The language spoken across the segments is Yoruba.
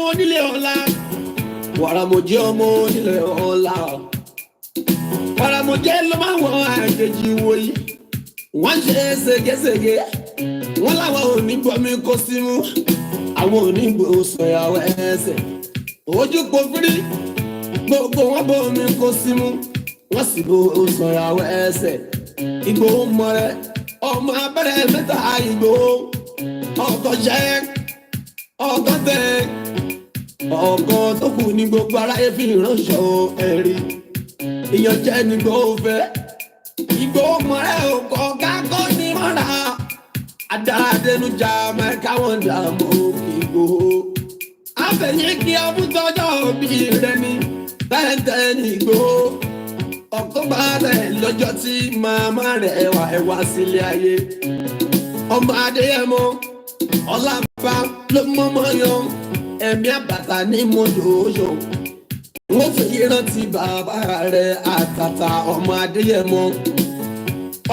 onílé ọlá. Wàràmọ̀jẹ́ ọmọ onílé ọlá. Wàràmọ̀jẹ́ ló máa wọ àjèjì wòye. Wọ́n ṣe ségesège. Wọ́n láwọn onígbọ̀mí kó símú. Àwọn onígbò sọ̀yàwó ẹsẹ̀. Ojú kò firi. Gbogbo wọn bọ̀ omi kó símú. Wọ́n sì bó sọ̀yàwó ẹsẹ̀. Ìgbòho mọ̀rẹ́. Ọmọ abẹ́rẹ́ mẹ́ta Ìgbòho. Ọkọ̀ jẹ́. Ọkọ̀ tẹ̀. Ọkọ̀ tó kù ní gbogbo aráyé fi ránṣọ ẹ̀rí. Ìyànjẹ ní Ìgbòho fẹ́. Ìgbòho mọ̀rẹ́ ọkọ̀ kákọ́ ní mọ́ra. Adáradẹnujà mẹ́ka wọn dààmú Ìgbòho. Àfẹ̀yìn kí ọmútọ́jọ́ bí rẹ ní tẹ́tẹ́ ní Ìgbòho. Ọ̀któbà rẹ̀ lọ́jọ́ tí màmá rẹ̀ wá sílé ayé. Ọmọ Adéyẹmọ Ọlábà ló mọ́mọ́ yan. Ẹ̀mí àbàtà ní mọ́jọ́jọ́. Wọ́n fi rántí bàbá rẹ̀ àtàtà ọmọ Adéyẹmọ.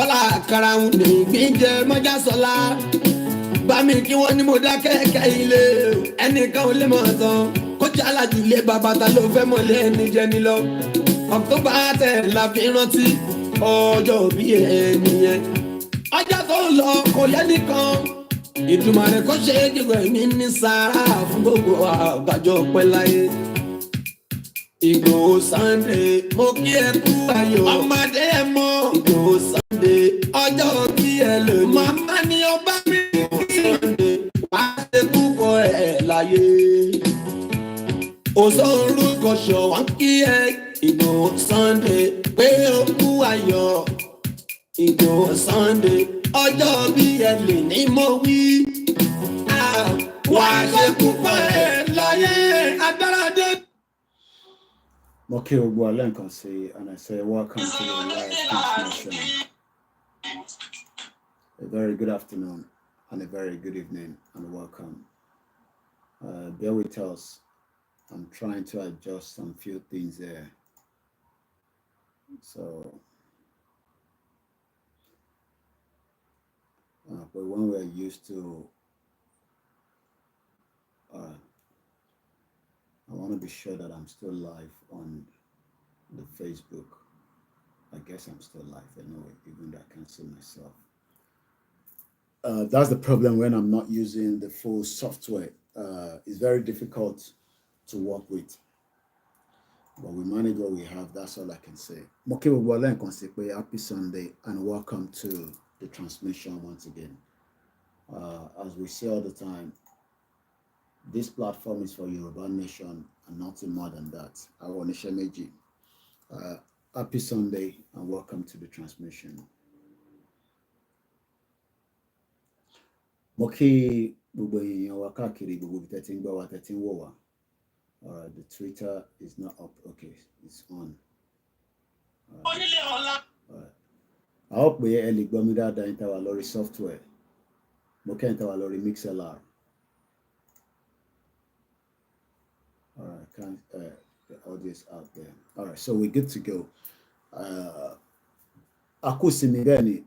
Ọlá karahun ní gbíjẹ mọ́jásọ́lá. Bá mi kí wọ́n ní mo dá kẹ́kẹ́ ilé. Ẹnìkan ò lè mọ̀ tán. Kọjá alájú ilé bàbá ta ló fẹ́ mọ̀lẹ́ ẹni jẹ ní lọ. Ọ̀któbà tẹ̀ la fi rántí ọjọ́ bí ẹni yẹn. Ọjọ́ tó ń lọ kò lẹ́nìkan. Ìtumọ̀ rẹ̀ kò ṣe é dìgbò ẹ̀mí ní sàárà fún gbogbo àgbàjọ pẹ́ láyé. Ìgbòho Sunday mo kí ẹ kú ayọ̀. Ọmọdé ẹ mọ Ìgbòho Sunday ọjọ́ bí ẹ lò ní. Màmá ni ọba mi kí Sunday wá ṣe púpọ̀ ẹ̀ láyé. Òṣòro kọ̀ṣọ̀ wá kí ẹ Ìgbòho Sunday pé ó kú ayọ̀. Ìgbòho Sunday ọjọ́ bí ẹ lè ní mo wí. Wá ṣe púpọ̀ ẹ̀ láyé agbára dé. Okay, well, can say, and I say, welcome to the live transmission. A very good afternoon and a very good evening, and welcome. Bear with us. I'm trying to adjust some few things there. So, but when we're used to, I want to be sure that I'm still live on the Facebook. I guess I'm still live anyway, even though I can't see myself. That's the problem when I'm not using the full software. It's very difficult to work with. But we manage what we have, that's all I can say. Happy Sunday and welcome to the transmission once again. As we say all the time, this platform is for Yoruba Nation and nothing more than that. I want to share Meji. Happy Sunday and welcome to the transmission. Moki Bubu Wakakiri Bubu 13 Bawa 13 Wawa. The Twitter is not up. Okay, it's on. I hope we are able to do that in our lorry software. Moki in our lorry MixLR. All right, the audio is out there. All right, so we're good to go. Akusimi Beni,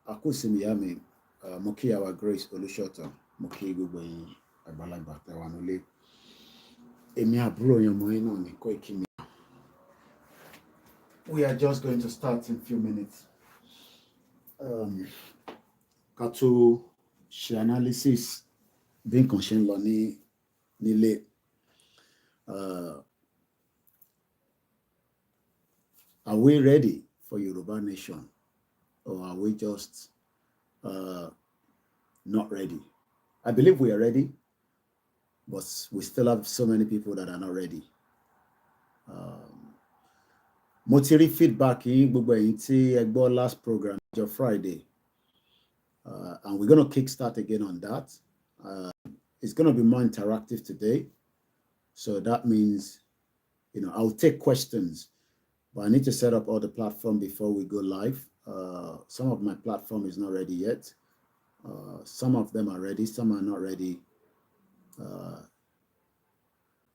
Akusimi Yami, Moki our Grace Olushota, Moki Gubo Abalagba Tawanole. Emia Bro Yamoino Nikoikimi. We are just going to start in a few minutes. Katu she analysis being conscient loni nile. Are we ready for Yoruba Nation, or are we just not ready? I believe we are ready, but we still have so many people that are not ready. Motiri feedback in Gbogbo last program on Friday, and we're going to kickstart again on that. It's going to be more interactive today. So that means, I'll take questions, but I need to set up all the platform before we go live. Some of my platform is not ready yet. Some of them are ready, some are not ready.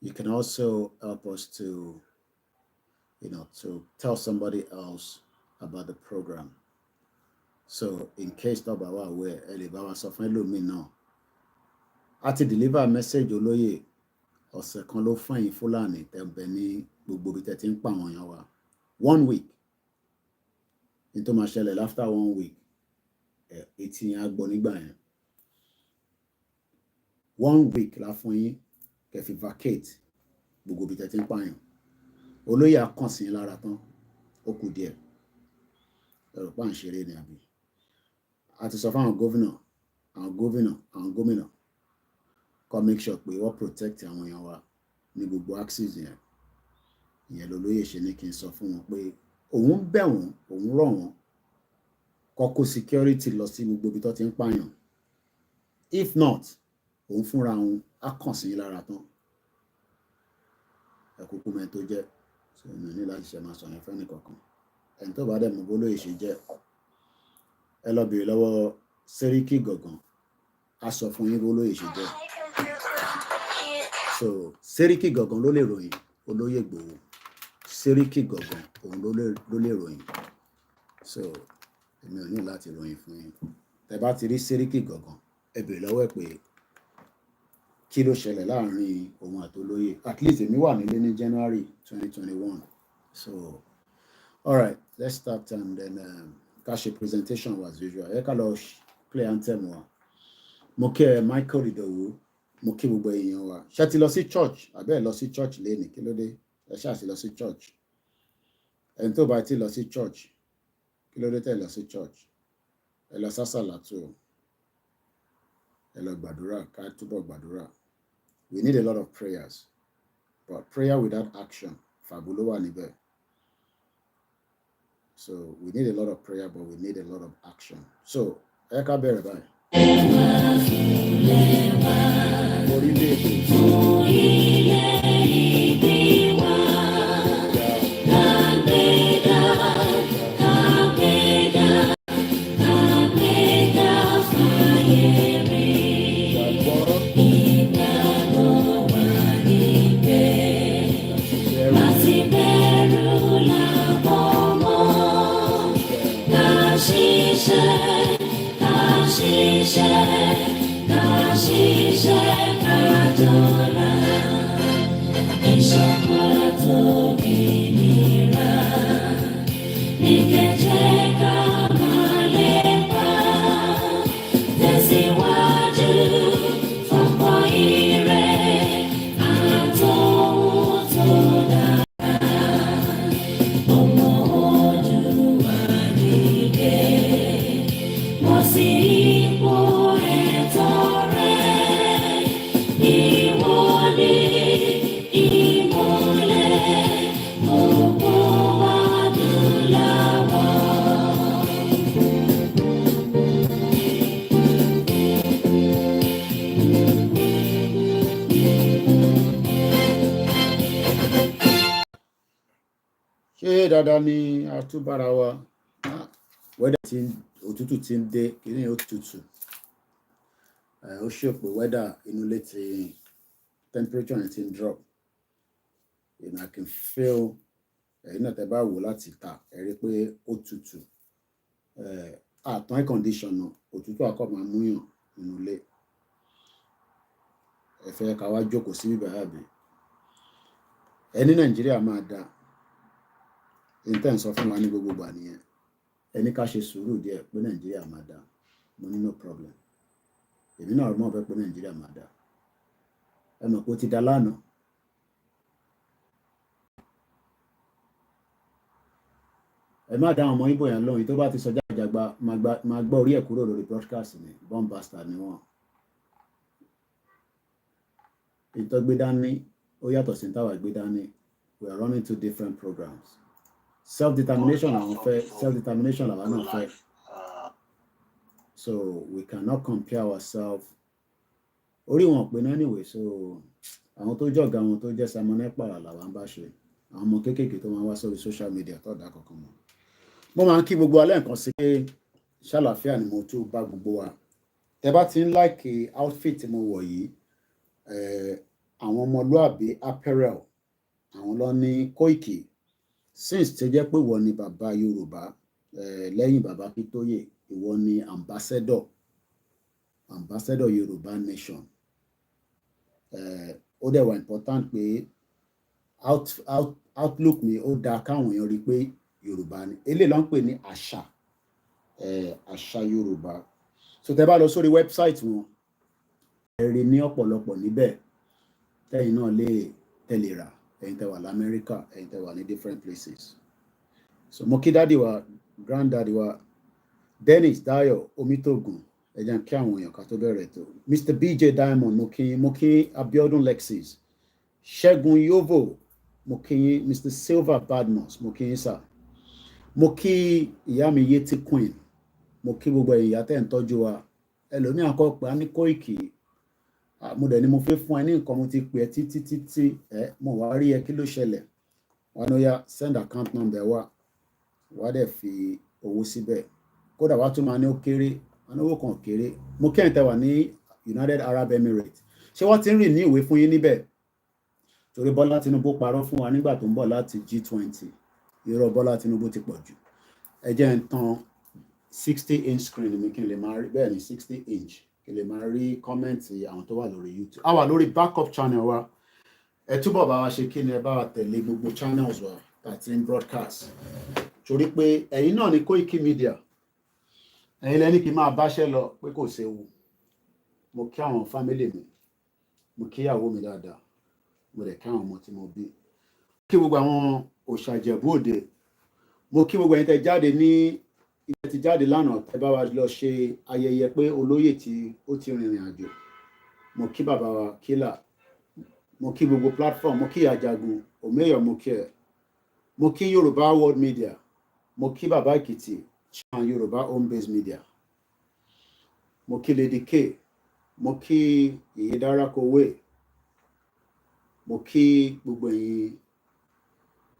You can also help us to, to tell somebody else about the program. So in case Tabawa aware, Elibawa Sofelo me now. I to deliver a message Oloye. ọ̀sẹ̀ kan ló fún ẹ̀yin Fúlàní tẹ̀bẹ̀ ní gbogbo ibi tẹ̀ ti ń pa àwọn èèyàn wa 1 week ní tó máa ṣẹlẹ̀ after 1 week etí yẹn á gbọ́ nígbà yẹn 1 week la fún yín kẹfì vacate gbogbo ibi tẹ̀ ti ń pààyàn olóyè akàn sí lára tán ó kù díẹ̀ ẹ̀rọ pa ń ṣeré ni àbí a ti sọ fún àwọn gómìnà kó make sure pé wọ́n protect àwọn èèyàn wa ní gbogbo axis yẹn ìyẹn lolóyè ṣe ní kí n sọ fún wọn pé òun bẹ̀ wọ́n òun rọ̀ wọ́n kó kó security lọ sí gbogbo ibi tó ti ń pààyàn if not òun fúnra òun á kàn sí lára tán ẹ̀kúkú mẹ́ tó jẹ́ so mi ní láti ṣe máa sọ̀rọ̀ fẹ́ni kankan ẹni tó bá dẹ̀ mọ̀ bólóyè ṣe jẹ́ ẹ lọ bèèrè lọ́wọ́ Sẹ́ríkì Gàngàn a sọ fún yín bólóyè ṣe jẹ́ so Sẹ́ríkì Gàngàn ló lè ròyìn olóyè Ìgbòho Sẹ́ríkì Gàngàn òun ló lè ròyìn so èmi ò ní láti ròyìn fún yín tẹ́ bá ti rí Sẹ́ríkì Gàngàn ẹ bèèrè lọ́wọ́ ẹ̀ pé kí ló ṣẹlẹ̀ láàrin òun àti olóyè at least èmi wà nílé ní January 2021 so all right let's start and then ká ṣe presentation as usual ẹ ká lọ play anthem wa mo kí ẹ Michael Ìdòwú mo kí gbogbo èèyàn wa ṣé ti lọ sí church àbẹ́ ẹ̀ lọ sí church lẹ́nìí kí ló dé ẹ ṣáà ti lọ sí church ẹni tó bá ti lọ sí church kí ló dé tẹ́ lọ sí church ẹ lọ sásàlátù ẹ lọ gbàdúrà ká túbọ̀ gbàdúrà we need a lot of prayers but prayer without action fàbú ló wà níbẹ̀ so we need a lot of prayer but we need a lot of action so ẹ ká bẹ̀rẹ̀ báyìí. ṣé dáadáa ni àtúbára wa wẹ́dà tí òtútù ti ń dé kí ní ó tutù ó ṣòpò wẹ́dà inú ilé ti temperature yẹn ti ń drop I can feel ẹ̀yin náà tẹ́ bá wò láti ta ẹ rí pé ó tutù àtàn air condition náà òtútù akọ máa múyàn nínú ilé ẹ fẹ́ ká wá jókòó sí bíbá àbí ẹni Nàìjíríà máa dáa intent sọ fún wa ní gbogbo gbà nìyẹn ẹni ká ṣe sùúrù díẹ̀ pé Nàìjíríà máa dá mo ní no problem èmi náà mọ̀ fẹ́ pé Nàìjíríà máa dá ẹ mọ̀ pé ó ti dá lánàá ẹ má dá àwọn ọmọ Ìgbò yẹn lóhùn tó bá ti sọ jájàgbá máa gbọ́ orí ẹ̀ kúrò lórí broadcast ni bomb bastard ni wọ́n ìtọ́gbé dání ó yàtọ̀ sí táwa gbé dání we are running two different programs. Self-determination àwọn fẹ́ self-determination làwa náà fẹ́ so we cannot compare ourselves orí wọn pé náà anyway so àwọn tó jọ̀gá àwọn tó jẹ́ Simon Ekpa làwa ń bá ṣe àwọn ọmọ kéékèèké tó máa wá sórí social media tó dá kankan mọ́ mo máa ń kí gbogbo alẹ́ nǹkan sí pé ṣàlàfíà ni mo tún bá gbogbo wa tẹ bá ti ń like outfit mo wọ̀ yìí àwọn ọmọlúàbí apparel àwọn lọ ní Koiki since tó jẹ́ pé ìwọ ni bàbá Yorùbá lẹ́yìn bàbá Akíntóyè ìwọ ni ambassador Yorùbá nation ó dẹ̀ wà important pé outlook mi ó dáa káwọn èèyàn rí pé Yorùbá ni eléyìí ló ń pè ní àṣà Yorùbá. So tẹ́ bá lọ sórí website wọn ẹ rí ní ọ̀pọ̀lọpọ̀ níbẹ̀ tẹ́yìn náà lè tẹ̀lé rà ẹ̀yin tẹ́ wà l'Amẹ́ríkà ẹ̀yin tẹ́ wà ní different places. So mo kí dáàdì wa granddaddy wa Dennis Dayo Omitogun ẹ jẹ́ kí àwọn èèyàn ká tó bẹ̀rẹ̀ tó Mr BJ Diamond mo kí Abiodun Lexis Ṣẹ́gun Yovo mo kí yín Mr Silver Badmus mo kí yín sir mo kí ìyá mi Yeti Queen mo kí gbogbo ìyá tẹ́ ń tọ́jú wa ẹlòmíràn kọ́ pé a ní Kóìkì mo dẹ̀ ni mo fẹ́ fún ẹ ní nǹkan mo ti pè ẹ́ títí mo wá rí ẹ kí ló ṣẹlẹ̀ wọn ló yá send account number wá dẹ̀ fi owó síbẹ̀ kódà wá tún máa ní ó kéré wọn owó kan kéré mo kẹ́yìn tẹ́ wà ní United Arab Emirates ṣé wọ́n ti ń rìn ní ìwé fún yín níbẹ̀ torí Bọ́lá Tinubu parọ́ fún wa nígbà tó ń bọ̀ láti G20 irọ́ Bọ́lá Tinubu ti pọ̀ jù ẹ jẹ́ ń tan 60-inch screen mi kí n lè máa rí bẹ́ẹ̀ ni 60-inch kí n lè máa rí kọ́mẹ́ǹtì àwọn tó wà lórí YouTube a wà lórí backup channel wa ẹ túbọ̀ bá wa ṣe kí ni ẹ bá wa tẹ̀lé gbogbo channels wa àti ń broadcast torí pé ẹ̀yin náà ni Koiki Media ẹ̀yin lẹ́ni kí n máa báṣẹ́ lọ pé kò séwu mo kí àwọn fámílì mi mo kí ìyàwó mi dáadáa mo dẹ̀ kí àwọn ọmọ tí mo bí kí gbogbo àwọn òṣàjẹ̀bú òde mo kí gbogbo ẹ̀yin tẹ́ jáde ní ilẹ̀ ti jáde lánàá tẹ́ bá wa lọ ṣe ayẹyẹ pé olóyè tí ó ti rìnrìn àjò mo kí bàbá wa kílà mo kí gbogbo platform mo kí Àjàgùn Òmeyọ̀ mo kí ẹ mo kí Yorùbá World Media mo kí bàbá Èkìtì chan Yorùbá Home Based Media mo kí Lady K mo kí Ìyè Dárákowé mo kí gbogbo ẹ̀yin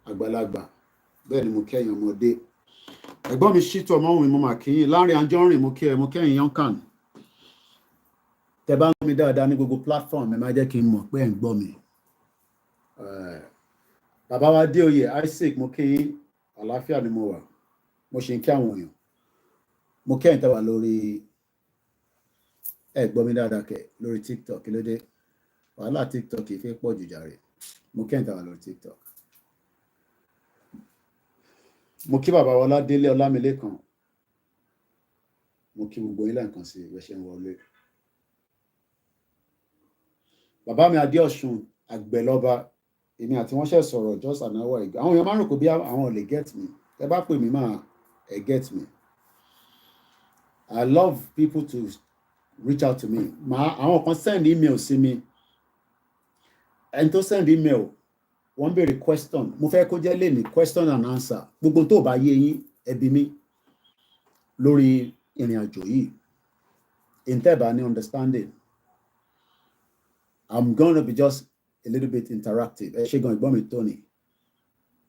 àgbàlagbà bẹ́ẹ̀ ni mo kí ẹ̀yin ọmọdé ẹ̀gbọ́n mi Ṣítù Ọmọ́wùnmí mo mà kí yín Láńrè Anjọ́rìn mo kí ẹ̀yin Yankan tẹ́ bá ń gbọ́ mi dáadáa ní gbogbo platform ẹ máa jẹ́ kí n mọ̀ pé ẹ̀ ń gbọ́ mi bàbá wa Déoyè Isaac mo kí yín àlàáfíà ni mo wà mo ṣe ń kí àwọn èèyàn mo kí ẹ̀yin tẹ́ wà lórí ẹ gbọ́ mi dáadáa kẹ̀ lórí TikTok kí ló dé wàhálà TikTok kì í fẹ́ pọ̀ jù jàre mo kí ẹ̀yin tẹ́ wà lórí TikTok mo kí bàbá wa Ọládélé Ọlámilékan mo kí gbogbo yín lẹ́ẹ̀kan sí ẹ ṣé ń wọlé bàbá mi Adéọ̀ṣun Àgbẹ̀lọ́ba èmi àti wọ́n ṣe sọ̀rọ̀ just an hour ago àwọn èèyàn máa ń rò kó bí àwọn ò lè get me ẹ bá pè mí máa get me I love people to reach out to me àwọn kan send email sí mi ẹni tó send email wọ́n béèrè question mo fẹ́ kó jẹ́ lè ní question and answer gbogbo tó bá yé yín ẹ bi mí lórí ìrìn àjò yìí inteba ní understanding I'm gonna be just a little bit interactive ẹ ṣe gan ìgbọ́n mi Tony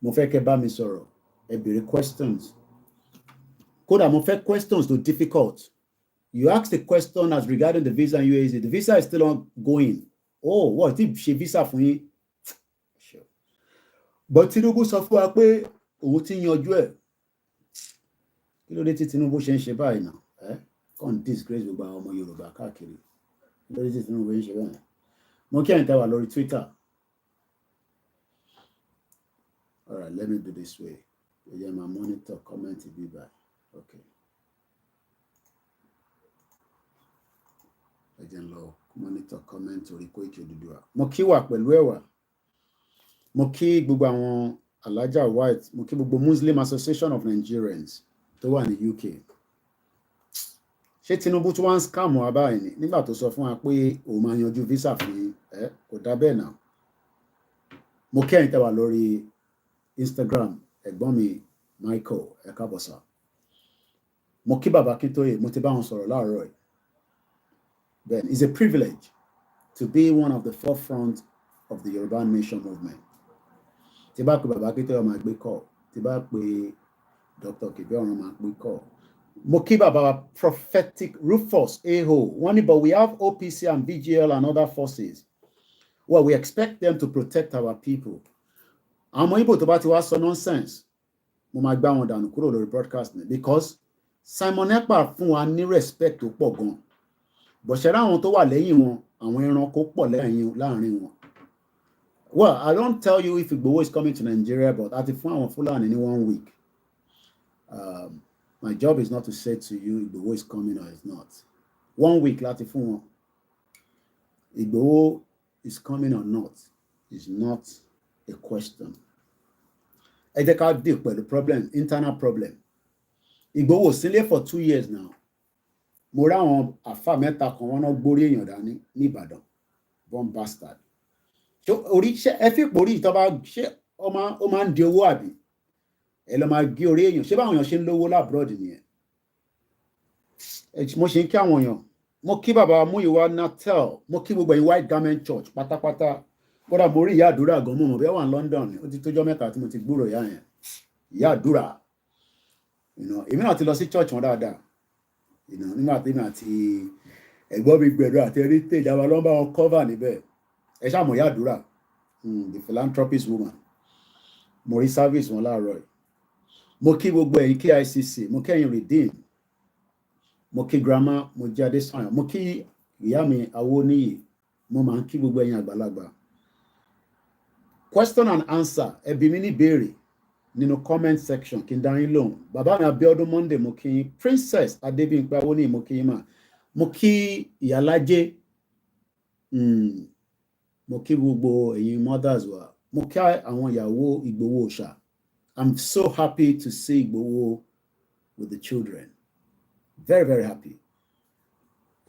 mo fẹ́ kẹ́ bá mi sọ̀rọ̀ ẹ béèrè questions kódà mo fẹ́ questions tó difficult you ask the question as regarding the visa in UAE the visa is still ongoing what ti ṣe visa fún yín but Tinubu sọ fún wa pé òun ti yanjú ẹ̀ kí ló dé tí Tinubu ṣe ń ṣe báyìí náà kàn disgrace gbogbo àwọn ọmọ Yorùbá káàkiri kí ló dé tí Tinubu ń ṣe báyìí mo kí ẹ̀yin tẹ́ wà lórí Twitter all right let me do this way ẹ jẹ́ máa monitor comment bí báyìí okay ẹ jẹ́ ń lọ monitor comment orí Koiki Odùduwà mo kí wà pẹ̀lú ẹ̀wà mo kí gbogbo àwọn Alhaja White mo kí gbogbo Muslim Association of Nigerians tó wà ní UK ṣé Tinubu tí wọ́n ń scam wa báyìí ni nígbà tó sọ fún wa pé òun máa yanjú visa fún kò dá bẹ́ẹ̀ náà mo kí ẹ̀yin tẹ́ wà lórí Instagram ẹ̀gbọ́n mi Michael ẹ káàbọ̀ sà mo kí bàbá Akíntóyè mo ti bá wọn sọ̀rọ̀ láàárọ̀ yìí then it's a privilege to be one of the forefront of the Yoruba Nation movement tí bá pe bàbá Akíntóyè máa gbé call tí bá pe Dr. Kebe ọ̀run máa gbé call mo kí bàbá wa Prophetic Rufus Eho wọ́n ní but we have OPC and BGL and other forces well we expect them to protect our people àwọn ọmọ Ìgbò tó bá ti wá sọ nonsense mo máa gbá wọn dànù kúrò lórí broadcast ni because Simon Ekpa fún wa ní respect tó pọ̀ gan bọ̀ṣẹ̀rẹ̀ àwọn tó wà lẹ́yìn wọn àwọn ẹranko pọ̀ láàrin wọn Well, I don't tell you if Igboho is coming to Nigeria, but at the fún Fulani in 1 week. My job is not to say to you Igboho is coming or is not. 1 week láti fún wọn. Igboho is coming or not is not a question. Ẹ jẹ́ ká deal pẹ̀lú problem, internal problem. Igboho sílé for 2 years now. Mo rí àwọn àfà mẹ́ta kan wọ́n náà gbórí èèyàn dání ní Ìbàdàn. Born bastard. So orí ẹ fi porí tó bá ṣe ó máa ń di owó àbí ẹ lọ máa gé orí èèyàn ṣé báwọn èèyàn ṣe ń lówó labroad nìyẹn. Mo ṣe ń kí àwọn èèyàn mo kí bàbá Múyìwá Natal mo kí gbogbo ẹ̀yin White Garment Church pátápátá kódà mo rí ìyá àdúrà gan mo mọ̀ bí wà ní London ni ó ti tójọ́ mẹ́ta tí mo ti gbúrò ìyá yẹn ìyá àdúrà èmi náà ti lọ sí church wọn dáadáa nígbà tí mi àti ẹ̀gbọ́n mi gbẹ̀rọ àti heritage àwọn lọ́nà bá wọn cover níbẹ̀ ẹ ṣáà mọ̀ ìyá àdúrà the philanthropist woman mo rí service wọn láàárọ̀ yìí mo kí gbogbo ẹ̀yin KICC mo kẹ́yìn redeem mo kí grandma mo jẹ́ Adésànyà mo kí ìyá mi Awóníyì mo máa ń kí gbogbo ẹ̀yin àgbàlagbà question and answer ẹ bi mí ní ìbéèrè nínú comment section kí n dá yín lóhùn bàbá mi Abíọ́dún Monday mo kí yín Princess Adébímpé Awóníyì mo kí yín mà mo kí ìyálájé mo kí gbogbo ẹ̀yin mothers wa mo kí àwọn ìyàwó Ìgbòho Òòṣà I'm so happy to see Igboho with the children. Very, very happy.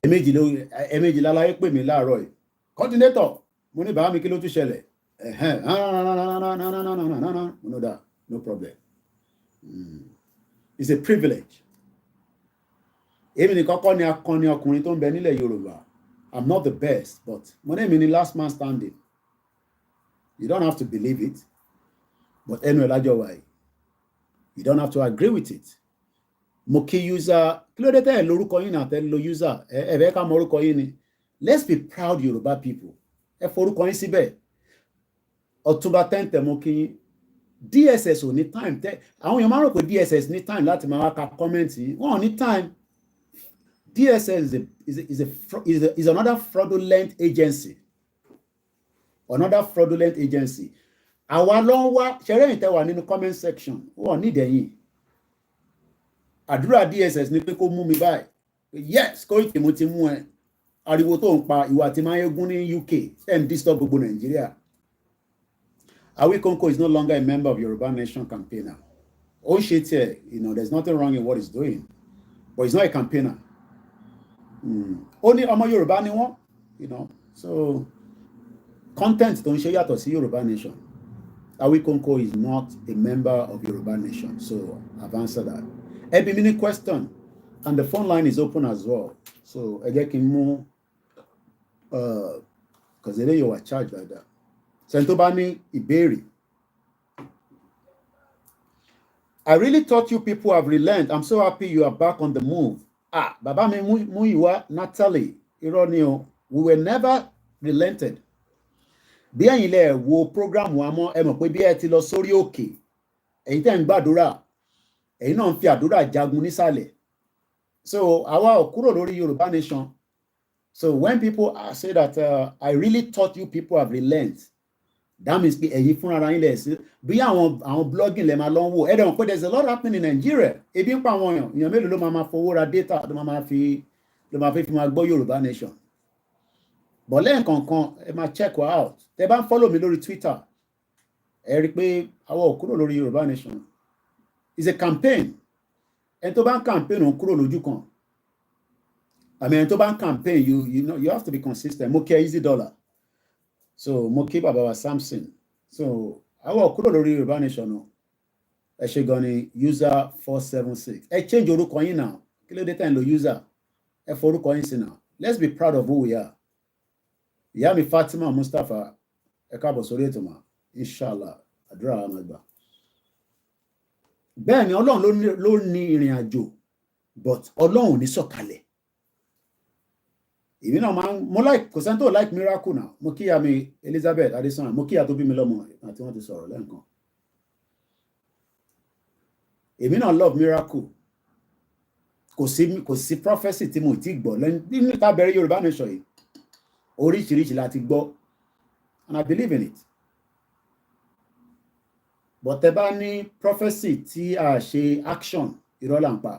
Ẹ̀mejì láláyé pè mí láàárọ̀ yìí. Coordinator, mo ní bàá mi kí ló tún ṣẹlẹ̀. No problem. It's a privilege. Èmi ní kọ́kọ́ ni akọni ọkùnrin tó ń bẹ nílẹ̀ Yorùbá. I'm not the best, but mo ní èmi ni last man standing. You don't have to believe it. But ẹnu ẹ̀ lájọ wáyé. You don't have to agree with it. Mo kí user kí ló dé tẹ́ ẹ̀ lórúkọ yín náà tẹ́ lo user ẹ fẹ́ ká mọ orúkọ yín ni. Let's be proud Yoruba people. Ẹ forúkọ yín síbẹ̀. Ọ̀túnba 10th mo kí DSS ò ní time tẹ́ àwọn èèyàn máa rò pé DSS ní time láti máa wá ka comment yìí. Wọ́n ò ní time. DSS is another fraudulent agency. Another fraudulent agency. Àwa ló ń wá ṣẹrẹ́yìn tẹ́ wà nínú comment section wọ́n ní ìdẹ̀yìn àdúrà DSS ní pé kó mú mi báyìí yes Koiki mo ti mú ẹ ariwo tó ń pa ìwà tí máa ń gún ní UK and disturb gbogbo Nàìjíríà. Awikonko is no longer a member of Yoruba Nation campaigner. Ó ń ṣe tiẹ̀ there's nothing wrong in what he's doing but he's not a campaigner. Ó ní ọmọ Yorùbá ni wọ́n so content tó ń ṣe yàtọ̀ sí Yoruba Nation. Awikonko is not a member of Yoruba Nation, so I've answered that. Every minute question, and the phone line is open as well. So I get more, because they you were charged like that. Sentobani Iberi. I really thought you people have relent. I'm so happy you are back on the move. Baba mi Múyìwá Natalie, Ironio, we were never relented. Bí ẹ̀yin lẹ wo program wa mọ́ ẹ mọ̀ pé bí ẹ ti lọ sórí òkè ẹ̀yin tẹ́ ń gbàdúrà ẹ̀yin náà ń fi àdúrà jagun nísàlẹ̀ so àwa ò kúrò lórí Yorùbá Nation so when people say that I really thought you people have relent that means pé ẹ̀yin fúnra ara yín lẹ̀ sí bí àwọn blogging lẹ̀ máa lọ ń wò ẹ̀ dẹ̀ mọ̀ pé there's a lot happening in Nigeria ebi ń pa àwọn èèyàn mélòó ló máa fowó ra data ló máa fi máa gbọ́ Yorùbá Nation. But lẹ́ẹ̀kọ̀ọ̀kan ẹ máa check wa out tẹ bá ń follow mi lórí Twitter ẹ rí pé àwọn ò kúrò lórí Yorùbá Nation it's a campaign ẹni tó bá ń campaign òun kúrò lójú kan ẹni tó bá ń campaign you have to be consistent mo kí Easy Dollar so mo kí bàbá wa Samson so àwọn ò kúrò lórí Yorùbá Nation o ẹ ṣe gan ni user 476 ẹ change orúkọ yín náà kí ló dé tẹ̀ ń lo user ẹ forúkọ yín sí náà let's be proud of who we are. Ìyá mi Fatima Mustapha ẹ káàbọ̀ sórí ètò mà inshallah àdúrà àwọn ẹgbà. Bẹ́ẹ̀ ni Ọlọ́run ló ní ìrìn àjò but Ọlọ́run ní sọ̀kalẹ̀. Èmi náà máa ń mo like kò sẹ́ni tó like miracle náà mo kí ìyá mi Elizabeth Adesanya mo kí ìyá tó bí mi lọ́mọ àti wọ́n ti sọ̀rọ̀ lẹ́ǹkan. Èmi náà love miracle kò sí prophecy tí mo ti gbọ́ lẹ́yìn nínú ìta bẹ̀rẹ̀ Yorùbá Nation yìí. Oríṣiríṣi láti gbọ́ and I believe in it but tẹ́ bá ní prophecy tí a ṣe action irọ́ là ń pa.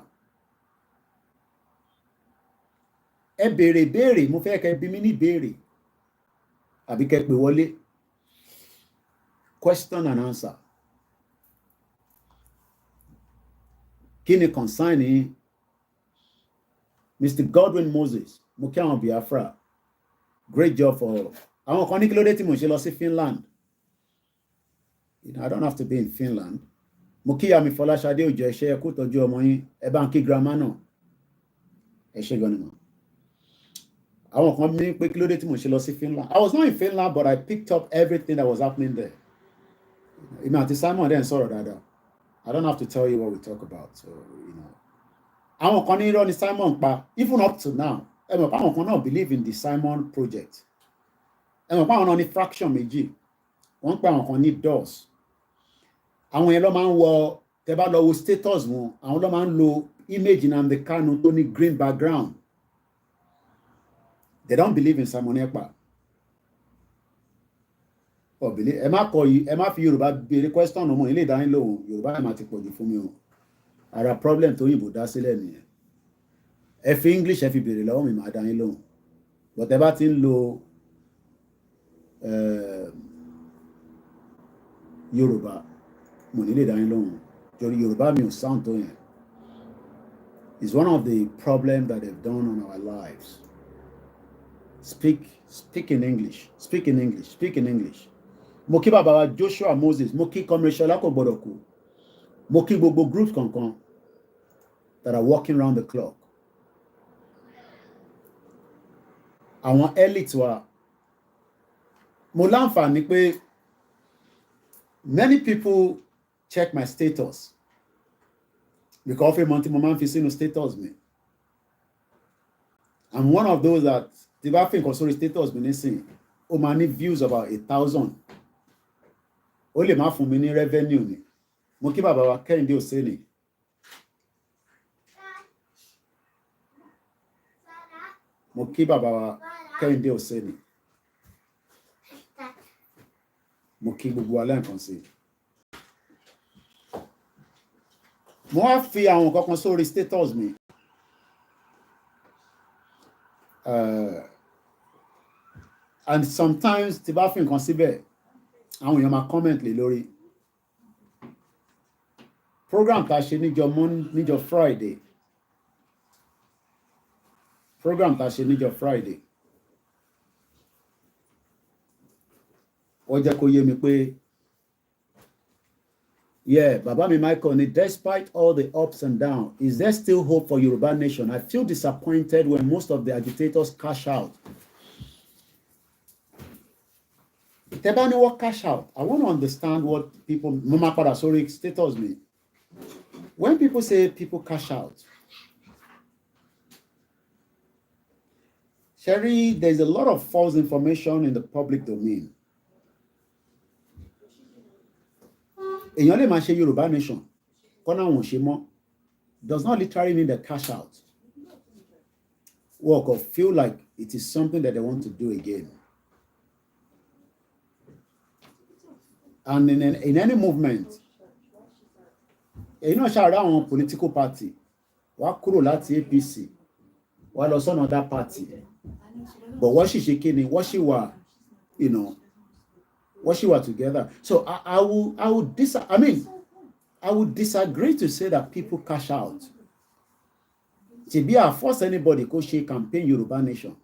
Ẹ béèrè mo fẹ́ kẹ́ bí mi ní béèrè àbí kẹ́ pè wọlé question and answer. Kí ni concern yín? Mr. Godwin Moses mo kí àwọn Biafra great job for àwọn kan ní kí ló dé tí mo ṣe lọ sí Finland. I don't have to be in Finland. Mo kí àmì Fọláṣadé òjò ẹṣẹ ẹkú tọ́jú ọmọ yín ẹ bá ń kí grandma náà ẹ ṣe gan ni mo. Àwọn kan ní pé kí ló dé tí mo ṣe lọ sí Finland. I was not in Finland but I picked up everything that was happening there. Èmi àti Simon dẹ̀ ń sọ̀rọ̀ dáadáa. I don't have to tell you what we talk about. So, àwọn kan ní irọ́ ni Simon pa even up to now. Ẹ mọ̀ pé àwọn kan náà believe in the Simon project. Ẹ mọ̀ pé àwọn náà ní fraction méjì. Wọ́n pè àwọn kan ní DOS. Àwọn yẹn ló máa ń wọ tẹ́ bá lọ wo status wọn àwọn ló máa ń lo image Nnamdi Kanu tó ní green background. They don't believe in Simon Ekpa. Ẹ má kọ yìí ẹ má fi Yorùbá béèrè question ọmọ ilé ìdáyín lóhùn Yorùbá ẹ má ti pọ̀jù fún mi o. Ara problem tó yìnbó dá sílẹ̀ nìyẹn. Ẹ fi English ẹ fi béèrè lọ́wọ́ mi máa dá yín lóhùn. But ẹ bá ti ń lo Yorùbá mo nílé dá yín lóhùn. Torí Yorùbá mi ò sound tó yẹn. It's one of the problems that they've done on our lives. Speak in English. Speak in English. Speak in English. Mo kí bàbá wa Joshua Moses, mo kí Comrade Ṣọlá kò gbọdọ̀ kú. Mo kí gbogbo groups kankan that are working around the clock. Àwọn elite wa mo láǹfààní pé many people check my status because every month mo máa ń fi sínú status mi. I'm one of those that tí bá fi nǹkan sórí status mi nísìnyí ó máa ní views about 1,000 ó lè má fún mi ní revenue ni. Mo kí bàbá wa Kẹ́hìndé Òsénì. Mo kí bàbá wa Kẹ́hìndé Òsénì. Mo kí gbogbo alẹ́ nǹkan sí. Mo wá fi àwọn kankan sórí status mi. And sometimes tí bá fi nǹkan síbẹ̀ àwọn èèyàn máa comment lé lórí. Program tá a ṣe níjọ́ Friday. Program tá a ṣe níjọ́ Friday. Ó jẹ́ kó yé mi pé yeah, bàbá mi Michael ni despite all the ups and downs, is there still hope for Yoruba nation? I feel disappointed when most of the agitators cash out. Tẹ́ bá ní what cash out, I want to understand what people mama padà sórí status mi. When people say people cash out, Sherry, there's a lot of false information in the public domain. Èèyàn lè máa ṣe Yorùbá nation kọ́nà àwọn ṣe mọ́ does not literally mean they cash out. Work or feel like it is something that they want to do again. And in any movement, èyí náà ṣàrá àwọn political party wá kúrò láti APC wá lọ sọ́nà that party but wọ́n sì ṣe kíni wọ́n sì wà wọ́n sì wà together. So I would disagree to say that people cash out. Ṣebí I force anybody kó ṣe campaign Yorùbá nation.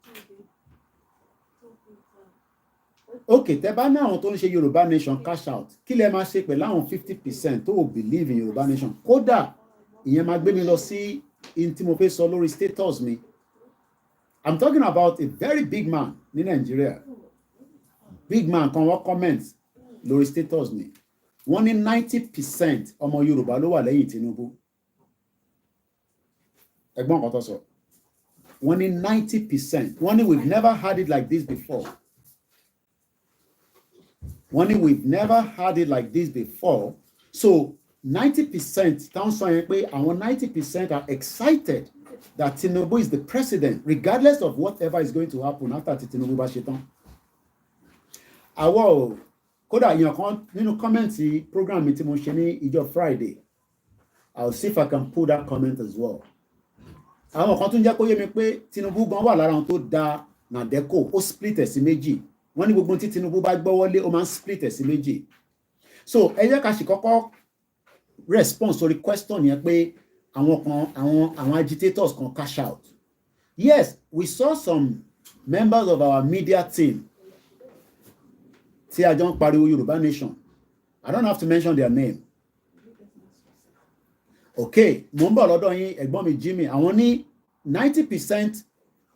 Okay, tẹ́ bá ní àwọn tó ń ṣe Yorùbá nation cash out, kí lẹ máa ṣe pẹ̀lú àwọn 50% tó believe in Yorùbá nation? Kódà ìyẹn máa gbé mi lọ sí in tí mo fẹ́ sọ lórí status mi. I'm talking about a very big man ní Nigeria. Big man kan wọ́n comment lórí status mi. Wọ́n ní 90% ọmọ Yorùbá ló wà lẹ́yìn Tinubu. Ẹ̀gbọ́n kan tó sọ. Wọ́n ní 90%. Wọ́n ní we've never had it like this before. We've never had it like this before. So 90% táwọn sọ yẹn pé àwọn 90% are excited that Tinubu is the president regardless of whatever is going to happen after Tinubu bá ṣe tán. Àwa kódà èèyàn kan nínú kọ́mẹ́ǹtì program mi tí mo ṣe ní ìjọ Friday, I'll see if I can pull that comment as well. Àwọn kan tún jẹ́ kó yé mi pé Tinubu gan wà lára àwọn tó da Nàdẹ́kò, ó split ẹ̀ sí méjì. Wọ́n ní gbogbo tí Tinubu bá gbọ́wọ́lé ó máa ń split ẹ̀ sí méjì. So ẹ jẹ́ ká sì kọ́kọ́ response sórí question yẹn pé àwọn agitators kan cash out. Yes, we saw some members of our media team tí a jọ ń pariwo Yoruba Nation. I don't have to mention their name. Okay, mo ń bọ̀ lọ́dọ̀ yín ẹ̀gbọ́n mi Jimmy, àwọn ní 90%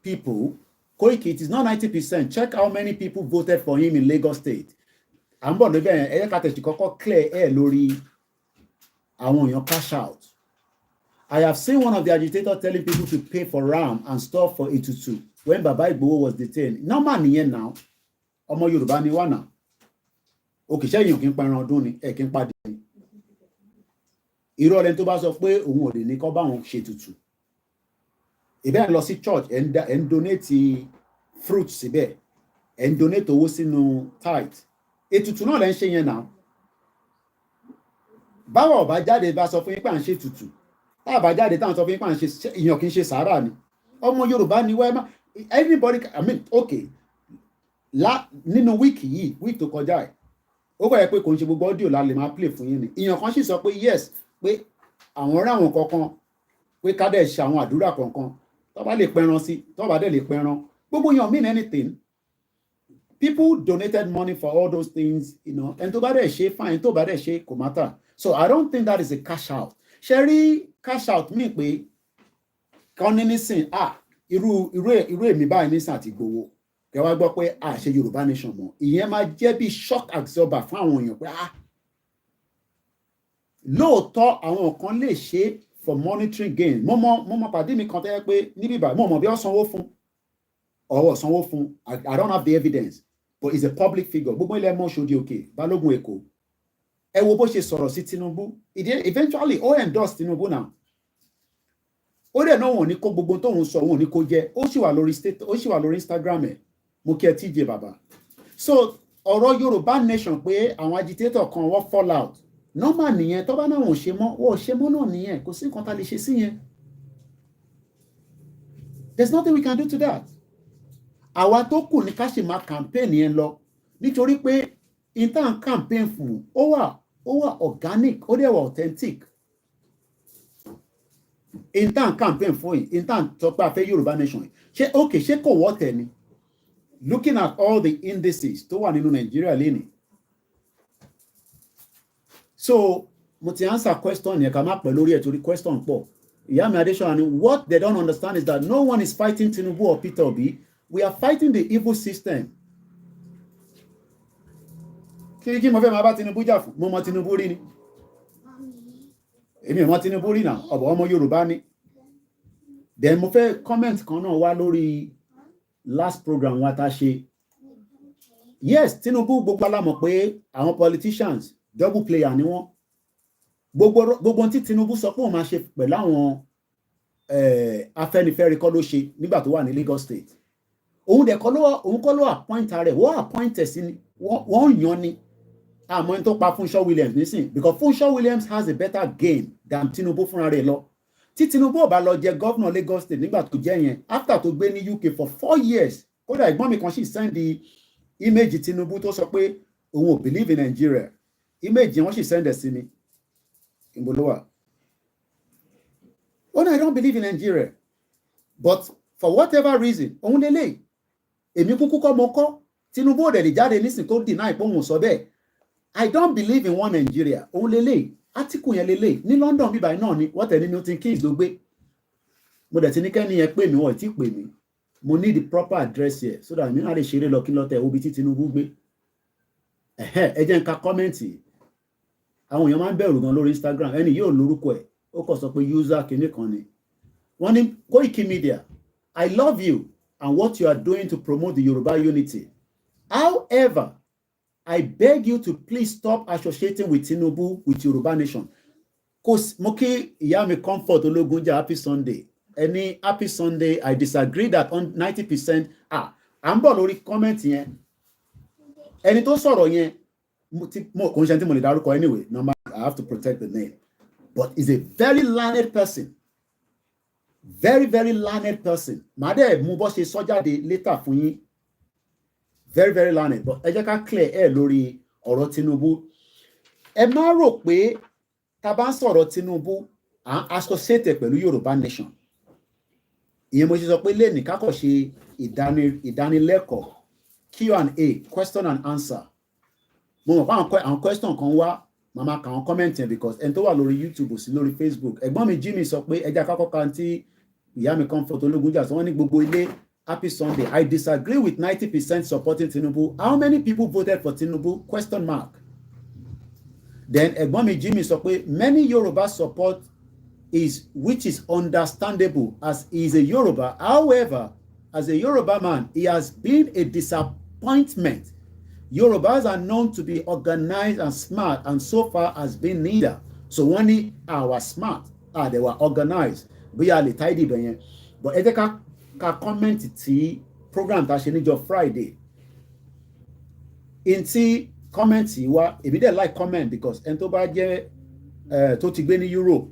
people, Koiki, it is not 90%. Check how many people voted for him in Lagos State. À ń bọ̀ lóbẹ̀ ẹ̀yẹ́ ká tẹ̀sí kọ́kọ́ clear ẹ̀ lórí àwọn èèyàn cash out. I have seen one of the agitators telling people to pay for ram and stuff for Ètùtù when Baba Igboho was detained. Normal nìyẹn now. Ọmọ Yorùbá ni wá náà. Òkè sẹ́yìn kí n pa ẹran ọdún ni, ẹ̀ kí n pa dé. Irọ́ ẹni tó bá sọ pé òun ò lè ní kọ́ bá wọn ṣe tutù. Ìbẹ́ ẹ̀ lọ sí church, ẹ̀ ń donate fruit síbẹ̀, ẹ̀ ń donate owó sínú tithe. Ètùtù náà lẹ́ ń ṣe yẹn náà. Báwo ọba jáde bá sọ fún yín pé à ń ṣe tutù. Táàbà jáde táwọn sọ fún yín pé à ń ṣe ìyàn kì í ṣe sàárà ni. Ọmọ Yorùbá ni wẹ́ẹ́ má. Everybody, I mean, okay. Nínú wíìkì yìí, wíìkì tó kọjá ẹ̀, ó kọ̀ yẹ pé kò ń ṣe gbogbo audio la lè máa play fún yín ni. Ìyàn kan sì sọ pé yes, pé àwọn ọ̀rẹ́ àwọn kankan pé ká dẹ̀ ṣe àwọn àdúrà kankan tó bá lè pẹran sí tó bá dẹ̀ lè pẹran gbogbo yàn mean anything. People donated money for all those things, you know, and tó bá dẹ̀ ṣe fine, tó bá dẹ̀ ṣe kò matter. So I don't think that is a cash out. Ṣé rí cash out mean pé kan ní nísìn irú èmi báyìí nísìn àti Ìgbòho kẹ wá gbọ́ pé ṣe Yorùbá Nation mọ́, ìyẹn máa jẹ́ bí shock absorber fún àwọn èèyàn pé lóòótọ́ àwọn kan lè ṣe for monetary gain. Mo mọ pàdé mi kan tẹ́ pé níbí báyìí mo mọ̀ bí wọ́n sanwó fún ọwọ́ sanwó fún. I don't have the evidence but it's a public figure. Gbogbo ilẹ̀ mọ́ ṣòdì òkè Balógun Èkó. Ẹ wo bó ṣe sọ̀rọ̀ sí Tinubu. Eventually ó endorse Tinubu now. Ó dẹ̀ náà wọ́n ní kó gbogbo tóun sọ wọn ní kó jẹ́. Ó sì wà lórí Instagram ẹ̀. Mo kí ẹ TJ bàbá. So ọ̀rọ̀ Yorùbá Nation pé àwọn agitator kan wọ́n fall out. Normal nìyẹn tó bá náà wọ́n ṣe mọ́ náà nìyẹn kò sí nǹkan tá lè ṣe sí yẹn. There's nothing we can do to that. Àwa tó kù ní ká ṣe máa campaign yẹn lọ nítorí pé intern campaign fún ó wà organic ó dẹ̀ wà authentic. Intern campaign fún yìí intern sọ pé a fẹ́ Yorùbá Nation yìí ṣé kò wọ́ tẹ̀ ni. Looking at all the indices tó wà nínú Nàìjíríà lénìí. So mo ti answer question yẹn ká má pẹ́ lórí ẹ̀ torí question pọ̀. Ìyá mi Adéṣọ́lá ni what they don't understand is that no one is fighting Tinubu or Peter Obi. We are fighting the evil system. Kí mo fẹ́ máa bá Tinubu jà fún? Mo mọ Tinubu rí ni. Èmi ò mọ Tinubu rí náà, ọmọ Yorùbá ni. Then mo fẹ́ comment kan náà wá lórí last program wa tá ṣe. Yes, Tinubu gbogbo alámọ̀ pé àwọn politicians double player ni wọ́n. Gbogbo tí Tinubu sọ pé òun máa ṣe pẹ̀lú àwọn Afẹ́nifẹ́re kọ́ ló ṣe nígbà tó wà ní Lagos State. Òun kọ́ ló appoint rẹ̀, wọ́n appoint ẹ̀ sí ni, wọ́n yan ni. Àmọ́ ẹni tó pa Fúnṣọ́ Williams nísìn because Fúnṣọ́ Williams has a better game than Tinubu fúnra rẹ̀ lọ. Tí Tinubu ò bá lọ jẹ governor Lagos State nígbà tó jẹ́ yẹn after tó gbé ní UK for 4 years kódà ẹ̀gbọ́n mi kan sì send the image Tinubu tó sọ pé òun ò believe in Nigeria. Image wọ́n sì send ẹ̀ sí mi. Ìgbòlówà. Oh no, I don't believe in Nigeria. But for whatever reason, òun lélẹ̀. Èmi kúkú kọ́ mo kọ́. Tinubu ò dẹ̀ lè jáde nísìn tó deny pé òun sọ bẹ́ẹ̀. I don't believe in one Nigeria. Òun lélẹ̀. Átíkù yẹn lélẹ̀. Ní London bíbáyìí náà ni wọ́n tẹ̀ ní Milton Keynes ló gbé. Mo dẹ̀ ti ní kẹ́ni yẹn pè mí wọ́n ti pè mí. Mo need the proper address here so that mi náà lè ṣeré lọ kí n lọ tẹ̀ obi tí Tinubu gbé. Ẹ jẹ́ n ka kọ́mẹ́ǹtì. Àwọn èèyàn máa ń bẹ̀rù gan lórí Instagram. Ẹni yóò lórúkọ ẹ̀. Ó kàn sọ pé user kìíní kan ni. Wọ́n ní Koiki Media. I love you and what you are doing to promote the Yoruba unity. However, I beg you to please stop associating with Tinubu with Yoruba Nation. Mo kí ìyá mi Comfort Ológunjà happy Sunday. Any happy Sunday. I disagree that on 90%. À ń bọ̀ lórí comment yẹn. Ẹni tó sọ̀rọ̀ yẹn anyway, no matter, I have to protect the name. But he's a very learned person. Very, very learned person. Made mo bó ṣe sọ jáde later fún yín. Very, very learned. But ẹ jẹ́ ká clear ẹ̀ lórí ọ̀rọ̀ Tinubu. Ẹ má rò pé tá bá ń sọ̀rọ̀ Tinubu associate pẹ̀lú Yorùbá nation. Ìyẹn mo ṣe sọ pé lẹ́nìí ká kọ̀ ṣe ìdánilẹ́kọ̀ọ́ Q&A, question and answer. Mo mọ̀ pé àwọn question kan wá màmá kà wọ́n comment yẹn because ẹni tó wà lórí YouTube ò sí lórí Facebook. Ẹ̀gbọ́n mi Jimmy sọ pé ẹja kákọ́ kan tí ìyá mi Comfort Ológunjà sọ wọ́n ní gbogbo ilé happy Sunday. I disagree with 90% supporting Tinubu. How many people voted for Tinubu? Question mark. Then ẹ̀gbọ́n mi Jimmy sọ pé many Yoruba support which is understandable as he is a Yoruba. However, as a Yoruba man, he has been a disappointment. Yorubas are known to be organized and smart, and so far has been neither. So when they were smart, they were organized. We are tidy ben. But ẹ jẹ́ ká comment tí program tá ṣe níjọ́ Friday. In tí comment yìí wá, èmi dẹ̀ like comment because ẹni tó bá jẹ́ tó ti gbé ní Europe,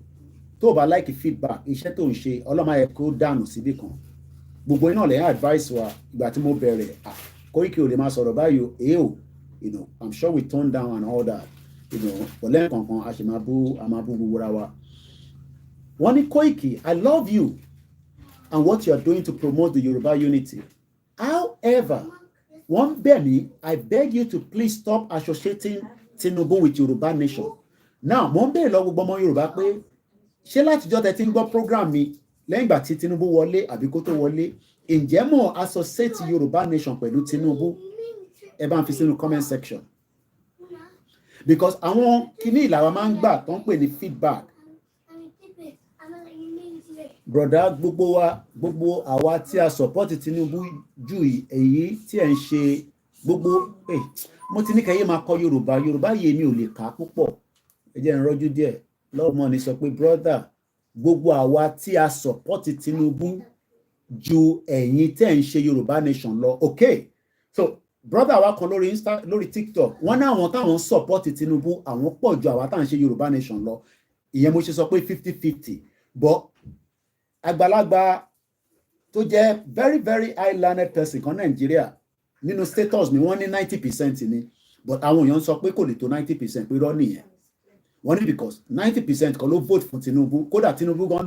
tó bá like feedback, iṣẹ́ tó ń ṣe, ọlọ́mọ ẹ̀ kó dànù síbì kan. Gbogbo iná lẹ́yìn advice wa ìgbà tí mo bẹ̀rẹ̀ Koiki ò lè máa sọ̀rọ̀ báyìí o you know, I'm sure we tone down and all that, you know, but lẹ́ẹ̀kọ̀ọ̀kan a ṣe máa bú gbogbo ra wa. Wọ́n ní Koiki, I love you and what you are doing to promote the Yoruba unity. However, one bẹ̀ mí, I beg you to please stop associating Tinubu with Yoruba nation. Now, mo ń bẹ̀rẹ̀ lọ gbogbo ọmọ Yorùbá pé ṣé látijọ́ tẹ́ ti ń gbọ́ program mi lẹ́yìn ìgbà tí Tinubu wọlé àbí kó tó wọlé, ǹjẹ́ mo associate Yoruba nation pẹ̀lú Tinubu? Ẹ bá ń fi sínú comment section. Because àwọn kíní ìlàwà máa ń gbà tó ń pè ní feedback. Broda gbogbo àwa tí a support Tinubu jù èyí tí ẹ̀ ń ṣe gbogbo mo ti ní kẹ́yẹ́ máa kọ Yorùbá yé mi ò lè kà púpọ̀. Ẹ jẹ́ n rọ́jú díẹ̀. Lọ́mọ ni sọ pé brother gbogbo àwa tí a support Tinubu ju ẹ̀yin tẹ́ ń ṣe Yorùbá nation lọ. Okay, so brother wa kan lórí TikTok wọ́n ní àwọn táwọn support Tinubu àwọn pọ̀ ju àwa tá ń ṣe Yorùbá nation lọ. Ìyẹn mo ṣe sọ pé 50-50. But àgbàlagbà tó jẹ́ very very high learned person kan Nàìjíríà nínú status mi wọ́n ní 90% ni, but àwọn èèyàn sọ pé kò lè tó 90% pé rọ́ nìyẹn. Wọ́n ní because 90% kan ló vote fún Tinubu, kódà Tinubu gan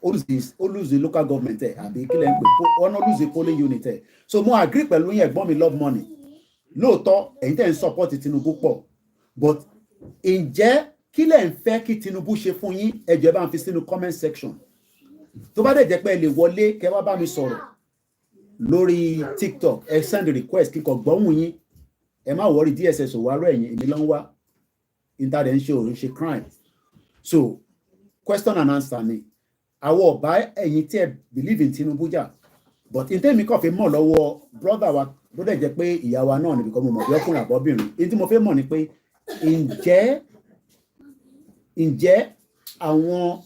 lose the local government ẹ̀ àbí kílẹ̀ ń pè wọ́n lose the polling unit ẹ̀. So mo agree pẹ̀lú yẹn ẹ̀gbọ́n mi love money. Lóòótọ́ ẹ̀yin tẹ́ ń support Tinubu pọ̀, but ǹjẹ́ kílẹ̀ ń fẹ́ kí Tinubu ṣe fún yín? Ẹ jọ̀ọ́ bá ń fi sínú comment section. Tó bá dẹ̀ jẹ́ pé ẹ lè wọlé kẹ́ wá bá mi sọ̀rọ̀ lórí TikTok, ẹ send request kíkọ gbọ́hùn yín. Ẹ má worry DSS ò wá rẹ̀ yín, èmi ló ń wá. Internet ń ṣe crime. So question and answer ni àwọn ọba ẹ̀yin tí ẹ believe in Tinubu jà, but in tẹ́mi kàn fi mọ̀ lọ́wọ́ brother wa bó dẹ̀ jẹ́ pé ìyá wa náà ni because mo mọ̀ bí ọkùnrin àbọ̀bìnrin. In tí mo fẹ́ mọ̀ ni pé ǹjẹ́ àwọn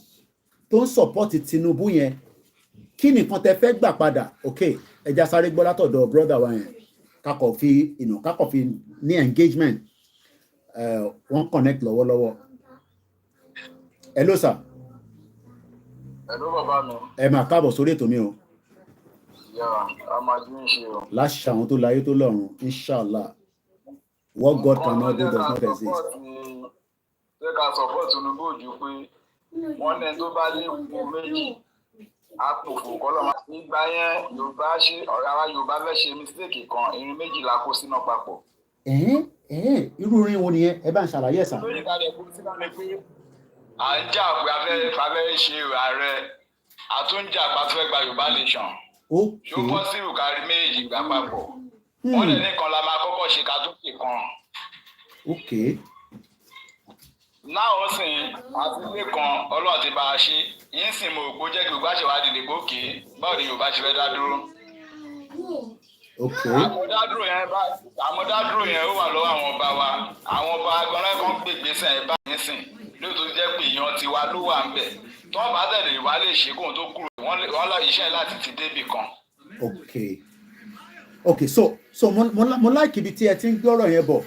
tó ń support Tinubu yẹn kí nìkan tẹ́ fẹ́ gbà padà? Okay, ẹja sáré gbọ́ látọ̀dọ̀ brother wa yẹn kákọ̀ fi ní engagement. Wọ́n connect lọ́wọ́lọ́wọ́. Hello sir. Hello bàbá mi. Ẹ máa káàbọ̀ sórí ètò mi o. A máa jí ń ṣe o. Láṣà àwọn tó láyé tó lọ́run, inshallah. What God cannot do does not exist. Ṣé ká support Tinubu ojú pé wọ́n ní tó bá lé kú méjì àpòfò kọ́lọ́ máa nígbà yẹn Yorùbá ṣe ọ̀rẹ́ àwa Yorùbá fẹ́ ṣe mistake kan irin méjì la kó sínú papọ̀. Irú orin wo nìyẹn? Ẹ bá ń ṣàlàyé ẹ̀sà. Lórí ìkàlẹ̀ kú sínú ni pé à ń jà pé afẹ́ ṣe ààrẹ àtúnjà pàtó gba Yorùbá nation. Ṣó pọ́sibù kárí méjì gbà papọ̀. Wọ́n lè nìkan la máa kọ́kọ́ ṣe ká tó pè kan. Okay. Náà sìn àti ilé kan Ọlọ́run ti bá a ṣe yín sìn mo ògbó jẹ́ kí Yorùbá ṣe wá dìde gòkè báwo ni Yorùbá ṣe fẹ́ dá dúró. Okay. Àmọ̀dádúró yẹn ó wà lọ́wọ́ àwọn ọba wa. Àwọn ọba agbọ́nrẹ́ kan gbègbè sìn ẹ̀ bá yín sìn lóòótọ́ jẹ́ pé èèyàn tiwa ló wà ń bẹ̀. Tí wọ́n bá tẹ̀lé wá lè ṣe kóhun tó kúrò wọ́n lọ iṣẹ́ láti ti débì kan. Okay, so mo like ibi tí ẹ ti ń gbọ́rọ̀ yẹn bọ̀.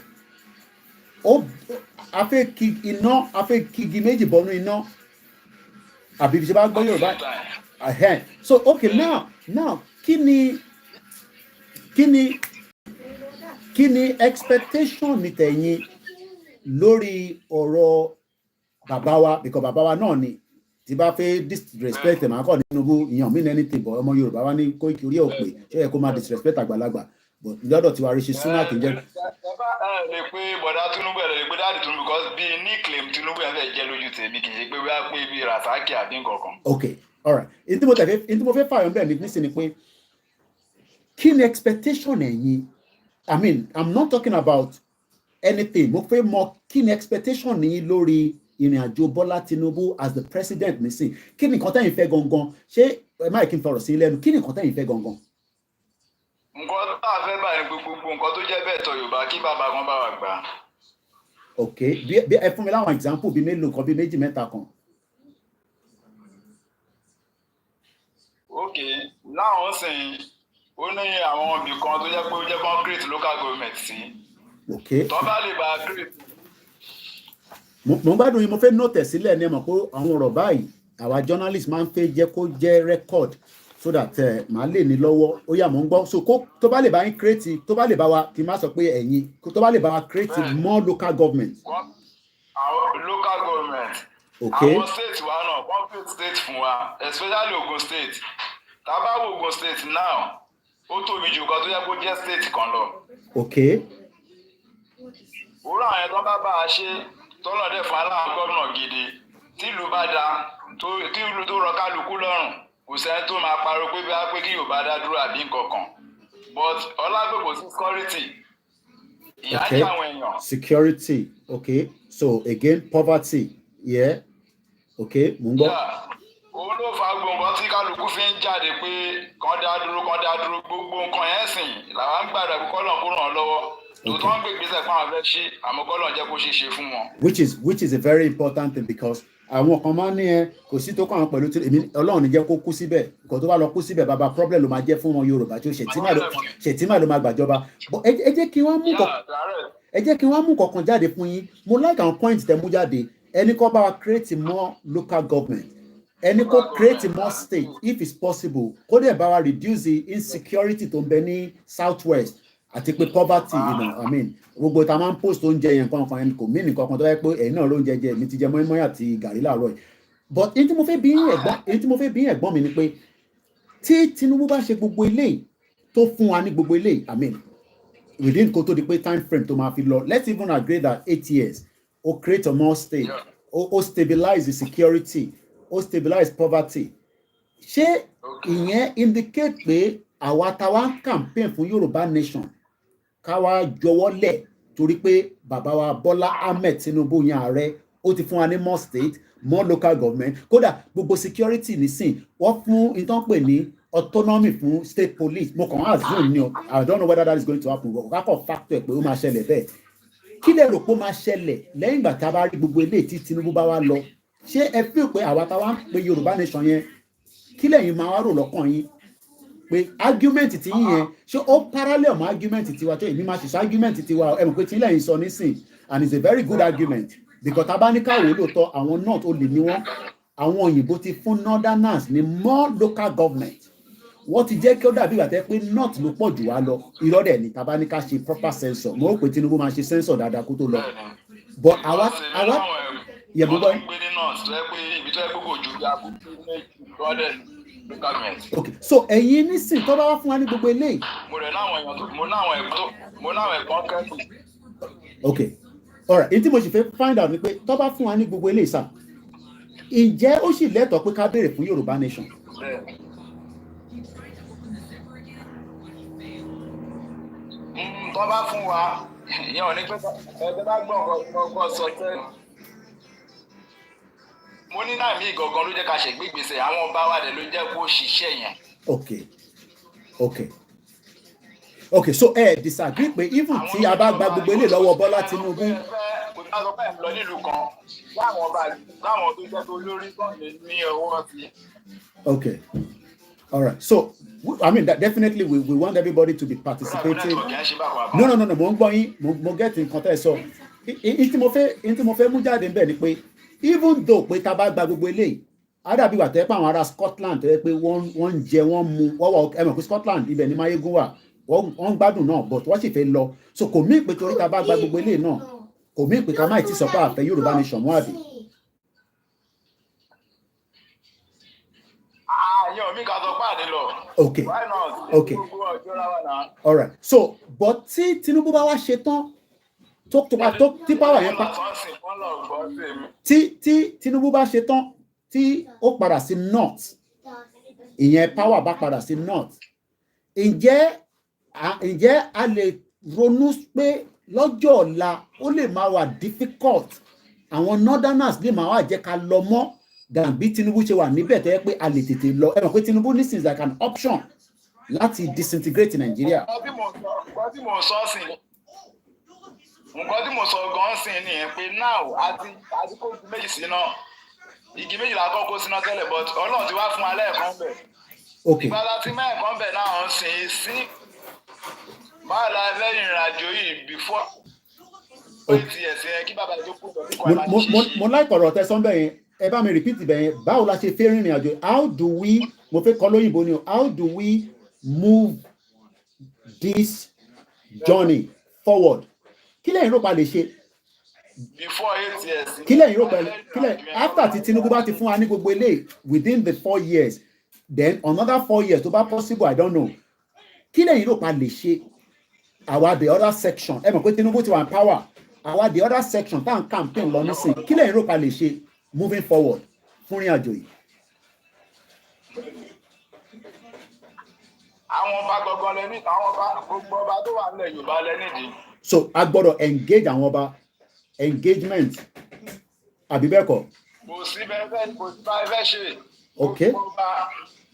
a fẹ́ kí iná a fẹ́ kí igi méjì bọ́nú iná àbí ṣe bá gbọ́ Yorùbá so okay now kí ni expectation ní tẹ̀yin lórí ọ̀rọ̀ bàbá wa because bàbá wa náà ni tí bá fẹ́ disrespect ẹ̀ máa kọ́ Tinubu ìyàn mí nẹ́ni tìbọ̀ ọmọ Yorùbá wa ní Koiki orí òpè ṣé yẹ kó máa disrespect àgbàlagbà but lọ́dọ̀ tiwa Rishi Sunak kì í jẹ́. lè pe bọ̀dá Tinubu ẹ̀ lè pe dáàdì Tinubu because bí nickname Tinubu ẹ̀ fẹ́ jẹ́ lójú tèmi kì í ṣe pé wíwá pé bí Rasaki àbí nǹkan. okay alright èyí tí mo fẹ́ fààyàn bẹ́ẹ̀ nísìnyí ni pé kí ni expectation ẹ̀yin I mean I'm not talking about anything mo fẹ́ mọ kí ni expectation ní lórí ìrìn àjò Bọ́lá Tinubu as the president nísìn kí ni nǹkan tẹ́yin fẹ́ gangan ṣé ẹ má kí n fọ̀rọ̀ sí lẹ́nu kí ni nǹkan tẹ́yin fẹ́ gangan. nǹkan tó àfẹ́ báyìí gbogbo nǹkan tó jẹ́ bẹ́ẹ̀ tọ́ Yorùbá kí bàbá kan bá wà gbà. ok bí ẹ fún mi láwọn example bíi mélòó kan bíi méjì mẹ́ta kan. ok láwọn sìn ó ní àwọn ibì kan tó jẹ́ pé ó jẹ́ concrete local government sí. ok tó bá lè bá create. mo ń gbádùn yìí mo fẹ́ nọ́ọ̀tẹ̀ sílẹ̀ ní ẹ mọ̀ pé àwọn ọ̀rọ̀ báyìí àwa journalist máa ń fẹ́ jẹ́ kó jẹ́ record so that màá lè ní lọ́wọ́ ó yá mò ń gbọ́ so kó tó bá lè bá yín create tó bá lè bá wa kí n má sọ pé ẹ̀yin tó bá lè bá wa create more local government. àwọn local government. okay àwọn state wa náà complete state fún wa especially Ogun state tá a bá wo Ogun state now ó tóbi jù kan tó yẹ kó jẹ́ state kan lọ. okay. òwúrọ̀ àwọn ẹ̀tọ́ bá a ṣe tọ́lọ̀ dẹ̀ fún aláwọ̀ gómìnà gidi tílùú bá da tílùú tó rọ kálukú lọ́rùn kò sẹ́ni tó máa pariwo pé bí a pé kí Yorùbá dá dúró àbí nǹkankan but ọlágbèbò sí security ìyà ń jẹ àwọn èèyàn. security okay so again poverty yeah okay mo ń gbọ́. òun ló fa gbòǹgbò tí kálukú fi ń jáde pé kàn dá dúró gbogbo nǹkan yẹn sìn làwọn ń gbàdá kó lọ́n kó ràn án lọ́wọ́. which is a very important thing because àwọn kan máa ń ní ẹ kò sí tó kàn án pẹ̀lú èmi Ọlọ́run ní jẹ́ kó kú síbẹ̀ nǹkan tó bá lọ kú síbẹ̀ bàbá problem ló máa jẹ́ fún wọn Yorùbá tí ó ṣètìmá ló máa gbàjọba ẹ jẹ́ kí wọ́n mú kankan jáde fún yín mo like àwọn point tẹ́ mú jáde ẹni kó bá wa create more local government ẹni kó create more state if it's possible kó dẹ̀ bá wa reduce the insecurity tó ń bẹ ní southwest àti pé poverty I mean gbogbo ta máa ń post oúnjẹ yẹn kankan ẹni kò mí nìkan kan tó yẹ pé ẹ̀yin náà lóúnjẹ jẹ èmi ti jẹ mọ́ínmọ́ín àti gàrí láàárọ̀ yìí but èyí tí mo fẹ́ bí ẹ̀gbọ́n mi ni pé tí Tinubu bá ṣe gbogbo eléyìí tó fún wa ní gbogbo eléyìí I mean within kó tó di pé time frame tó máa fi lọ let's even agree that 8 years ó create a more state ó stabilize the security ó stabilize poverty ṣé ìyẹn indicate pé àwa táwa ń campaign fún Yorùbá nation káwa jọ̀wọ́ lẹ̀ torí pé bàbá wa Bọ́lá Ahmed Tinubu yan ààrẹ ó ti fún wa ní more state more local government kódà gbogbo security nísìn wọ́n fún ìtàn pè ní autonomy fún state police mo kàn án assume ni o I don't know whether that is going to happen but kákọ̀ factor pé ó máa ṣẹlẹ̀ bẹ́ẹ̀ kí lè rò pé ó máa ṣẹlẹ̀ lẹ́yìn ìgbà tá a bá rí gbogbo eléyìí tí Tinubu bá wá lọ ṣé ẹ fi pé àwa táwa ń pe Yorùbá nation yẹn kí lẹ́yìn máa wá rò lọ́kàn yín pé argument ti yín yẹn ṣé ó parallel mọ́ argument tiwa tó èmi máa ṣiṣẹ́ argument tiwa ẹ mọ̀ pé tí lẹ́yìn sọ nísìn and it's a very good argument because tabaníkàwé lóòótọ́ àwọn north ó lè ní wọ́n àwọn òyìnbó ti fún northerners ní more local government wọ́n ti jẹ́ kí ó dàbí ìgbà tẹ́ pé north ló pọ̀ jù wá lọ irọ́ dẹ̀ ni tabaníkà ṣe proper censor mo rò pé Tinubu máa ṣe censor dáadáa kó tó lọ but àwa yẹ̀ mọ́ bọ́. Okay, so ẹ̀yin nísìn tó bá wá fún wa ní gbogbo eléyìí. mo náwọn ẹ̀gbọ́n kẹ́kù. Okay, alright èyí tí mo sì fẹ́ find out ni pé tó bá fún wa ní gbogbo eléyìí sà ǹjẹ́ ó sì lẹ́tọ̀ọ́ pé ká béèrè fún Yorùbá nation. tó bá fún wa ìyẹn ò ní pé ẹgbẹ́ bá gbọ́ ọkọ̀ sọ pé mo ní náà mí gangan ló jẹ́ ká ṣe gbígbèsè àwọn ọba wa dẹ̀ ló jẹ́ kó ṣiṣẹ́ yẹn. Okay, so disagree pé even tí a bá gba gbogbo eléyìí lọ́wọ́ Bọ́lá Tinubu. kò ní àgbọ̀ bẹ́ẹ̀ lọ nílùú kan láwọn ọba láwọn tó jẹ́ tó lórí kan lè ní ọwọ́ sí. Okay, all right, so I mean that definitely we want everybody to be participating. No, mo ń gbọ́ yín mo get nǹkan tẹ́ ẹ sọ tí mo fẹ́ mú jáde níbẹ̀ ni pé even though pé tá a bá gba gbogbo eléyìí àdàbí wà tẹ́ pé àwọn ará Scotland tẹ́ pé wọ́n ń jẹ wọ́n mu wọ́wọ́ ẹ mọ̀ pé Scotland ibẹ̀ ni Máyégún wà wọ́n ń gbádùn náà but wọ́n sì fẹ́ lọ so kò mí pé torí tá a bá gba gbogbo eléyìí náà kò mí pé ká má ti sọ pé àfẹ́ Yorùbá nation mú àbí. Àyàn mi kà sọ pé àdé lọ. Okay. Why not? Okay. All right. So but tí Tinubu bá wá ṣe tán tó tí power yẹn pa tí Tinubu bá ṣe tán tí ó padà sí north ìyẹn power bá padà sí north ǹjẹ́ a lè ronú pé lọ́jọ́ ọ̀la ó lè máa wà difficult àwọn northerners lè máa wà jẹ́ ká lọ mọ́ than bí Tinubu ṣe wà níbẹ̀ tó yẹ pé a lè tètè lọ ẹ mọ̀ pé Tinubu this is like an option láti disintegrate Nigeria. nǹkan tí mo sọ gan sí ni pé now àti kó méjì sí náà igi méjìlá kọ́ kó síná tẹ́lẹ̀ but Ọlọ́run ti wá fún wa lẹ́ẹ̀kan bẹ̀. Ìgbà tí mẹ́ẹ̀kan bẹ̀ náà ń sìn sí báwo la lẹ́yìn ìrìnàjò yìí before ti ẹ̀sìn ẹ kí bàbá tó kú lọ sí kwara. mo láì kọ̀rọ̀ tẹ sọ́nbẹ̀ yẹn ẹ bá mi repeat ibẹ̀ yẹn báwo la ṣe fẹ́ rìnrìn àjò how do we mo fẹ́ kọ́ lóyìnbó ni o how do we move this journey forward kí lẹ́yìn rò pa lè ṣe. Before 8 years. Kílẹ̀ Europe, after tí Tinubu bá ti fún wa ní gbogbo eléyìí within the 4 years, then another 4 years tó bá possible, I don't know. Kílẹ̀ Europe lè ṣe àwa the other section. Ẹ mọ̀ pé Tinubu ti wà in power. Àwa the other section tá à ń campaign lọ nísìn. Kílẹ̀ Europe lè ṣe moving forward fún ìrìn àjò yìí. Àwọn ọba gbọgbọ lẹ́ni, àwọn ọba gbogbo ọba tó wà nílẹ̀ Yorùbá lẹ́nìdí. So a gbọ́dọ̀ engage àwọn ọba. Engagement àbí bẹ́ẹ̀ kọ́. Kò sí bẹ́ẹ̀ fẹ́ ṣe. Okay.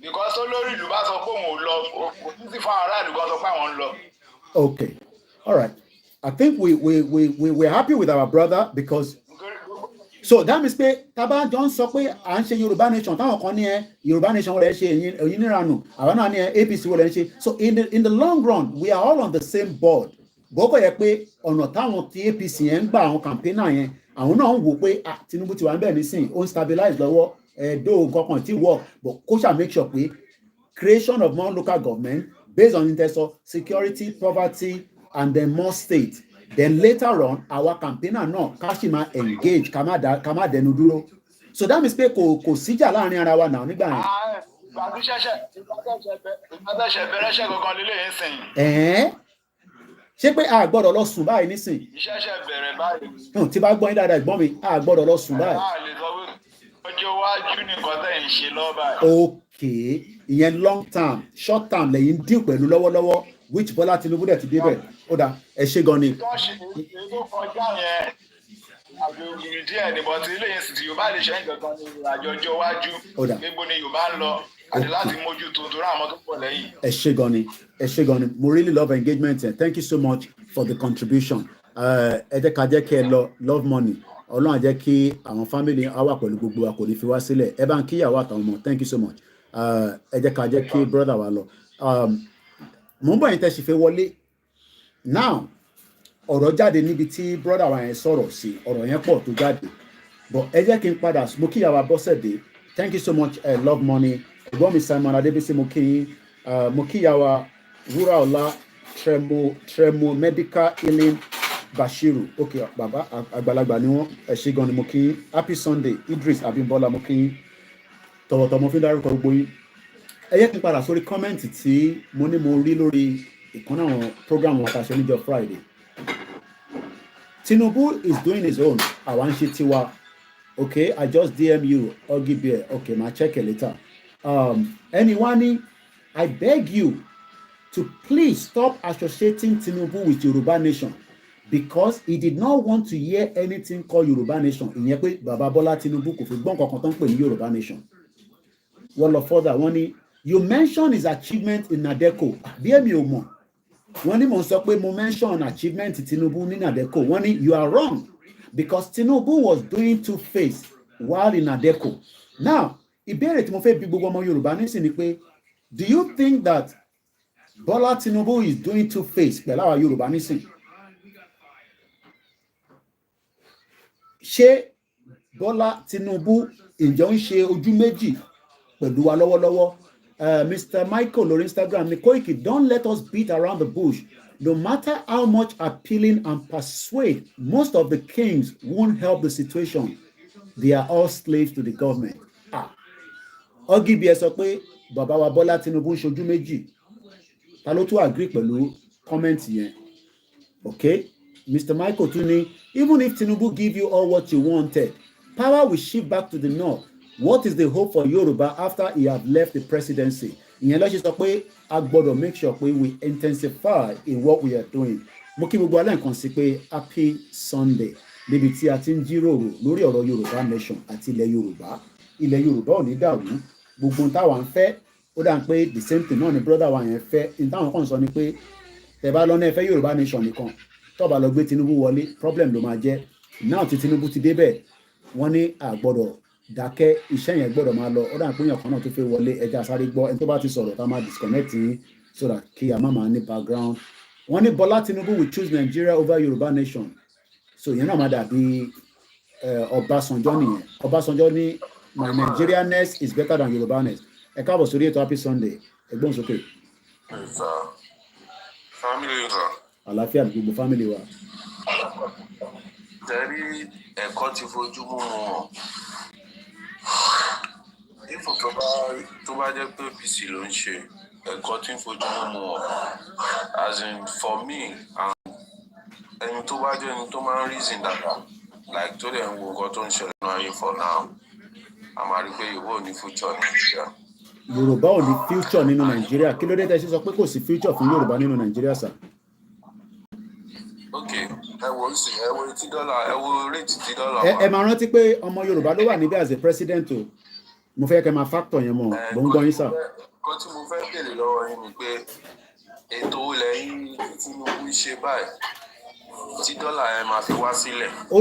Because olórí ìlú bá sọ pé òun ò lọ kò ní sí fún ará ìlú kan sọ pé àwọn ń lọ. Okay, all right. I think we're happy with our brother because so that means pé tábà jọ ń sọ pé à ń ṣe Yorùbá nation táwọn kan ní Yorùbá nation wọlé ṣe èyí níranù àwọn náà ní APC wọlé ṣe so in the long run we are all on the same board. Gbogbo yẹ pé ọ̀nà táwọn ti APC yẹn ń gbà àwọn campaigner yẹn àwọn náà ń wò pé Tinubu ti wà ń bẹ̀ nísìn ó ń stabilize lọ́wọ́ ẹ̀ẹ́dó nǹkan tí work but kó ṣà make sure pé creation of more local government based on interest security poverty and then more state then later on our campaigner náà ká sì máa engage ká má dẹnu dúró so that means pé kò síjà láàrin ara wa náà nígbà yẹn. ìgbàdúṣẹ́ bẹ̀rẹ̀ ṣẹ́ gangan lílé yẹn sìn. Ṣé pé a gbọ́dọ̀ lọ sùn báyìí nísìn? Iṣẹ́ ṣe bẹ̀rẹ̀ báyìí. Tí bá gbọ́ yín dáadáa ìgbọ́n mi, a gbọ́dọ̀ lọ sùn báyìí. A lè sọ pé ọjọ́ iwájú ni nǹkan tẹ̀ ń ṣe lọ́ báyìí. Okay, ìyẹn long term, short term lẹ́yìn dín pẹ̀lú lọ́wọ́lọ́wọ́ which Bọ́lá Tinubu dẹ̀ ti débẹ̀. Ó dà ẹ ṣé gan ni. Tó ṣe ètò kọjá yẹn àgbègbè díẹ̀ ní bọ́tí ilé yẹn sì ti Yorùbá lè ṣe nǹkan kan ní ìrìnàjò ọjọ́ iwájú. Gbogbo ni Yorùbá ń lọ àti láti mójútó torí àwọn tó pọ̀ lẹ́yìn. Ẹ ṣé gan ni, mo really love engagement and thank you so much for the contribution. Ẹ jẹ́ ká jẹ́ kí ẹ lọ love money. Ọlọ́run á jẹ́ kí àwọn family á wà pẹ̀lú gbogbo wa kò ní fi wá sílẹ̀. Ẹ bá ń kíyàwó àtàwọn ọmọ thank you so much. Ẹ jẹ́ ká jẹ́ kí brother wa lọ. Mo ń bọ̀ yín tẹ́ ṣe fẹ́ wọlé. Now ọ̀rọ̀ jáde níbi tí brother wa yẹn sọ̀rọ̀ sí ọ̀rọ̀ yẹn pọ̀ tó jáde. But ẹ jẹ́ kí n padà mo kíyàwó Abọ́sẹ̀dé thank you so much love money. Ẹ̀gbọ́n mi Simon Adébísí mo kíyàwó Wúràọlá Tremo Medical Healing Bashiru okay bàbá àgbàlagbà ni wọ́n ẹ ṣé gan ni mo kí happy Sunday Idris Abimbola mo kí tọ̀wọ̀tọ̀ mo fi dárúkọ gbogbo yín ẹ yẹ kí n padà sórí kọ́mẹ́ǹtì tí mo ní mo rí lórí ìkan náà program wọn àtàṣe níjọ́ Friday Tinubu is doing his own àwa ń ṣe tiwa okay I just DM you Ogibe okay ma check it later anyone I beg you to please stop associating Tinubu with Yoruba nation because he did not want to hear anything called Yoruba nation. Ìyẹn pé Baba Bola Tinubu kò fi gbọ́n kankan tó ń pè ní Yoruba nation. Wọ́n lọ further, wọ́n ní you mention his achievement in Nadeco. Bí èmi ò mọ̀, wọ́n ní mo sọ pé mo mention achievement Tinubu ní Nadeco. Wọ́n ní you are wrong because Tinubu was doing two-face while in Nadeco. Now, ìbéèrè tí mo fẹ́ bi gbogbo ọmọ Yorùbá nísìn ni pé do you think that Bola Tinubu is doing two-face pẹ̀lú àwọn Yorùbá nísìn? ṣé Bọ́lá Tinubu ìjọ ń ṣe ojú méjì pẹ̀lú wa lọ́wọ́lọ́wọ́? Mr. Michael on Instagram, Koiki, don't let us beat around the bush. No matter how much appealing and persuade, most of the kings won't help the situation. They are all slaves to the government. Ogibi ẹ sọ pé bàbá wa Bọ́lá Tinubu ń ṣojú méjì. Ta ló tún agree pẹ̀lú comment yẹn? Okay, Mr. Michael tún ní, even if Tinubu give you all what you wanted, power will shift back to the north. What is the hope for Yoruba after he have left the presidency? Ìyẹn ló ṣe sọ pé a gbọ́dọ̀ make sure pé we intensify in what we are doing. Mo kí gbogbo alẹ́ nǹkan sí pé happy Sunday níbi tí a ti ń jíròrò lórí ọ̀rọ̀ Yorùbá nation àti ilẹ̀ Yorùbá. Ilẹ̀ Yorùbá ò ní dàrú. Gbogbo táwa ń fẹ́ ó dà ń pé the same thing náà ni brother wa yẹn fẹ́. Ìtàwọn kan sọ ni pé tẹ́ bá lọ náà ẹ fẹ́ Yorùbá nation nìkan tó bá lọ gbé Tinubu wọlé problem ló máa jẹ́. Now tí Tinubu ti débẹ̀ wọ́n ní àgbọ́dọ̀ dákẹ́ iṣẹ́ yẹn gbọ́dọ̀ máa lọ ó dà pé èèyàn kan náà tó fẹ́ wọlé ẹja sáré gbọ́ ẹni tó bá ti sọ̀rọ̀ ká máa disconnect yín so that kí a má máa ní background. Wọ́n ní Bọ́lá Tinubu will choose Nigeria over Yoruba nation. So ìyẹn náà máa dàbí Ọbásanjọ́ nìyẹn. Ọbásanjọ́ ní my Nigerianness is better than Yorubaness. Ẹ káàbọ̀ sórí ètò happy Sunday ẹgbọ́n sókè. Family wa. Àlàáfíà gbogbo family wa. Tẹ́rí ẹ̀kọ́ ti fojú mú wọn. Ifo tó bá jẹ́ pé PC ló ń ṣe ẹ̀kọ́ tí ń fojú mú wọn. As in for me, ẹni tó bá jẹ́ ẹni tó máa ń reason dáadáa, like tó dẹ̀ ń wo nǹkan tó ń ṣẹlẹ̀ nínú ayé for now, a máa rí pé Yorùbá ò ní future Nàìjíríà. Yorùbá ò ní future nínú Nàìjíríà. Kí ló dé tẹ́ ṣe sọ pé kò sí future fún Yorùbá nínú Nàìjíríà sà? Ok, ẹ wo tí dọ́là, ẹ wo rate tí dọ́là wà. Ẹ máa rántí pé ọmọ Yorùbá ló wà níbẹ̀ as a president o. Mo fẹ́ kẹ́ máa factor yẹn mọ̀ bó ń gbọ́ yín sà. Nǹkan tí mo fẹ́ béèrè lọ́wọ́ yín ni pé ètò lẹ́yìn Tinubu ṣe báyìí tí dọ́là yẹn máa fi wá sílẹ̀. ó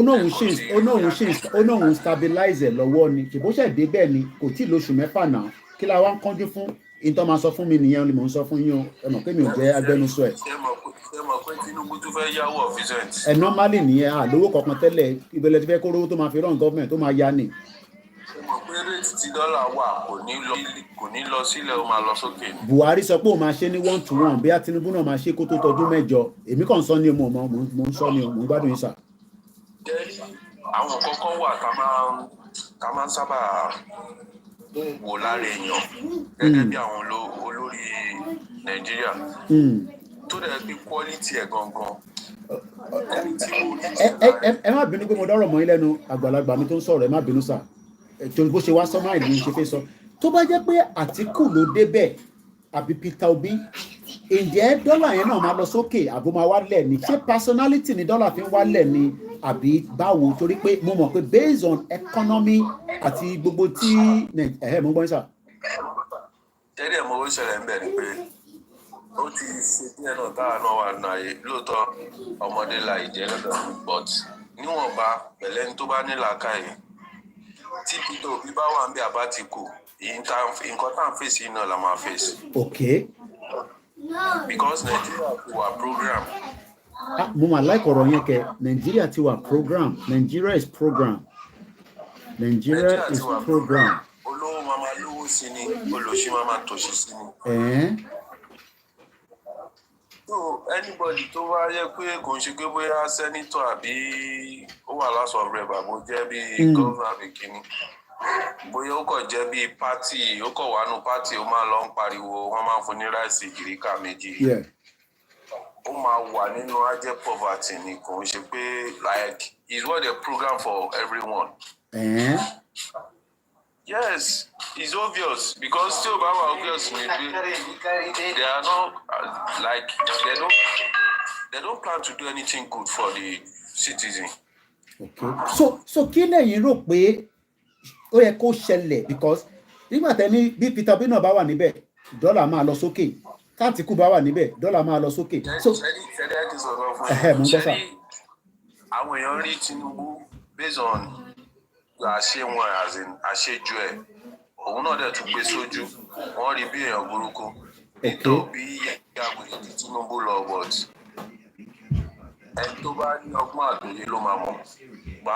náà ń stabilize ẹ̀ lọ́wọ́ ni kì bó ṣe dé bẹ́ẹ̀ ni kò tí ì lóṣù mẹ́fà náà kí la wá ń kánjú fún ìtọ́ máa sọ fún mi nìyẹn ni mò ń sọ fún yín o ẹ mọ̀ pé mi ò jẹ́ agbẹnusọ ẹ̀. Ṣé mọ̀ pé Tinubu tún fẹ́ yáwó ọ̀fíìsẹ̀ǹtì. Normally nìyẹn àlówó kankan tẹ́lẹ̀ ìbẹ̀lẹ̀ ti fẹ́ kó rówó tó máa fi rán gọ́ọ̀mẹ̀ntì tó máa yá ni. Ṣé mọ̀ pé rate tí dọ́là wà kò ní lọ sílẹ̀ ó máa lọ sókè ni. Buhari sọ pé ó máa ṣe ní 1-to-1 bí a Tinubu náà máa ṣe kó tó tọdún mẹ́jọ èmi kàn sọ ni mo ń sọ ni mo ń gbádùn yín sà. Àwọn kọ́kọ́ wà tá máa ń sábà wò lára èèyàn gẹ́gẹ́ bí àwọn olórí Nàìjíríà tó dẹ̀ bí quality ẹ̀ gangan. Ẹ má bínú pé mo dọ́rọ̀ mọ́ yín lẹ́nu àgbàlagbà mi tó ń sọ̀rọ̀ ẹ má bínú sà tó bó ṣe wá sọ́mọ́ ìlú ṣe fẹ́ sọ tó bá jẹ́ pé Àtíkù ló débẹ̀ àbí Peter Obi ǹjẹ́ dọ́là yẹn náà máa lọ sókè àbó máa wálẹ̀ ni ṣé personality ni dọ́là fi ń wálẹ̀ ni àbí báwo torí pé mo mọ̀ pé based on economy àti gbogbo tí mo gbọ́ sà. Tẹ́lẹ̀ mo ó ṣẹlẹ̀ ń bẹ̀ ni pé ó ti ṣe díẹ̀ náà táwa náà wà nù ayé lóòótọ́ ọmọdé la ìjẹ́ lọ́dọ̀ but níwọ̀nba pẹ̀lẹ́ni tó bá ní làákàyè tí Peter Obi bá wà ń bí àbá ti kù nǹkan tá à ń fèsì náà la máa fèsì. Okay. Because Nigeria ti wà program. Mo máa like ọ̀rọ̀ yẹn kẹ Nigeria ti wà program. Nigeria is program. Nigeria is program. Olówó máa máa lówó sí ni olòṣì máa máa tòṣì sí ni. So anybody tó bá yẹ pé kò ń ṣe pé bóyá senator àbí ó wà lásán rẹ̀ bàbá jẹ́ bí governor àbí kínní bóyá ó kàn jẹ́ bí pátì ó kàn wà nù pátì ó máa lọ ń pariwo wọ́n máa ń fún ní ráìsì gíríkà méjì ó máa wà nínú ajẹ́ poverty ni kò ń ṣe pé like is what they program for everyone. Yes, it's obvious because still Baba obvious they are not like they don't plan to do anything good for the citizen. Okay. So kí lẹ̀yin rò pé ó yẹ kó ṣẹlẹ̀ because nígbà tẹ́ni bí Peter Obi náà bá wà níbẹ̀ dọ́là máa lọ sókè Àtíkù bá wà níbẹ̀ dọ́là máa lọ sókè. So àwọn èèyàn rí Tinubu based on àṣẹ wọn àṣejù ẹ̀ òun náà dẹ̀ tún gbé sójú wọ́n rí bí èèyàn burúkú nítorí bí ìyàwó ìdí Tinubu lọ but ẹni tó bá ní ọgbọ́n àtòyé ló máa mọ̀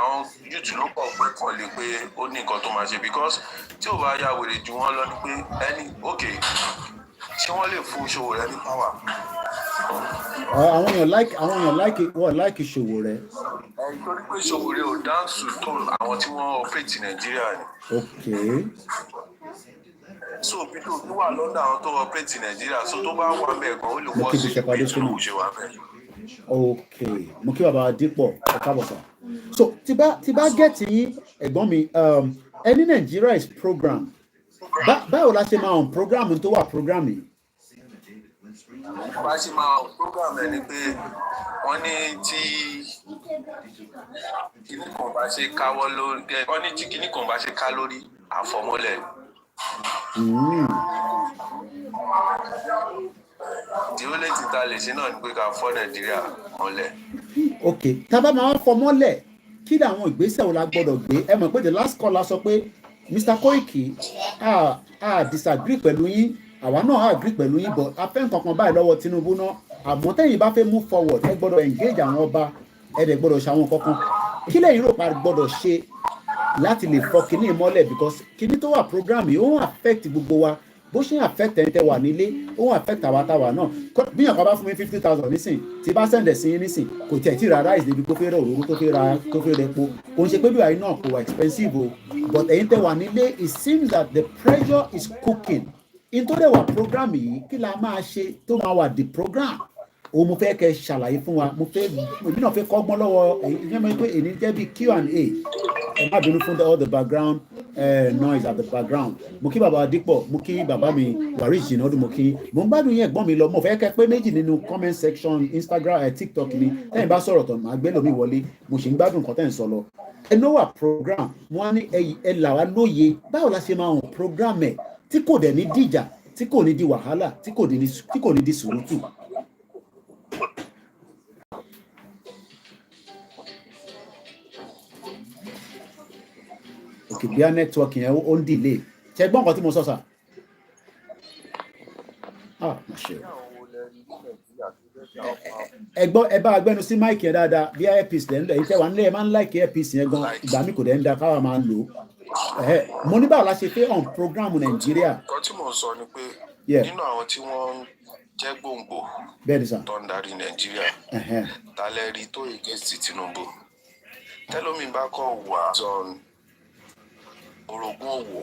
àwọn youth ló kọ̀ pé kàn lè pé ó ní nǹkan tó máa ṣe because tí ò bá ya wèrè jù wọ́n lọ ni pé ẹni okay ṣé wọ́n lè fún Sowore ní power. àwọn èèyàn like Sowore. Nítorí pé Sowore ò dáńsù tó àwọn tí wọ́n operate Nàìjíríà ni. Okay. So bí tó wà lọ́dọ̀ àwọn tó operate Nàìjíríà so tó bá wà bẹ́ẹ̀ gan ó lè wọ́ sí ibi tó lòun ṣe wà bẹ́ẹ̀. Okay, mo kí bàbá Dípọ̀ ẹ káàbọ̀ sà. So tí bá get yín ẹ̀gbọ́n mi ẹni Nigeria is program báwo la ṣe máa on program tó wà program yìí. Bá ṣe máa program ẹ ni pé wọ́n ní tí kíní kan bá ṣe káwọ́ lórí wọ́n ní tí kíní kan bá ṣe ká lórí àfọmọ́lẹ̀. Tí ó lè ti ta lè ṣe náà ni pé ká fọ́ Nàìjíríà mọ́lẹ̀. Ok, tá a bá máa fọ́ mọ́lẹ̀ kí ni àwọn ìgbésẹ̀ wo la gbọ́dọ̀ gbé ẹ mọ̀ pé the last call la sọ pé Mr. Koiki a disagree pẹ̀lú yín àwa náà agree pẹ̀lú yín but a fẹ́ nǹkan kan báyìí lọ́wọ́ Tinubu náà àmọ́ tẹ́yìn bá fẹ́ move forward ẹ gbọ́dọ̀ engage àwọn ọba ẹ dẹ̀ gbọ́dọ̀ ṣe àwọn kankan kí lẹ́yìn rò pa gbọ́dọ̀ ṣe láti lè fọ́ kíní mọ́lẹ̀ because kíní tó wà program yìí ó ń affect gbogbo wa bó ṣe ń affect ẹni tẹ́ wà nílé ó ń affect àwa náà bí yàn kan bá fún mi 50,000 nísìn tí bá sẹ̀ǹdẹ̀ sí yín nísìn kò tiẹ̀ tí ra rice débi tó fẹ́ rẹ̀ òróró tó fẹ́ ra epo kò ń ṣe pé bí wàá náà kò wà expensive o but ẹ̀yin tẹ́ wà nílé it seems that the pressure is cooking in tó dẹ̀ wà program yìí kí la máa ṣe tó máa wà the program o mo fẹ́ kẹ́ ṣàlàyé fún wa mo náà fẹ́ kọ́gbọ́n lọ́wọ́ ìyẹn mọ̀ pé èyí jẹ́ bí Q&A ẹ má bínú fún all the background noise at the background mo kí bàbá Dípọ̀ mo kí bàbá mi Waris Jinadu mo kí mo ń gbádùn yẹn ẹ̀gbọ́n mi lọ mo fẹ́ kẹ́ pé méjì nínú comment section Instagram TikTok ni tẹ́yìn bá sọ̀rọ̀ tán màá gbé lómi wọlé mo sì ń gbádùn nǹkan tẹ́ ń sọ lọ ẹnọ́wà program mo wá ní ẹ là wá lóye báwo la ṣe máa hàn program ẹ̀ tí kò dẹ̀ ní dìjà tí kò ní di wàhálà tí kò ní di sùúrùtù. Okay, bí a network yẹn ó ń delay ṣe gbọ́n nǹkan tí mo sọ sà. ẹgbọ́n ẹ bá agbẹnu sí máìkì yẹn dáadáa bí earpiece lẹ́ ń lọ èyí tẹ́ wà nílé ẹ máa ń láìkì earpiece yẹn gan ìgbà mi kò dẹ̀ ń da káwa máa ń lò ó. mo ní báwo la ṣe pé on program Nàìjíríà. nǹkan tí mò ń sọ ni pé nínú àwọn tí wọ́n jẹ́ gbòǹgbò tó ń darí Nàìjíríà tálẹ̀ rí tó against Tinubu tẹ́lómi bá kọ́ wà sọ orogún òwò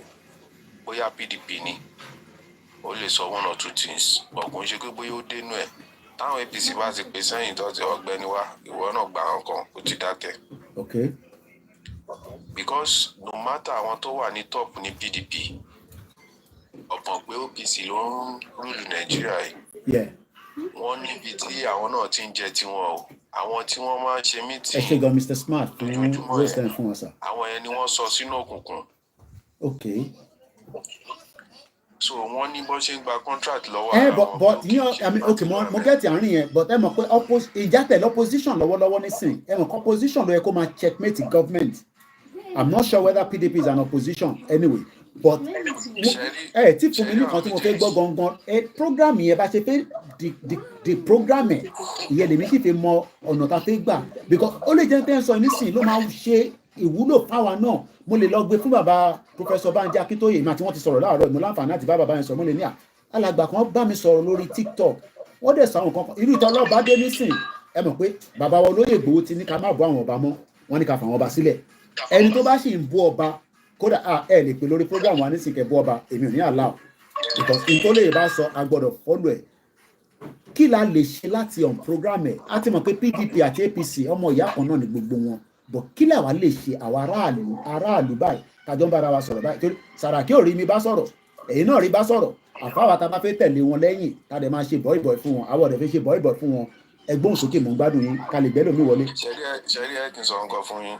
bóyá PDP ni ó lè sọ one or two things ọkùnrin ṣe pé bóyá ó dénú ẹ̀ táwọn APC bá ti pè sẹ́yìn tó ti ọ̀gbẹ́ni wá ìwọ náà gbà hàn kan ó ti dákẹ́. Okay. Because no matter àwọn tó wà ní top ní PDP ọ̀pọ̀ pé OPC ló ń rúlù Nàìjíríà yìí wọ́n níbi tí àwọn náà ti ń jẹ tiwọn o àwọn tí wọ́n máa ń ṣe mítìn. ẹ ṣe gan Mr. Smart fún wọn sà. àwọn yẹn ni wọ́n sọ sínú òkùnkùn. Okay. So wọ́n ní bó ṣe ń gba contract lọ́wọ́. But you know, I mean, okay, mo get àárín yẹn but ẹ mọ̀ pé ìjà tẹ̀lé opposition lọ́wọ́lọ́wọ́ nísìn ẹ mọ̀ pé opposition ló yẹ kó máa checkmate government. I'm not sure whether PDP is an opposition anyway but tí fún mi nìkan tí mo fẹ́ gbọ́ gangan program yẹn bá ṣe pé the program ẹ̀ ìyẹn lèmi sì fi mọ ọ̀nà tá a fẹ́ gbà because ó lè jẹ́ tẹ́ ń sọ nísìn ló máa ṣe ìwúlò fáwa náà mo lè lọ gbé fún bàbá Professor Banji Akintoye ìmọ̀ àti wọ́n ti sọ̀rọ̀ láàárọ̀ ìmọ̀ láǹfààní àti bá bàbá yẹn sọ̀rọ̀ mo lè ní alàgbà kan bá mi sọ̀rọ̀ lórí TikTok wọ́n dẹ̀ sọ àwọn kankan irú ìtọ́ ọlọ́ba dé nísìn ẹ mọ̀ pé bàbá wa olóyè Ìgbòho ti ní ká má bọ́ àwọn ọba mọ́ wọ́n ní ká fà àwọn ọba sílẹ̀ ẹni tó bá sì ń bú ọba kódà ẹ lè pè lórí program wa nísìn kẹ bú ọba èmi ò ní allow because nǹkan lè bá sọ agbọ́dọ̀ follow ẹ̀ kí la lè ṣe láti on program ẹ̀ á ti mọ̀ pé PDP àti APC ọmọ ìyá kan náà ni gbogbo wọn but kí làwa lè ṣe àwọn aráàlú báyìí kájọ ń bára wa sọ̀rọ̀ báyìí torí Sàràkí ò rí mi bá sọ̀rọ̀ èyí náà rí bá sọ̀rọ̀ àfáwà tá a bá fẹ́ tẹ̀lé wọn lẹ́yìn tá a dẹ̀ máa ṣe bọ́ìbọ́ì fún wọn àwọn ọ̀dẹ̀ fẹ́ ṣe bọ́ìbọ́ì fún wọn ẹgbọ́n sókè mò ń gbádùn yín ká lè gbẹ́ lómi wọlé. ṣẹ́rí ẹ̀ kì í sọ nǹkan fún yín.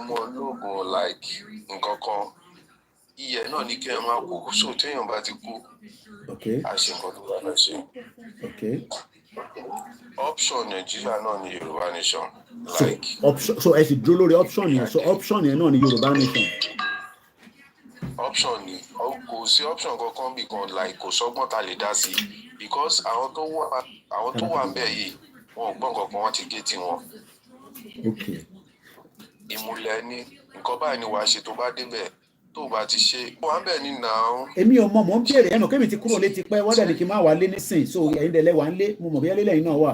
Mo lóògùn like nǹkan kan iyẹ̀ náà ní kí ẹ máa kú so téèyàn bá ti kú a ṣe nǹkan tó bá fẹ́ ṣe. Option Nàìjíríà náà ni Yorùbá nation. So ẹ sì dúró lórí option yẹn so option yẹn náà ni Yorùbá nation. Option ni kò sí option kankan bí kan like kò sọ́gbọ́n ta lè dá sí because àwọn tó wà ń bẹ̀ yìí wọn ò gbọ́ nǹkan kan wọ́n ti gé tiwọn. Ìmùlẹ̀ ni nǹkan báyìí ni wàá ṣe tó bá débẹ̀ tó bá ti ṣe wà ń bẹ̀ ní nàá. Èmi ò mọ̀ ń béèrè ẹnu kémi ti kúrò létí pé wọ́n dẹ̀ ní kí n má wà lé nísìn so ẹ̀yin dẹ̀lẹ́ wà ń lé mo mọ̀ bí ẹlẹ́lẹ́ yìí náà wà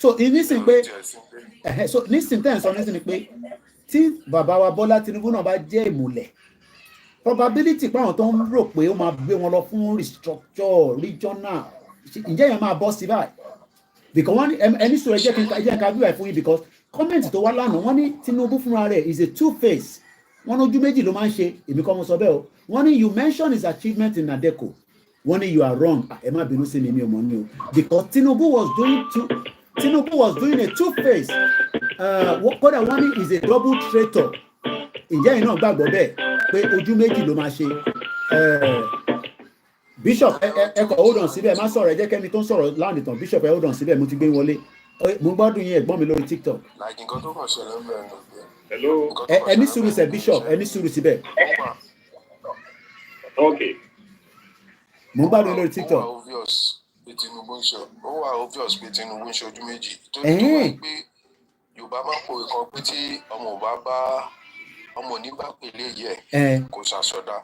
so nísìn pé so nísìn tẹ́ ẹ̀ sọ nísìn ni pé tí bàbá wa Bọ́lá Tinubu náà bá jẹ́ ìmùlẹ̀ probability pé àwọn tó ń rò pé ó máa gbé wọn lọ fún restructure regional ǹjẹ́ yẹn máa bọ́ sí báyìí because wọ́n ní ẹni sọ̀rọ̀ ẹjẹ́ kí n ká bíbáyìí fún yín because comment tó wá lánàá wọ́n ní Tinubu fúnra rẹ̀ is a two-face wọ́n ní ojú méjì ló máa ń ṣe èmi kọ́ mo sọ bẹ́ẹ̀ o wọ́n ní you mention his achievement in Nadeco wọ́n ní you are wrong ẹ má bínú sí mi ò mọ̀ ní o because Tinubu was doing a two-face kódà wọ́n ní is a double traitor ǹjẹ́ yìí náà gbàgbọ́ bẹ́ẹ̀ pé ojú méjì ló máa ṣe Bishop ẹ kọ hold on síbẹ̀ má sọ̀rọ̀ ẹ jẹ́ kẹ́ni tó ń sọ̀rọ̀ láàrin tán Bishop ẹ hold on síbẹ̀ mo ti gbé wọlé mo gbádùn yín ẹ̀gbọ́n mi lórí TikTok. ẹ ní sùúrù sẹ Bishop ẹ ní sùúrù síbẹ̀. mo gbádùn yín lórí TikTok. ó wà obvious pé Tinubu ń ṣe ojú méjì tó wáyé pé Yorùbá máa ń pòwe kan pé tí ọmọ ò bá bá ọmọ onígbà pèlè yẹ kò ṣàṣọdá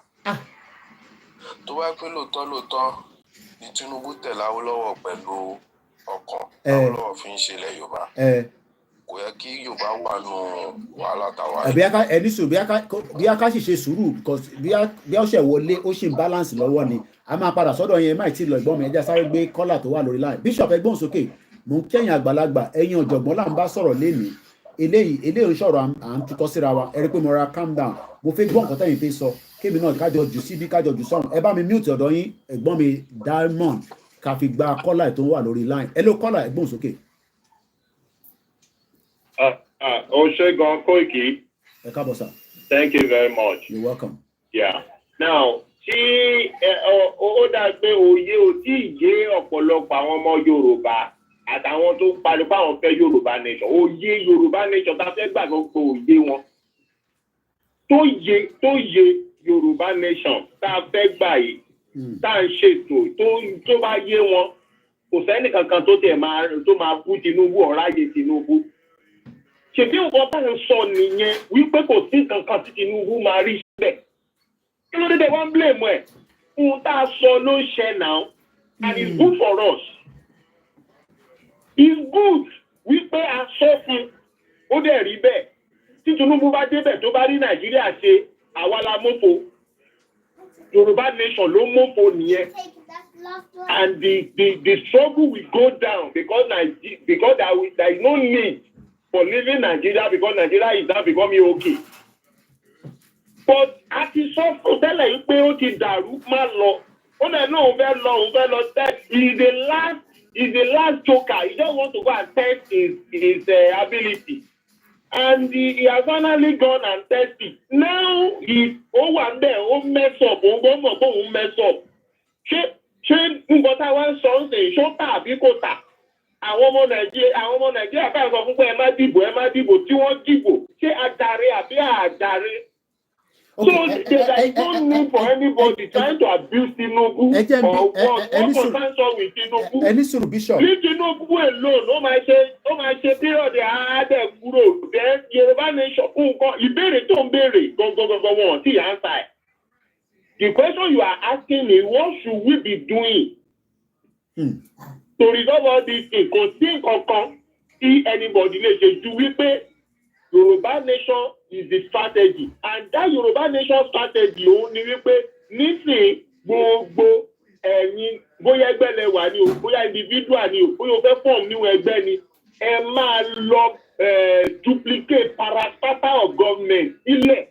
tó wá pé lóòótọ́ ni Tinubu tẹ̀lé Awólọ́wọ̀ pẹ̀lú ọkàn Awólọ́wọ̀ fi ń ṣe ilẹ̀ Yorùbá kò yẹ kí Yorùbá wà nù wàhálà táwa. ẹni sùúrù bí a ká sì ṣe sùúrù because bí a ṣe wọlé ó ṣì ń balance lọ́wọ́ ni a máa padà sọ́dọ̀ yẹn máì tí lọ ìgbọ́n mi ẹja sáré gbé kọ́là tó wà lórí line Bishop ẹgbọ́n sókè mò ń kẹ́yìn àgbàlagbà ẹ̀yin ọ̀jọ̀gbọ́n là ń bá sọ̀rọ̀ lénìí eléyìí sọ̀rọ̀ à ń tukọ́ síra wa ẹ rí pé mo ra calm down mo fẹ́ gbọ́ nǹkan tẹ́yìn fẹ́ sọ kémi náà kájọ jù síbí kájọ jù sọ̀rọ̀ ẹ bá mi mute ọ̀dọ̀ yín ẹ̀gbọ́n mi Diamond ká fi gba kọ́là tó wà lórí line ẹ ló kọ́là ẹ̀gbọ́n sókè. ó ṣe gan Koiki. ẹ káàbọ̀ sir. Thank you very much. You're welcome. Yeah. Now tí ó dá pé òye ò tí ì yé ọ̀pọ̀lọpọ̀ àwọn ọmọ Yorùbá àtàwọn tó pariwo àwọn fẹ́ Yorùbá nation òye Yorùbá nation tá a fẹ́ gbàgbọ́ pé òye wọn tó yé Yorùbá nation tá a fẹ́ gbà yìí tá a ń ṣètò tó bá yé wọn kò sẹ́ni kankan tó máa kú Tinubu ọ̀ráyè Tinubu ṣèbí nǹkan tá à ń sọ nìyẹn wípé kò sí kankan tí Tinubu máa rí síbẹ̀ kí ló dé tẹ wọ́n blame ẹ̀ ohun tá a sọ ló ń ṣe now and it's good for us. It's good wípé a sọ fún ó dẹ̀ rí bẹ́ẹ̀ tí Tinubu bá débẹ̀ tó bá rí Nàìjíríà ṣe àwa la mọ́fo Yorùbá nation ló mọ́fo nìyẹn and the struggle will go down because there is no need for leaving Nigeria because Nigeria is now becoming okay. But a ti sọ fún tẹ́lẹ̀ yìí pé ó ti dàrú má lọ ó lẹ̀ náà òun fẹ́ lọ test is the last joker. He don't want to go and test his ability. And he has finally gone and tested. Now ó wà there, ó mess up, ó gbọ́mọ̀ pé òun mess up. Ṣé nǹkan táwa ń sọ ń sè ṣó tà àbí kò tà? Àwọn ọmọ Nàìjíríà bá sọ fún pé ẹ má dìbò tí wọ́n dìbò. Ṣé adarí àbí àdarí? Okay. So there is no need for anybody trying to abuse Tinubu or what concerns with Tinubu. Any sort of Bishop. Leave Tinubu alone. Ó máa ṣe period àádẹ́ kúrò. Then Yorùbá nation ìbéèrè tó ń béèrè gangan wọn tí answer ẹ̀. The question you are asking is what should we be doing to resolve all these things? Kò sí nǹkan tí anybody lè ṣe ju wípé Yorùbá nation is the strategy, and that Yorùbá nation strategy òun ni wípé nísìnyí gbogbo ẹ̀yin bóyá ẹgbẹ́ lẹ wà ní o bóyá individual ní o bóyá o fẹ́ form new ẹgbẹ́ ni ẹ máa lọ duplicate parastatal of government ilẹ̀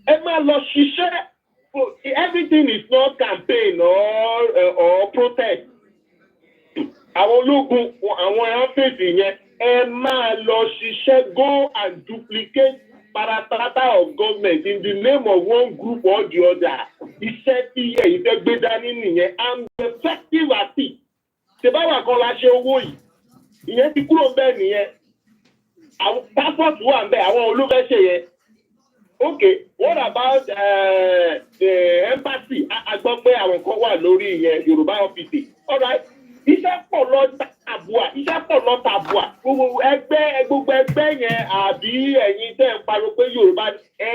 ẹ máa lọ ṣiṣẹ́ everything is not campaign or protest àwọn ológun àwọn ẹran fèsì yẹn. Ẹ máa lọ ṣiṣẹ́ go and duplicate parastatal of government in the name of one group or the other. Iṣẹ́ tí ẹ̀yin fẹ́ gbé dání nìyẹn and effective at it. Ṣèbáwá kan la ṣe owó yìí. Ìyẹn ti kúrò bẹ́ẹ̀ nìyẹn. Àwọn passport wà bẹ́ẹ̀ àwọn olófẹ́ ṣe yẹn. Okay, what about the embassy? A gbọ́ pé àwọn kan wà lórí yẹn Yorùbá office. All right. Iṣẹ́ pọ̀ lọ tàbùà. Gbogbo ẹgbẹ́ yẹn àbí ẹ̀yin tẹ́ ń pariwo pé Yorùbá ẹ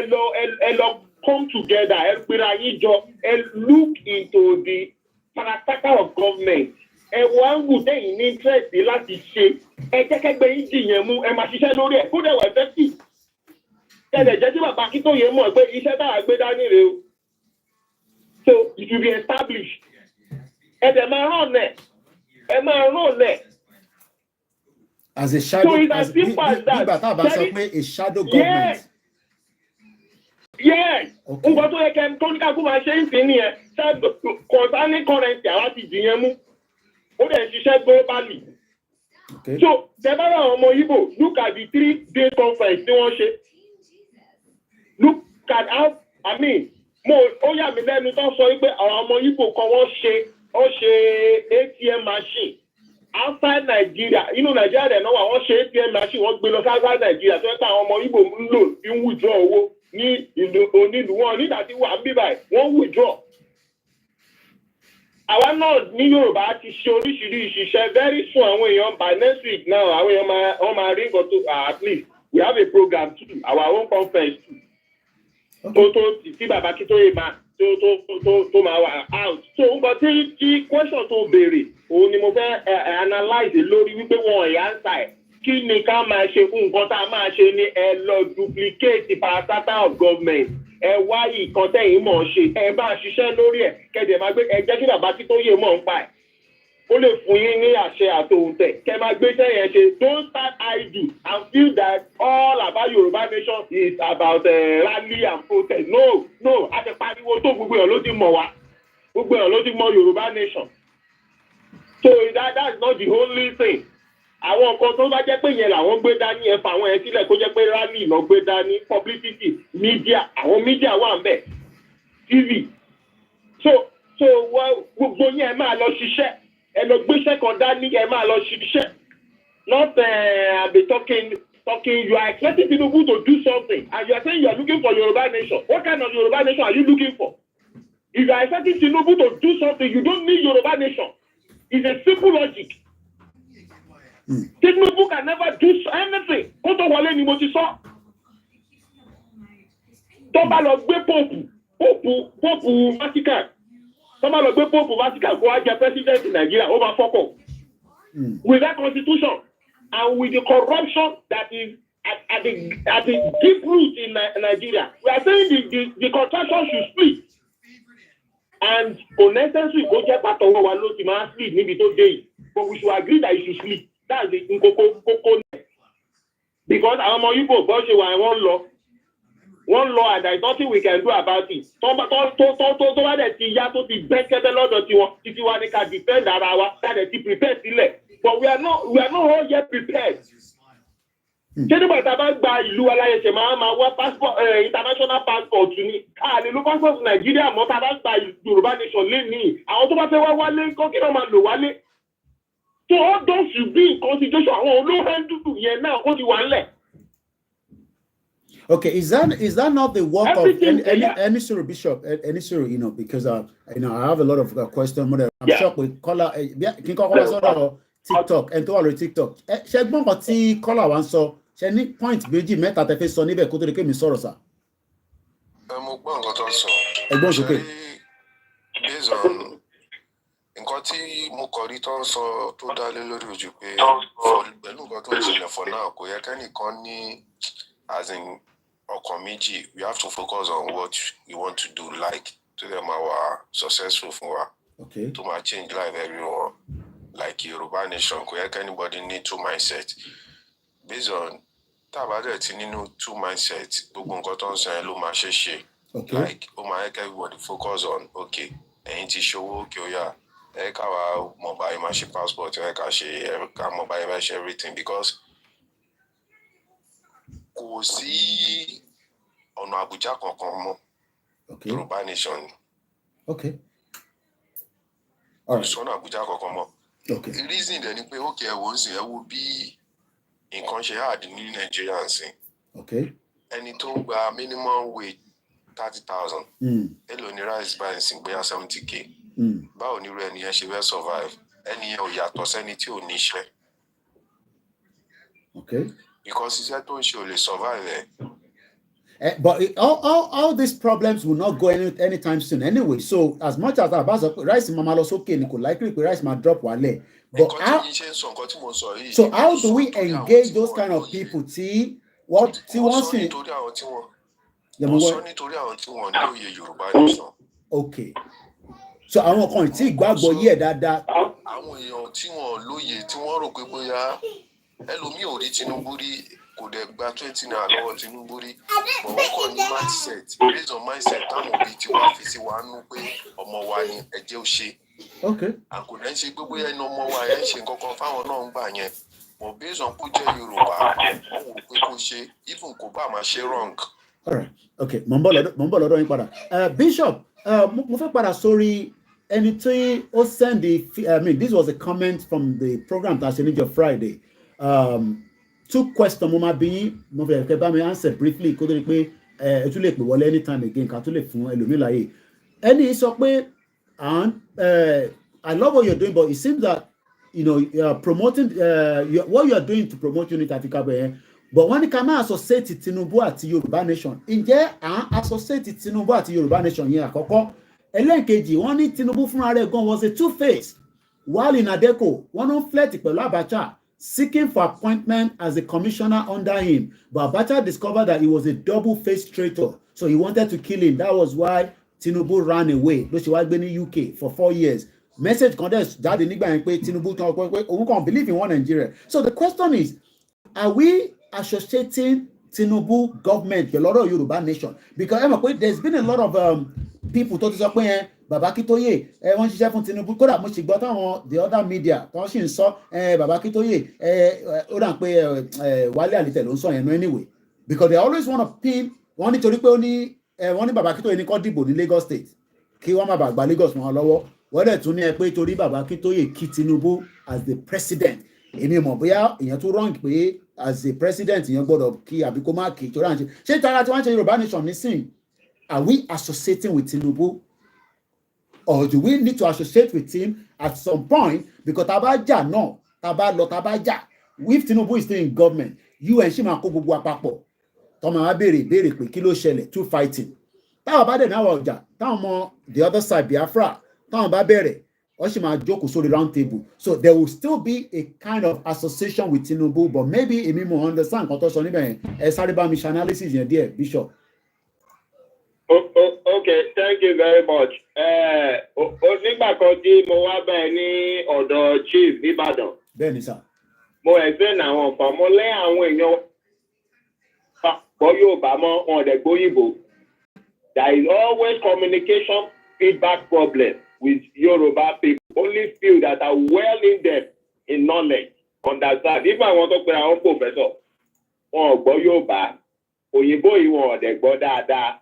lọ come together, ẹ gbéra yín jọ, ẹ look into the parastatal of government. Ẹ wọ áńgù tẹ̀yìn ní interest láti ṣe. Ẹ jẹ́kẹ́gbẹ́ yín jìyàn mú, ẹ máa ṣiṣẹ́ lórí ẹ̀. Kó dẹ̀ wà effective. Tẹ́lẹ̀ jẹ́ tí bàbá Akíntóyè mọ̀ pé iṣẹ́ táwa gbé dání rèé o. So it will be established. Ẹ dẹ̀ máa rán ọ̀nẹ̀. As a shadow, so it's as simple as that. A shadow government. Yes. Nǹkan tó yẹ kẹ́ tó ní ká kó máa ṣe ń sìn nìyẹn. Concerning currency àwa ti dìyẹn mú. Ó dẹ̀ ṣiṣẹ́ globally. Okay. So tẹ́ bá àwọn ọmọ Igbo look at the 3-day conference tí wọ́n ṣe. Look at how ó yà mí lẹ́nu tó sọ wípé àwọn ọmọ Igbo kan wọ́n ṣe ATM machine outside Nigeria. Nigeria dẹ̀ náà wọ́n ṣe ATM machine wọ́n gbé lọ sí outside Nigeria tó yẹ pé àwọn ọmọ Igbo ń lò fi ń withdraw owó ní ìlú onílùú wọn nígbà tí wà ń bí báyìí wọ́n withdraw. Àwa náà ní Yorùbá ti ṣe oríṣiríṣi iṣẹ́ very soon àwọn èèyàn by next week now àwọn èèyàn máa rí nǹkan tó at least we have a program too our own conference too. tó tí bàbá Akíntóyè máa tó máa wà out. So nǹkan tí question tó béèrè òun ni mo fẹ́ analyse lórí wípé wọn ẹ̀ answer ẹ̀ kí ni ká máa ṣe fún nǹkan tá a máa ṣe ní ẹ lọ duplicate parastatal of government ẹ wá ìkan tẹ̀yìn mọ̀ ṣe ẹ bá ṣiṣẹ́ lórí ẹ̀ kẹ́dẹ̀ máa gbé ẹ jẹ́ kí bàbá Akíntóyè mọ̀ ń pa ẹ̀ ó lè fún yín ní àṣẹ àtòhùntẹ̀ kẹ́ máa gbé iṣẹ́ yẹn ṣe don't start idle and feel that all about Yorùbá nation is about rally and protest no a ti pariwo tó gbogbo èèyàn ló ti mọ̀ wá gbogbo èèyàn ló ti mọ̀ Yorùbá nation so that's not the only thing àwọn nǹkan tó bá jẹ́ pé yẹn làwọn gbé dání ẹ fà àwọn yẹn sílẹ̀ kó jẹ́ pé rally lọ gbé dání publicity media àwọn media wà ń bẹ̀ TV so gbogbo yẹn máa lọ ṣiṣẹ́ ẹ lọ gbéṣẹ́ kan dání ẹ máa lọ ṣiṣẹ́ not be talking you are expecting Tinubu to do something and you are saying you are looking for Yoruba nation what kind of Yoruba nation are you looking for if you are expecting Tinubu to do something you don't need Yoruba nation it's a simple logic. Tinubu can never do anything. Kó tó wọlé ni mo ti sọ. Tó bá lọ gbé Póòpù Vatican. Tó bá lọ gbé Póòpù Vatican kó wá jẹ president in Nigeria, ó máa fọ́kọ̀. With that constitution and with the corruption that is at the deep root in Nigeria, we are saying the contraction should split. And unnecessary kó jẹ́ pàtọ́wọ́ wa ló ti máa split níbi tó dé yìí. But we should agree that it should split. That's the kókó because àwọn ọmọ Igbo bọ́ ṣe wà wọ́n lọ and there is nothing we can do about it. Tó bá dẹ̀ ti yá tó ti gbẹ́kẹ́bẹ́ lọ́dọ̀ tiwọn títí wa ní ká defend ara wa ká dẹ̀ ti prepare sílẹ̀ but we are not all yet prepared. Ṣé nígbà tá a bá gba ìlú aláyẹsẹ̀ máa wá passport international passport ni lè lo passport Nàìjíríà mọ́ tá a bá gba Yorùbá nation lé ní àwọn tó bá fẹ́ wá wálé kọ́ kí wọ́n máa lò wálé. So all those should be in consideration. Àwọn olóhùn dúdú yẹn náà wọ́n ti wà ńlẹ̀. Okay, is that not the work everything, of any sort of bishop, any sort of, because I have a lot of questions. I'm shocked with caller. Can you call us on TikTok and to all TikTok? Ṣé gbọ́n kan tí caller wa ń sọ ṣe ní point méjì mẹ́ta tẹ́ fẹ́ sọ níbẹ̀ kó tó di pé mi sọ̀rọ̀ sà. Mo gbọ́ nǹkan tó ń sọ. Ẹ̀gbọ́n sókè. Based on nǹkan tí mo kọ̀ rí tó ń sọ tó dá lé lórí ojú pé pẹ̀lú nǹkan tó ń ṣẹlẹ̀ for now kò yẹ kẹ́nìkan ní as in ọkàn méjì we have to focus on what we want to do like to them our successful fún wa to ma change life everyone like Yoruba nation kò yẹ anybody need two mindset based on tábàdẹ̀ tí nínú two mindset gbogbo nǹkan tó ń sọ yẹn ló máa ṣe like ó máa yẹ kí everybody focus on okay ẹ̀yin ti ṣòwò òkè ó yá ẹ ká wa mọ̀ báyìí máa ṣe passport ẹ ká mọ̀ báyìí máa ṣe everything because kò sí ọ̀nà Àbújá kankan mọ́ Yorùbá nation ni. Kò sí ọ̀nà Àbújá kankan mọ́. Reason dẹ̀ ni pé ókè ẹ wò ń sìn ẹ wo bí nǹkan ṣe hard ní Nàìjíríà ń sìn. ẹni tó ń gba minimum wage 30,000 èló ni rice báyìí sí bóyá 70k báwo ni irú ẹni yẹn ṣe fẹ́ survive ẹni yẹn ò yàtọ̀ sẹ́ni tí ò níṣẹ́. Okay. Because iṣẹ́ tó ń ṣe ò lè survive ẹ̀. But all these problems will not go anytime soon anyway. So as much as rice mama loss okay, Nico likely rice might drop wale. But so how do we engage those kind of people? What wants to? Okay. So àwọn kan tí gbàgbọ́ yẹ dáadáa. Àwọn èèyàn tí wọ́n lóye tí wọ́n rò pé bóyá ẹlòmíì ò rí Tinubu rí kò dẹ̀ gba 20 naira lọ́wọ́ Tinubu rí but wọ́n kọ́ ní mindset based on mindset táwọn òbí tí wọ́n fi sí wa nú pé ọmọ wa ni ẹ̀jẹ̀ ò ṣe. Okay. Àkò dẹ̀ ń ṣe gbogbo ẹni ọmọ wa ẹ̀ ń ṣe nǹkan kan fáwọn náà ń gbà yẹn but based on kó jẹ́ Yorùbá wọ́n wò pé kó ṣe even kò bá máa ṣe wrong. All right. Okay. Mo ń bọ̀ lọ́dọ̀ yín padà. Bishop, mo fẹ́ padà sórí ẹni tí ó send this was a comment from the program that I sent on Friday. 2 questions mo máa bi yín mo fẹ́ kẹ́ bá mi answer briefly kó tó di pé ẹ tún lè pè wọlé anytime again ká tó lè fún ẹlòmíì láyè. Ẹni sọ pé I love what you're doing but it seems that you are promoting what you are doing to promote unity Africa bẹ́ẹ̀ but wọ́n ní ká máa associate Tinubu àti Yorùbá nation ǹjẹ́ associate Tinubu àti Yorùbá nation yẹn àkọ́kọ́ ẹlẹ́ẹ̀kejì wọ́n ní Tinubu fúnra rẹ̀ gan was a two-faced while in Adeco wọ́n ń flirt pẹ̀lú Abacha seeking for appointment as a commissioner under him but Abacha discovered that he was a double-faced traitor so he wanted to kill him. That was why Tinubu ran away ló ṣe wá gbé ní UK for 4 years. Message kan dẹ̀ jáde nígbà yẹn pé Tinubu tán pé òun kàn believe in one Nigeria. So the question is, are we associating Tinubu government with a lot of Yoruba nation? Because there's been a lot of people tó ti sọ pé Baba Akintoye wọ́n ṣiṣẹ́ fún Tinubu kódà mo sì gbọ́ táwọn the other media tó sì ń sọ Baba Akintoye ó dà pé Wálé Àlítẹ̀ ló ń sọ yẹn anyway because they always want to pin wọ́n nítorí pé wọ́n ní Baba Akintoye ní kó dìbò ní Lagos State kí wọ́n má bàa gba Lagos wọn lọ́wọ́ wọ́n dẹ̀ tún ní pé torí Baba Akintoye kí Tinubu as the president èmi mọ̀ bóyá èèyàn tún wrong pé as a president èèyàn gbọ́dọ̀ kí àbí kó má kí torí à ń ṣe tara tí wọ́n ń ṣe Yorùbá nation nísìn are we associating with Tinubu or do we need to associate with him at some point because tabaja no tabaja if Tinubu is still in government you and ṣì máa kó gbogbo àpapọ̀ tọ́mọ wa béèrè pé kí ló ṣẹlẹ̀ two fighting táwọn bá dẹ̀ náà wà ọjà táwọn ọmọ the other side Biafra táwọn bá bẹ̀rẹ̀ wọ́n ṣì máa jókòó sórí round table so there will still be a kind of association with Tinubu but maybe èmi mo understand nǹkan tó sọ níbẹ̀ yẹn ẹ sáré bá mi ṣe analysis yẹn díẹ̀ Bishop. Okay, thank you very much. Nígbà kan tí mo wá bẹ́ẹ̀ ní ọ̀dọ̀ Chief Ìbàdàn. Bẹ́ẹ̀ni sà. Mo explain àwọn nǹkan mo lé àwọn èèyàn gbọ́ Yorùbá mọ́ wọn ọ̀dẹ̀ gbóyìnbó. There is always communication feedback problem with Yoruba people. Only few that are well in depth in knowledge understand. If I want to pè àwọn professor, wọn ò gbọ́ Yorùbá, òyìnbó yìí wọn ọ̀dẹ̀ gbọ́ dáadáa.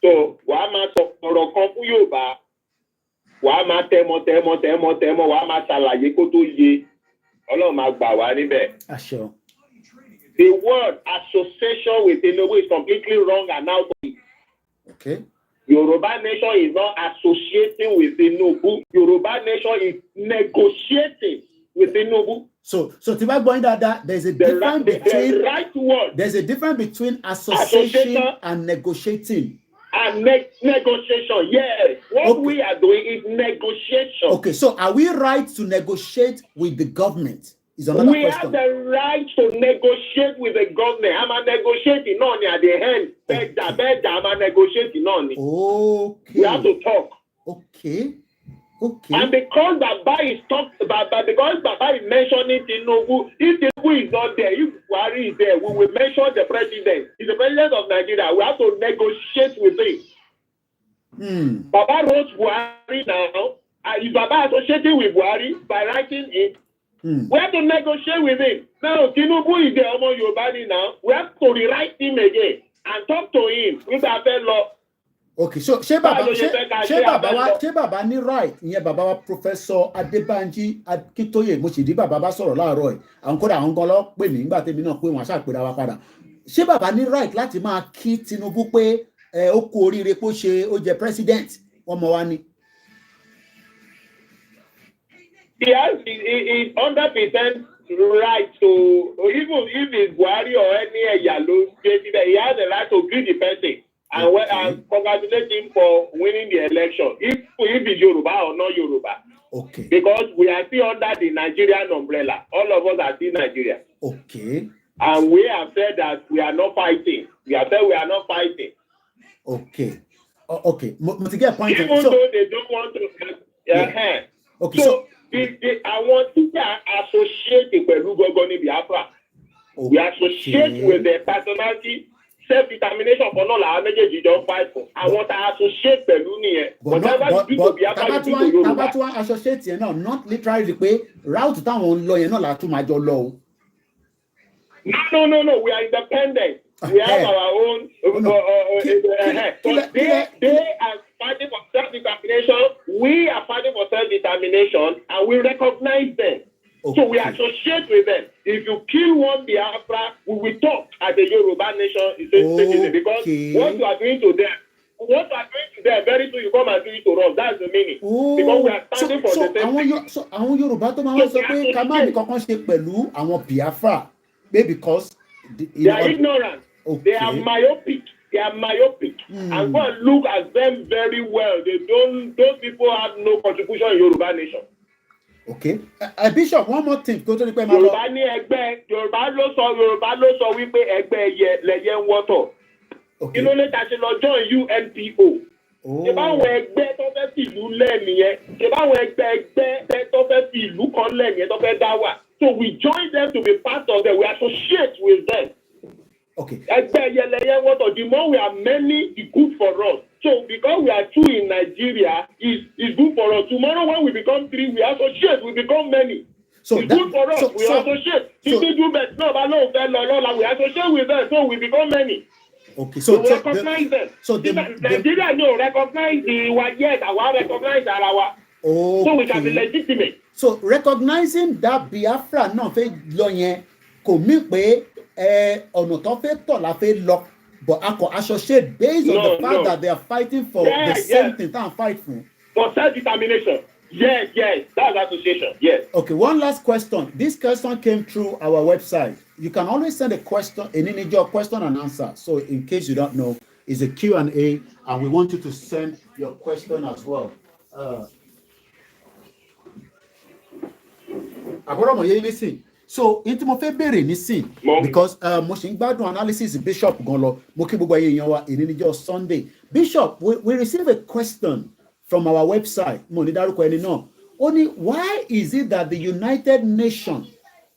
So wàá máa sọ ọ̀rọ̀ kan fún Yorùbá wàá máa tẹmọ wàá máa ṣàlàyé kó tó yé Ọlọ́run máa gbà wá níbẹ̀. The word association with Tinubu is completely wrong and out of it. Okay. Yoruba nation is not associating with Tinubu. Yoruba nation is negotiating with Tinubu. So tí bá gbọ́ yín dáadáa, there's a difference between the right word. There's a difference between association and negotiating. And negotiation, yes. What we are doing is negotiation. Okay, so are we right to negotiate with the government? Is another we question. We have the right to negotiate with the government. I'm a negotiating on at the end. I'm a negotiating on. Okay. We have to talk. Okay. And because Baba is talked about, because Baba is mentioning Tinubu, if Tinubu is not there, if Buhari is there, we will mention the president. He's the president of Nigeria. We have to negotiate with him. Baba wrote Buhari now. Is Baba associating with Buhari by writing it? We have to negotiate with him. Now, Tinubu is the Omo Yorùbá now. We have to rewrite him again and talk to him with our fellow. Okay, so ṣé bàbá ní right ìyẹn bàbá wa Professor Adébánjí Akíntóyè mo sì rí bàbá bá sọ̀rọ̀ láàárọ̀ ẹ̀ àwọn kódà àwọn gan lọ pè mí nígbà tèmi náà pé wọ́n ṣàpèrè wa padà ṣé bàbá ní right láti máa kí Tinubu pé ó kú oríire pé ó jẹ president ọmọ wa ni. He has is 100% right to, even if it's Buhari or any Yalo president, he has the right to greet the person and congratulate him for winning the election. If it's Yoruba or not Yoruba. Okay. Because we are still under the Nigerian umbrella. All of us are still Nigeria. Okay. And we have said that we are not fighting. We have said we are not fighting. Okay. Okay. To get a point. Even though they don't want to. Yeah. Okay. So I want to associate with Lugogoni Biafra. We associate with their personality, self-determination for all our major don't fight for. I want to associate with Luni. But associate now, not literally the route down on law, not like to my law. No. We are independent. We have our own. They are fighting for self-determination. We are fighting for self-determination, and we recognize them. Okay. So we associate with them. If you kill one Biafra, we will talk as a Yoruba nation. Because what you are doing to them, very soon you come and do it to us. That's the meaning. Because we are standing for the same thing. So àwọn Yorùbá tó máa ń sọ pé ká má ní kankan ṣe pẹ̀lú àwọn Biafra, because they are ignorant. Okay. They are myopic. And go and look at them very well. Those people have no contribution in Yoruba nation. Okay. Bishop, one more thing. Yorùbá ní ẹgbẹ́, Yorùbá ló sọ wípé ẹgbẹ́ lẹ̀yẹ ń wọ́tọ̀. Kí ló lè ta ṣe lọ join UNPO? Ṣé báwọn ẹgbẹ́ tó fẹ́ fi ìlú lẹ̀ nìyẹn? Ṣé báwọn ẹgbẹ́ tó fẹ́ fi ìlú kan lẹ̀ nìyẹn tó fẹ́ dá wà? So we join them to be part of them. We associate with them. Okay. The more we are many, it's good for us. So because we are two in Nigeria, it's good for us. Tomorrow when we become three, we associate, we become many. So it's good for us. We associate. We associate with them, so we become many. Okay, so we recognize them. So Nigeria no recognize the one yet. I want recognize our. Okay. So we can be legitimate. So recognizing that Biafra no fe lo yen kò mí pé ọ̀nà tó fẹ́ tọ̀ la fẹ́ lọ, but I can associate based on the fact that they are fighting for the same thing that I'm fighting for self-determination. Yes, that's association. Yes. Okay, one last question. This question came through our website. You can always send a question, an individual question and answer. So in case you don't know, it's a Q&A, and we want you to send your question as well. Listen. So into mo fẹ́ bẹ̀rẹ̀ nísìn because mo ṣì ń gbádùn analysis Bishop gan lọ, mo kí gbogbo èèyàn wa èyí níjọ́ Sunday. Bishop, we received a question from our website. Mo ní dárúkọ ẹni náà. Ó ní, why is it that the United Nations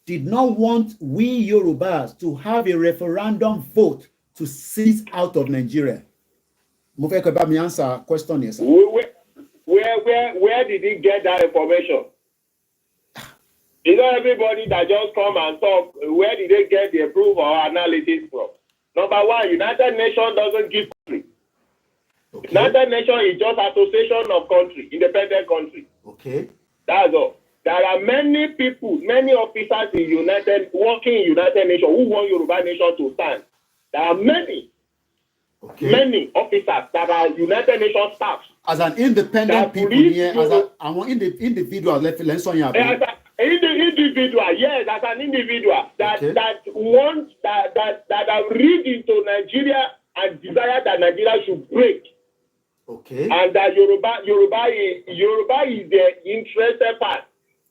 did not want we Yorubas to have a referendum vote to cease out of Nigeria? Mo fẹ́ kẹ́ bá mi answer question yẹn sir. Where did he get that information? It's not everybody that just come and talk. Where did they get the approval or analysis from? Number one, United Nations doesn't give country. Okay. United Nations is just association of country, independent country. Okay. That's all. There are many people, many officers working in United Nations who want Yoruba Nation to stand. There are many officers that are United Nations staff. As an independent people here, as an individual, let's say individual, yes, as an individual that are read into Nigeria and desire that Nigeria should break. Okay. And that Yoruba is their interested part.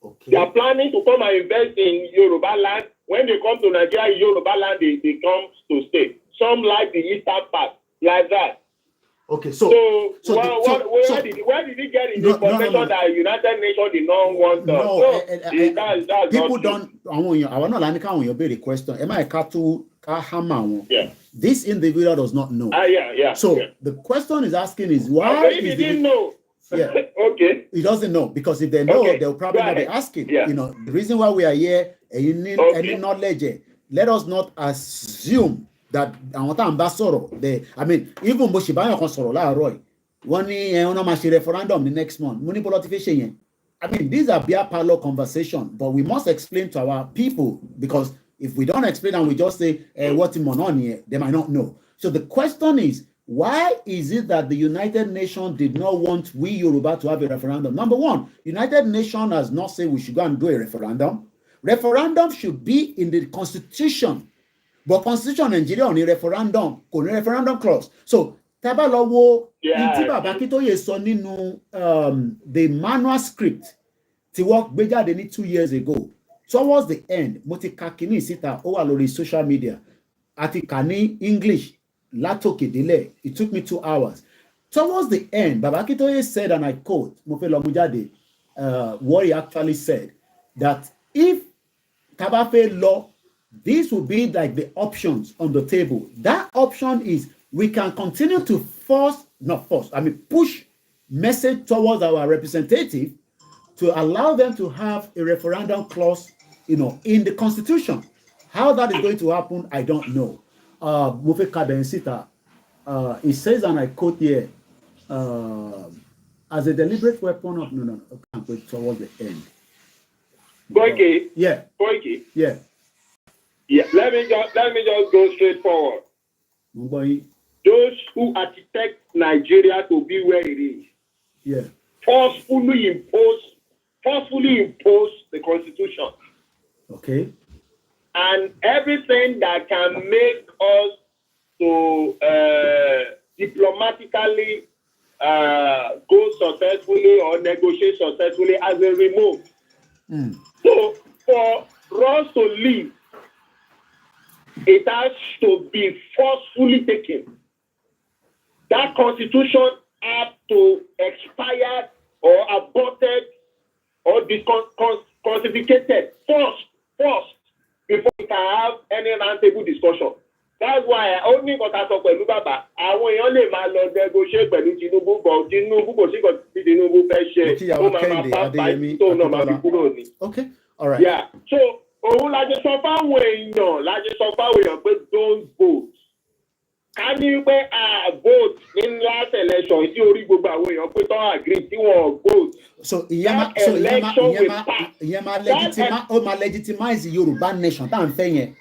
Okay. They are planning to come and invest in Yoruba land. When they come to Nigeria, Yoruba land, they come to stay. Some like the eastern part, like that. Okay, where did he get the information that United Nations did not want us? People don't. I want not like you be the question. Am I hammer? Yeah. This individual does not know. Yeah. So the question is asking is why he didn't know. Yeah. Okay. He doesn't know, because if they know, they'll probably not be asking. Yeah. You know, the reason why we are here, and you need any knowledge. Let us not assume that àwọn tá à ń bá sọ̀rọ̀ even bó ṣe báyọ̀ kan sọ̀rọ̀ láàárọ̀ yìí wọ́n ní wọ́n máa ṣe referendum the next month mo ní bọ́lá ti fẹ́ ṣe yẹn. These are beer parlor conversation, but we must explain to our people, because If we don't explain and we just say what's in Mononi, they might not know. So the question is, why is it that the United Nations did not want we Yoruba to have a referendum? Number one, United Nations has not said we should go and do a referendum. Referendum should be in the constitution. But constitution Nigeria on a referendum, referendum clause. So Tabalowo, Baba Akintoye sọ nínú the manual script tí wọ́n gbé jáde ní 2 years ago. Towards the end, mo ti ka kíní síta, ó wà lórí social media. Àti kà ní English látòkè délẹ̀. It took me 2 hours. Towards the end, Baba Akintoye said, and I quote, mo fẹ́ lọ mú jáde, what he actually said, that if Tabafe law, this will be like the options on the table. That option is we can continue to push message towards our representative to allow them to have a referendum clause, in the constitution. How that is going to happen, I don't know. Mufe Kadensita, it says, and I quote here, as a deliberate weapon of towards the end. Koiki. Yeah. Koiki. Yeah. Yeah. Let me just go straight forward. Those who architect Nigeria to be where it is, yeah, forcefully impose the constitution. Okay. And everything that can make us to diplomatically go successfully or negotiate successfully as a removed. So for us to leave, it has to be forcefully taken. That constitution has to expire or aborted or discontinued first before we can have any roundtable discussion. That's why only got to talk pẹ̀lú bàbá. Àwọn èèyàn lè máa lọ negotiate pẹ̀lú Tinubu, but Tinubu kò sí nǹkan tí Tinubu fẹ́ ṣe. Ó máa bá báyìí tó náà máa fi kúrò ní. Okay, all right. Yeah, so òun la jẹ sọ fáwọn èèyàn pé don't vote. Ká ní pé vote in last election tí orí gbogbo àwọn èèyàn pé tán agree tí wọ́n vote. So ìyẹn máa legitimize Yorùbá nation tá à ń fẹ́ yẹn.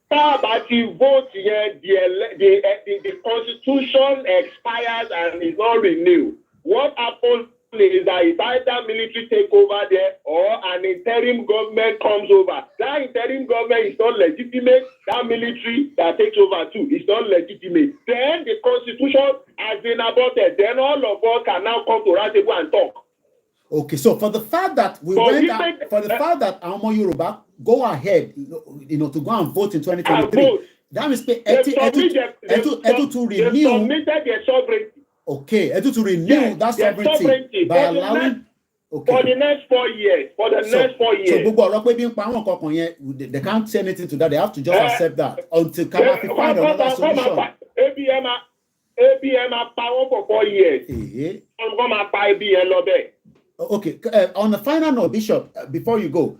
Tá a bá ti vote yẹn, the constitution expires and is not renewed. What happens is that it's either military takeover there or an interim government comes over. That interim government is not legitimate. That military that takes over too is not legitimate. Then the constitution has been aborted. Then all of us can now come to Roundtable and talk. Okay, so for the fact that Amo Yoruba go ahead, to go and vote in 2023, that means Edu to renew. They submitted their sovereignty. Okay, Edu to renew that sovereignty by allowing. Okay. For the next 4 years. So they can't say anything to that. They have to just accept that until Kamafi find another solution. ABM power for 4 years. I'm gonna buy ABM. Okay, on the final note, Bishop, before you go,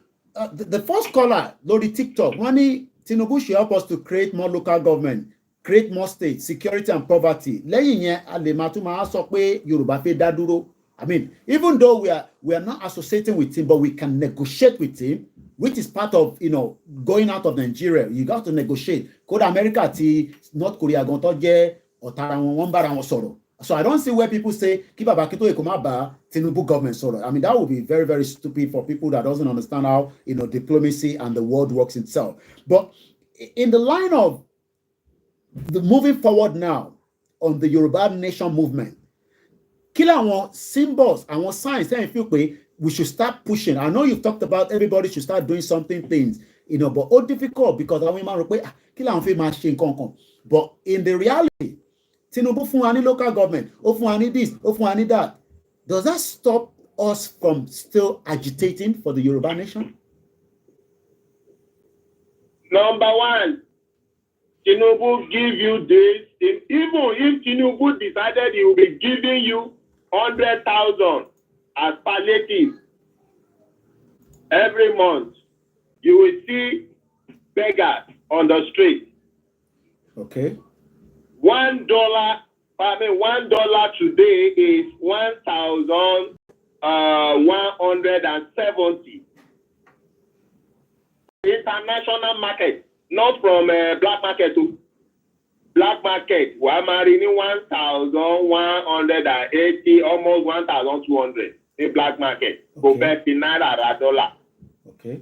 the first caller, Lori TikTok, Wani Tinubu should help us to create more local government, create more states, security and poverty. Lẹ́yìn yẹn, a lè máa tún máa sọ pé Yorùbá fẹ́ dá dúró. I mean, even though we are not associating with him, but we can negotiate with him, which is part of, going out of Nigeria. You got to negotiate. Kódà America ti North Korea gan tó jẹ́ ọ̀tá wọn, wọ́n bára wọn sọ̀rọ̀. So I don't see where people say, kí Baba Akintoye kó má bá Tinubu government sọ̀rọ̀. I mean, that would be very, very stupid for people that doesn't understand how, diplomacy and the world works itself. But in the line of the moving forward now on the Yoruba nation movement, kí làwọn symbols, àwọn signs, tẹ́yìn feel pé we should start pushing. I know you've talked about everybody should start doing things, but all difficult because àwọn èèyàn rò pé kí làwọn fẹ́ máa ṣe nǹkan kan. But in the reality, Tinubu fún wa ní local government, ó fún wa ní this, ó fún wa ní that. Does that stop us from still agitating for the Yoruba nation? Number one, Tinubu give you this. Even if Tinubu decided he will be giving you 100,000 as palliative every month, you will see beggars on the street. Okay. $1 today is 1,170. international market, not from black market to black market. We are marrying 1,180, almost 1,200 in black market. Compared to naira or dollar. Okay.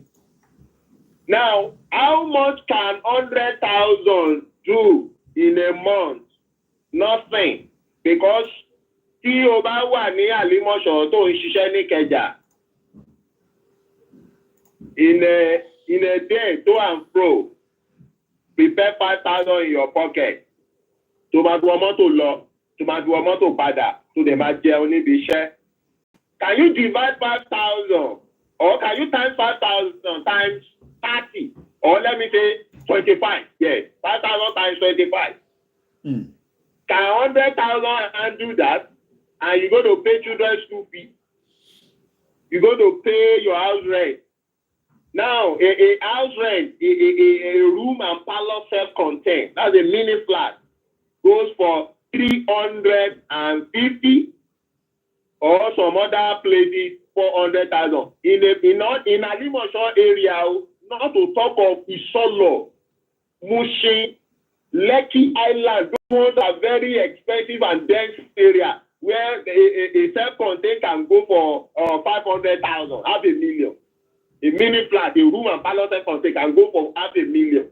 Now, how much can 100,000 do in a month? Nothing, because tí o bá wà ní Àlímọ̀ṣọ́ tó ń ṣiṣẹ́ ní Ìkẹjà, in a day to and fro, prepare 5,000 in your pocket. Tó máa gbọ́ mọ́tò lọ, tó máa gbọ́ mọ́tò padà, tó dẹ̀ máa jẹun níbi iṣẹ́. Can you divide 5,000 or can you times 5,000 times 30 or let me say 25? Yes, 5,000 times 25. Can 100,000 and do that? And you go to pay children's school fee. You go to pay your house rent. Now, a house rent, a room and parlor self-contained, that's a mini flat, goes for 350 or some other places 400,000. In Àlímọ̀ṣọ́ area, not to talk of Isolo, Mushin, Lekki Island, those are very expensive and dense area where a self-contained can go for 500,000, half a million. A mini flat, a room and parlor self-contained can go for half a million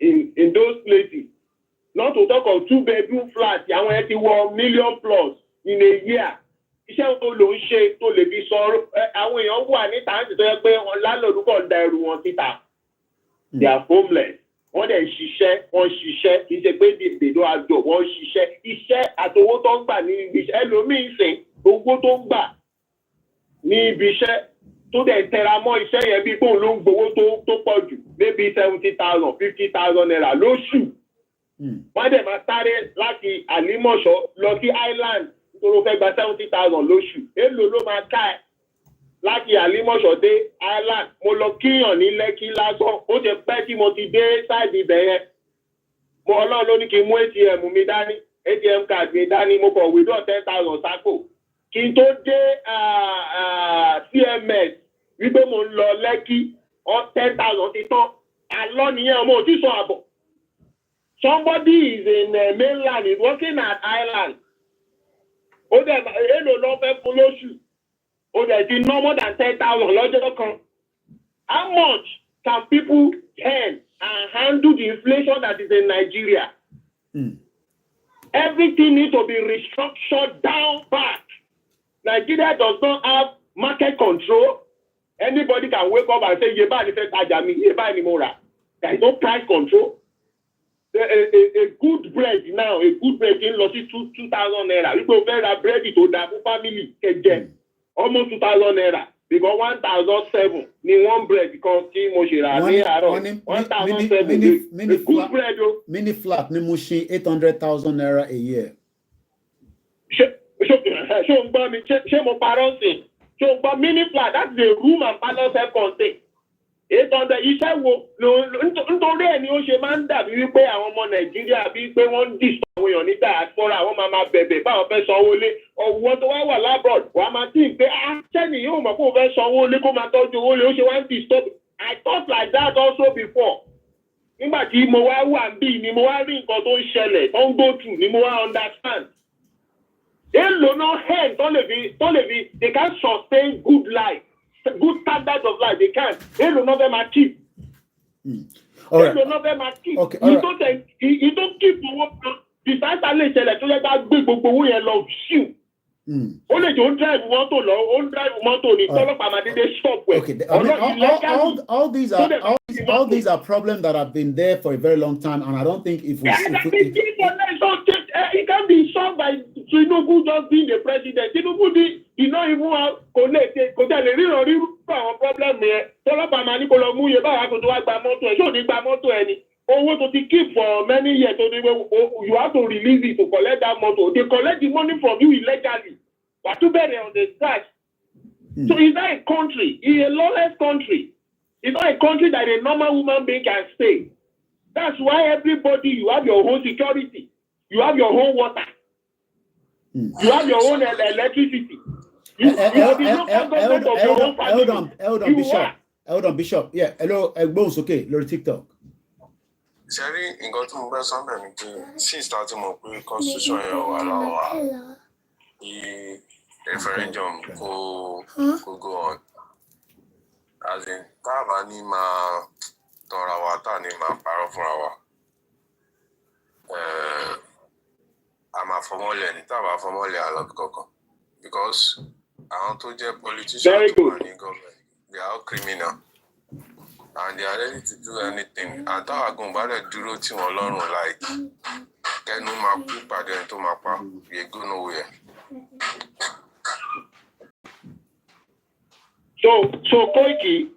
in those places. Not to talk of 2-bedroom flats, àwọn ẹ ti wọ million plus in a year. Iṣẹ́ wo ló ń ṣe tó lè fi sọ̀rọ̀? Àwọn èèyàn wà ní tàǹtì tó yẹ pé wọn lálọ́dún kan da ẹrù wọn síta. They are homeless. Wọ́n dẹ̀ ṣiṣẹ́, kì í ṣe pé dèdò àjọ wọ́n ṣiṣẹ́. Iṣẹ́ àtowó tó ń gbà ní ibi iṣẹ́. Ẹlòmíín sìn owó tó ń gbà ní ibi iṣẹ́ tó dẹ̀ tẹra mọ́ iṣẹ́ yẹn bí bóun ló ń gbowó tó pọ̀ jù. Maybe 70,000, 50,000 naira lóṣù. Wọ́n dẹ̀ máa sáré láti Àlímọ̀ṣọ́ lọ sí Island nítorí ó fẹ́ gba 70,000 lóṣù. Èló ló máa ká ẹ̀ láti Àlímọ̀ṣọ́ dé Island? Mo lọ kíyàn ní Lẹ́kí lásán. Ó ṣe pẹ́ tí mo ti dé sáìdì ibẹ̀ yẹn. Mo Ọlọ́run ló ní kí n mú ATM mi dání, ATM card mi dání, mo kọ̀ withdraw 10,000 sápò. Kí n tó dé CMS wípé mo ń lọ Lẹ́kí, 10,000 ti tán. Àlọ́ nìyẹn ọmọ òtí sọ àbọ̀. Somebody is in mainland, is working at Island. Ó dẹ̀ èlò lọ fẹ́ fún lóṣù. Ó dẹ̀ ti ná more than 10,000 lọ́jọ́ kan. How much can people earn and handle the inflation that is in Nigeria? Everything needs to be restructured down back. Nigeria does not have market control. Anybody can wake up and say, "Ye bá ní fẹ́ tajà mi, ye bá ní mo rà." There is no price control. A good bread now, a good bread in lọ sí 2,000 naira. Wípé o fẹ́ ra búrẹ́dì tó dáa fún family kẹjẹ, almost 2,000 naira. Because 1,007 ni one bread kan tí mo ṣe rà ní àárọ̀. 1,007 a good bread o. Mini flat ní Mushin 800,000 naira a year. Ṣé o ń gbọ́ mi? Ṣé mo parọ́ sí? Ṣé o gbọ́ mini flat? That's a room and parlour self-contained. 800 iṣẹ́ wo nítorí ẹ̀ ni ó ṣe máa ń dàbí wípé àwọn ọmọ Nàìjíríà bíi pé wọ́n ń dìsọ àwọn èèyàn ní diaspora, àwọn máa bẹ̀bẹ̀ báwọn fẹ́ sanwó lé. Ọ̀wọ́ tó wá wà labroad wà á máa tí ì pé ṣẹ́ni yóò mọ̀ kó o fẹ́ sanwó lé kó máa tọ́jú owó lé, ó ṣe wá ń disturb. I thought like that also before. Nígbà tí mo wá wà ń bí ni mo wá rí nǹkan tó ń ṣẹlẹ̀ tó ń go through ni mo wá understand. Èlò náà hẹ́n tó lè fi they can sustain good life. Good standard of life, they can't. They don't know them at cheap. All right. They don't know them at cheap. Okay, You don't keep the work. Disaster lè ṣẹlẹ̀ tó yẹ ká gbé gbogbo owó yẹn lọ ṣíù. Ó lè jẹ́ ó ń drive mọ́tò lọ, ó ń drive mọ́tò ní tọ́lọ́pàá máa dédé shop wẹ̀. Okay, I mean, all these are problems that have been there for a very long time, and I don't think if we it can be solved by Tinubu just being the president. Tinubu did not even connect. Kò tẹ̀lé ríran rí àwọn problem yẹn. Tọ́lọ́pàá máa ní kó lọ mú iye báwa kò tó wá gba mọ́tò ẹ̀. Ṣé ò ní gba mọ́tò ẹ̀ ni? Owó tó ti keep for many years tó ní you have to release it to collect that motor. They collect the money from you illegally. Wà tún bẹ̀rẹ̀ on the scratch. So is that a country? It's a lawless country. It's not a country that a normal human being can stay. That's why everybody, you have your own security. You have your own water. You have your own electricity. You have the local government of your own family. Hold on, Bishop. Yeah, hello, Bones, okay, lórí TikTok. Sherry, nǹkan tí mo fẹ́ sọ bẹ́ẹ̀ ni pé since tá a ti mọ̀ pé constitution yẹn ò allow wa kí referendum kó go on. As in, tá a bá ní máa tanra wa, tá a ní máa parọ́ fúnra wa. A máa fọmọ́lẹ̀ ní tá a bá fọmọ́lẹ̀ àlọ́ kankan. Because àwọn tó jẹ́ politicians tó wà ní government, they are all criminal. And they are ready to do anything. And táwọn agunbalẹ̀ dúró tí wọ́n lọ́rùn like kẹ́nu máa kú pàdé ẹni tó máa pa, we go nowhere. So Koiki,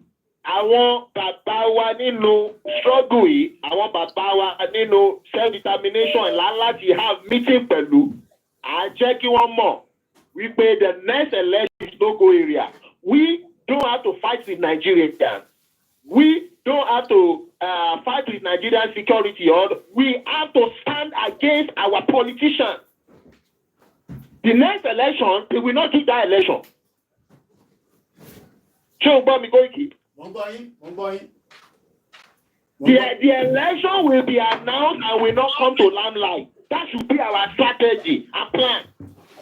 àwọn bàbá wa nínú struggle yìí, àwọn bàbá wa nínú self-determination ńlá láti have meeting pẹ̀lú, à jẹ́ kí wọ́n mọ̀ wípé the next election is no go area. We don't have to fight with Nigerians. We don't have to fight with Nigerian security, or we have to stand against our politicians. The next election, they will not do that election. So, the election will be announced and will not come to limelight. That should be our strategy and plan,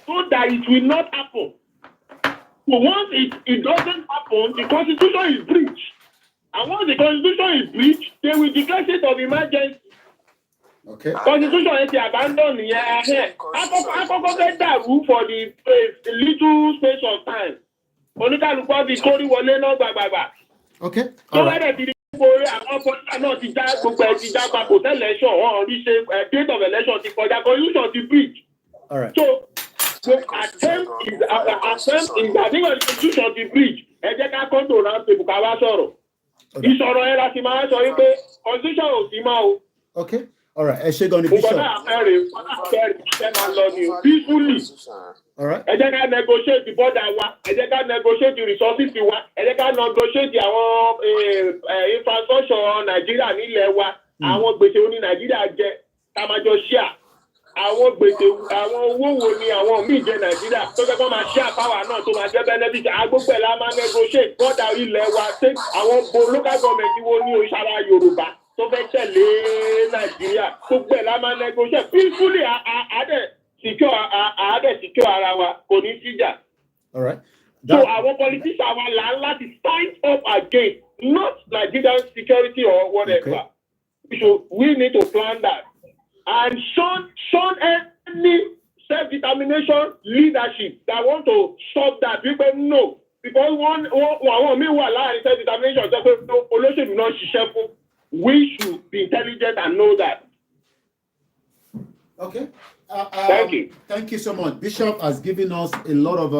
so that it will not happen. So once it doesn't happen, the constitution is breached. And once the constitution is breached, they will declare state of emergency. Okay. Constitution is abandoned. Yeah. Akoko get that rule for the little space of time. Oníkàlùkù bí kórí wọlé náà gbàgbàgbà. Okay. All right. So whether the boy àwọn pọtà náà ti já gbogbo ẹ ti já papò tẹ́lẹ̀ election wọn rí ṣe date of election ti kọjá constitution ti breach. All right. So attempt is I think the constitution ti breach. Ẹ jẹ́ ká come to round table ká wá sọ̀rọ̀. Ìsọ̀rọ̀ ẹ láti máa sọ wípé constitution ò sí mọ́ o. Okay. All right. Ẹ ṣe gan ni Bishop. Peacefully. All right. Ẹ jẹ́ ká negotiate the border wa. Ẹ jẹ́ ká negotiate the resources wa. Ẹ jẹ́ ká negotiate àwọn infrastructure Nàìjíríà nílẹ̀ wa. Àwọn gbèsè oní Nàìjíríà jẹ ká máa jọ share. Àwọn gbèsè àwọn owó wo ni àwọn míì jẹ Nàìjíríà tó fẹ́ kọ́ máa share power náà tó máa jẹ́ benefit. Agbógbẹ̀ la máa negotiate border ilẹ̀ wa. Ṣé àwọn local government wo ní òṣàrà Yorùbá tó fẹ́ tẹ̀lé Nàìjíríà gbogbo ẹ̀ la máa negotiate peacefully àádẹ́ secure ara wa kò ní síjà. All right. So our politicians wa là ń láti stand up against not Nigerian security or whatever. Okay. We need to plan that and shun any self-determination leadership that want to stop that. People know because one mi wà láàrin self-determination jẹ́ pé olóṣèlú náà ṣiṣẹ́ fún. We should be intelligent and know that. Okay. Thank you. Thank you so much. Bishop has given us a lot of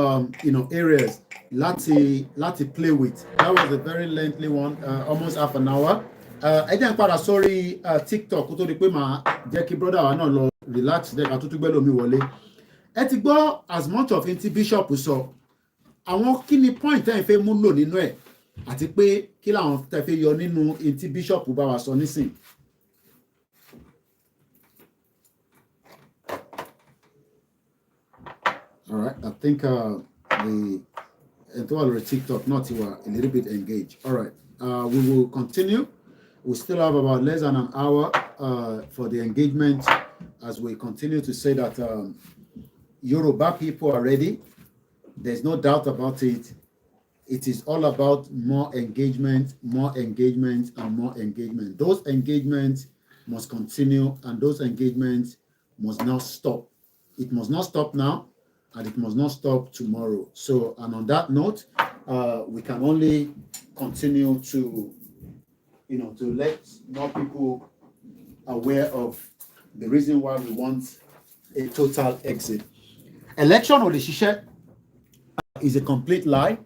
areas láti play with. That was a very lengthy one, almost half an hour. Ẹ jẹ́ n padà sórí TikTok kó tó di pé màá jẹ́ kí brother wa náà lọ relax dẹ́ ká tó tún gbẹ́ lómi wọlé. Ẹ ti gbọ́ as much of ti Bishop sọ. Àwọn kí ni point ẹ̀ ń fẹ́ mú lò nínú ẹ̀ àti pé kí làwọn tẹ́ fẹ́ yọ nínú ti Bishop bá wa sọ nísìn. All right, I think the TikTok not a little bit engaged. All right, we will continue. We still have about less than an hour for the engagement as we continue to say that Yoruba people are ready. There's no doubt about it. It is all about more engagement, and more engagement. Those engagements must continue, and those engagements must not stop. It must not stop now, and it must not stop tomorrow. So, and on that note, we can only continue to, to let more people aware of the reason why we want a total exit. Election Olishishe is a complete lie.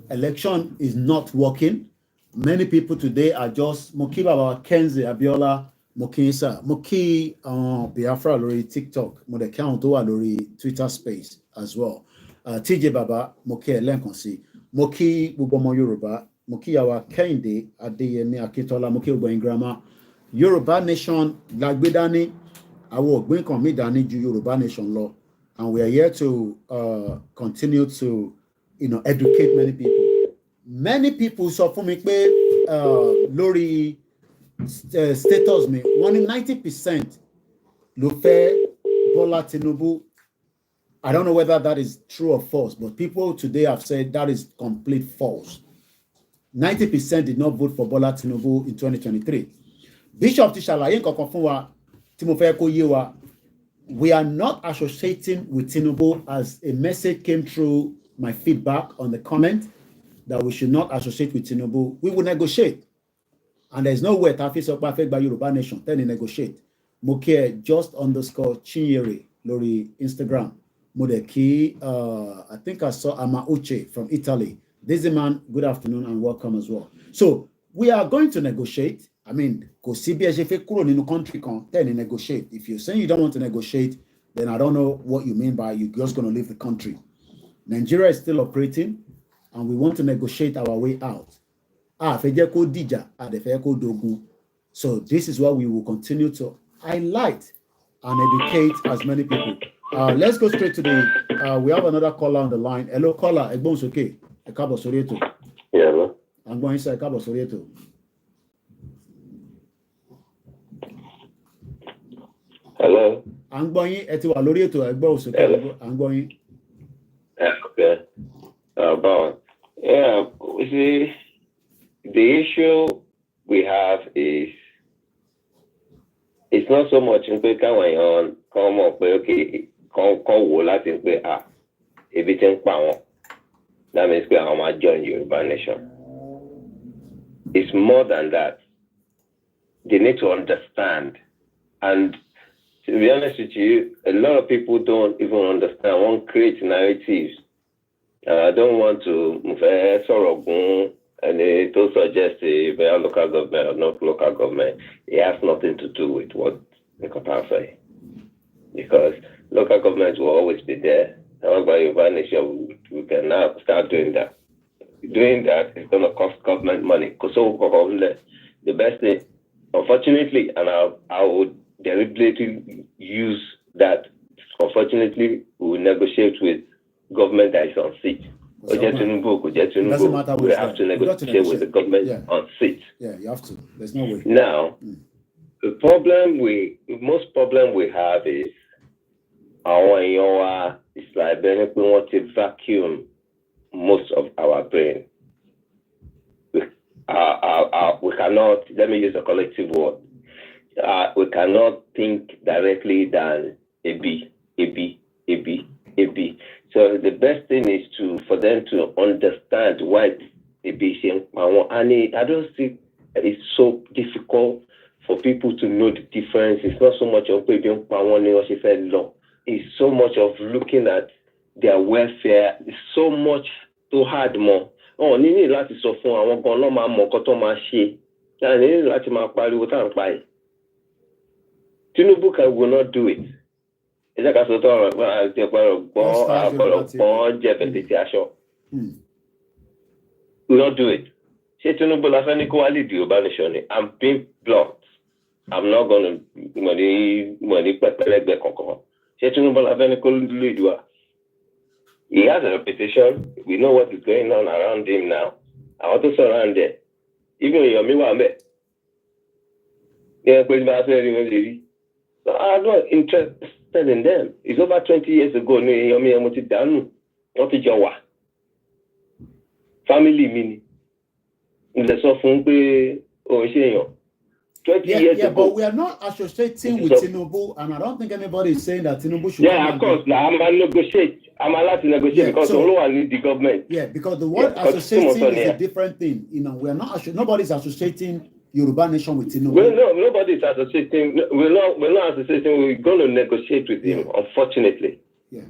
Election is not working. Many people today are just Moki Baba Kenzie Abiola Mokinsa Moki Biafra lórí TikTok mo de count tó wà lórí Twitter space as well. TJ Baba Moki Elenkansi Moki gbogbo ọmọ Yorùbá Moki yawa Kehinde Adeyemi Akintola Moki gbogbo Grandma Yoruba Nation lagbedani àwọn ògbìn kan mi dání ju Yoruba Nation lọ, and we are here to continue to educate many people. many people sọ fún mi pé lórí status mi wọ́n ní 90% ló fẹ́ Bọ́lá Tinubu. I don't know whether that is true or false, but people today have said that is complete false. 90% did not vote for Bola Tinubu in 2023. Bishop ti ṣàlàyé nǹkan kan fún wa tí mo fẹ́ kó yé wa. We are not associating with Tinubu, as a message came through my feedback on the comment that we should not associate with Tinubu. We will negotiate. And there's no way Tafi Sokpa fẹ́ gba Yoruba Nation then negotiate. Mo kí ẹ _Chinyere lórí Instagram. Mo dẹ̀ kí I think I saw Ama Uche from Italy. This man, good afternoon and welcome as well. So we are going to negotiate. I mean, kò sí bí ẹ ṣe fẹ́ kúrò nínú country kan then negotiate. If you're saying you don't want to negotiate, then I don't know what you mean by you're just going to leave the country. Nigeria is still operating and we want to negotiate our way out. Fẹ́ jẹ́ kó dìjà, dẹ̀ fẹ́ kó dogun. So this is what we will continue to highlight and educate as many people. Let's go straight to the we have another caller on the line. Hello caller, ẹ̀gbọ́n sókè. Ẹ káàbọ̀ sórí ètò. Yeah. I'm going to ẹ káàbọ̀ sórí ètò. Hello. I'm going ẹ ti wà lórí ètò ẹ̀gbọ́n sókè. I'm going. Okay. About you see, the issue we have is it's not so much in pé káwọn èèyàn kan mọ̀ pé okay kan wò láti pé ebi ti ń pa wọn. That means pé àwọn máa join Yoruba Nation. It's more than that. They need to understand. And to be honest with you, a lot of people don't even understand. One creates narratives. I don't want to and it also suggests a local government or not local government. It has nothing to do with what Nikota say. Because local governments will always be there. However, Yoruba Nation, we can now start doing that. Doing that is going to cost government money. So the best thing, unfortunately, and I would deliberately use that. Unfortunately, we will negotiate with government that is on seat. We have to negotiate with the government on seat. Yeah, you have to. There's no way. Now, the most problem we have is it's like we want to vacuum most of our brain. We cannot, let me use a collective word. We cannot think directly than a B. So the best thing is for them to understand why a B. And I don't think it's so difficult for people to know the difference. It's not so much of law. It's so much of looking at their welfare. It's so much too hard more. Ní láti sọ fún àwọn gan náà máa mọ nǹkan tó máa ṣe. Ní láti máa pariwo tá à ń pa ẹ̀. Tinubu will not do it. It's like I said, will not do it. Say Tinubu la fẹ́ ní kó wá lead Yoruba Nation. I'm being blunt. I'm not going to money pẹ̀pẹ̀lẹ́gbẹ̀ kankan. Say Tinubu la fẹ́ ní kó lead wa. He has a reputation. We know what is going on around him now. I want to surround there. Even Yomi Wame. So I'm not interested in them. It's over 20 years ago. Family meaning. But we are not associating with Tinubu, and I don't think anybody is saying that Tinubu should. Yeah, of course. I'm allowed to negotiate because I need the government. Yeah, because the word associating is a different thing. We are not. Nobody's associating Yoruba Nation with Tinubu. Well, no, nobody's associating. We're not associating. We're going to negotiate with him, unfortunately. Yeah.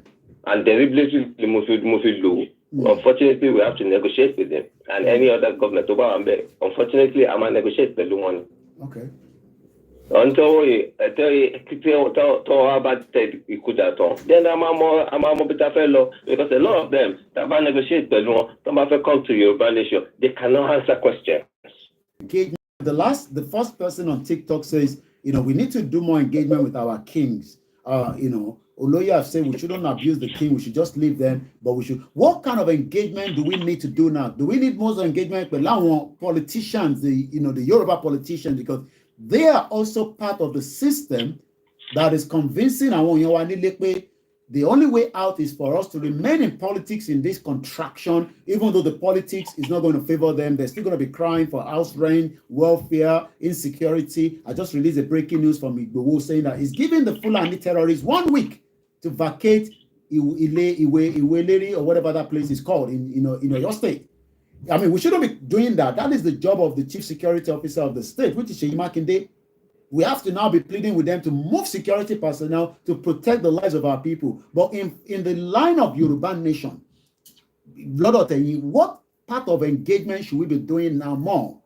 And deliberately move it low. Unfortunately, we have to negotiate with him and any other government. Unfortunately, I'm going to negotiate with them. Okay. Until then I'm a bit fellow because a lot of them that negotiate come to Yoruba Nation, they cannot answer questions. The first person on TikTok says, we need to do more engagement with our kings. Oloya have said we shouldn't abuse the king, we should just leave them, but we should. What kind of engagement do we need to do now? Do we need more engagement with politicians, the Yoruba politicians, because they are also part of the system that is convincing the only way out is for us to remain in politics in this contraction, even though the politics is not going to favor them. They're still going to be crying for house rent, welfare, insecurity. I just released a breaking news from Igbowo saying that he's giving the Fulani terrorists 1 week to vacate Iweleri or whatever that place is called in your state. I mean, we shouldn't be doing that. That is the job of the chief security officer of the state, which is Seyi Makinde. We have to now be pleading with them to move security personnel to protect the lives of our people. But in the line of Yoruba nation, what part of engagement should we be doing now more?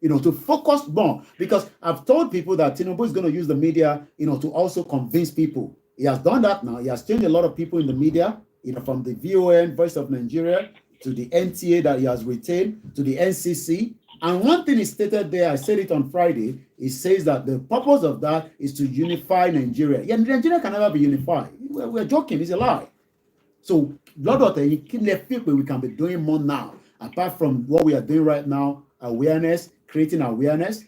To focus more. Because I've told people that Tinubu is going to use the media, to also convince people. He has done that now. He has changed a lot of people in the media, from the VON, Voice of Nigeria, to the NTA that he has retained, to the NCC. And one thing is stated there, I said it on Friday, it says that the purpose of that is to unify Nigeria. Yeah, Nigeria can never be unified. We're joking, it's a lie. So, we can be doing more now, apart from what we are doing right now, awareness, creating awareness.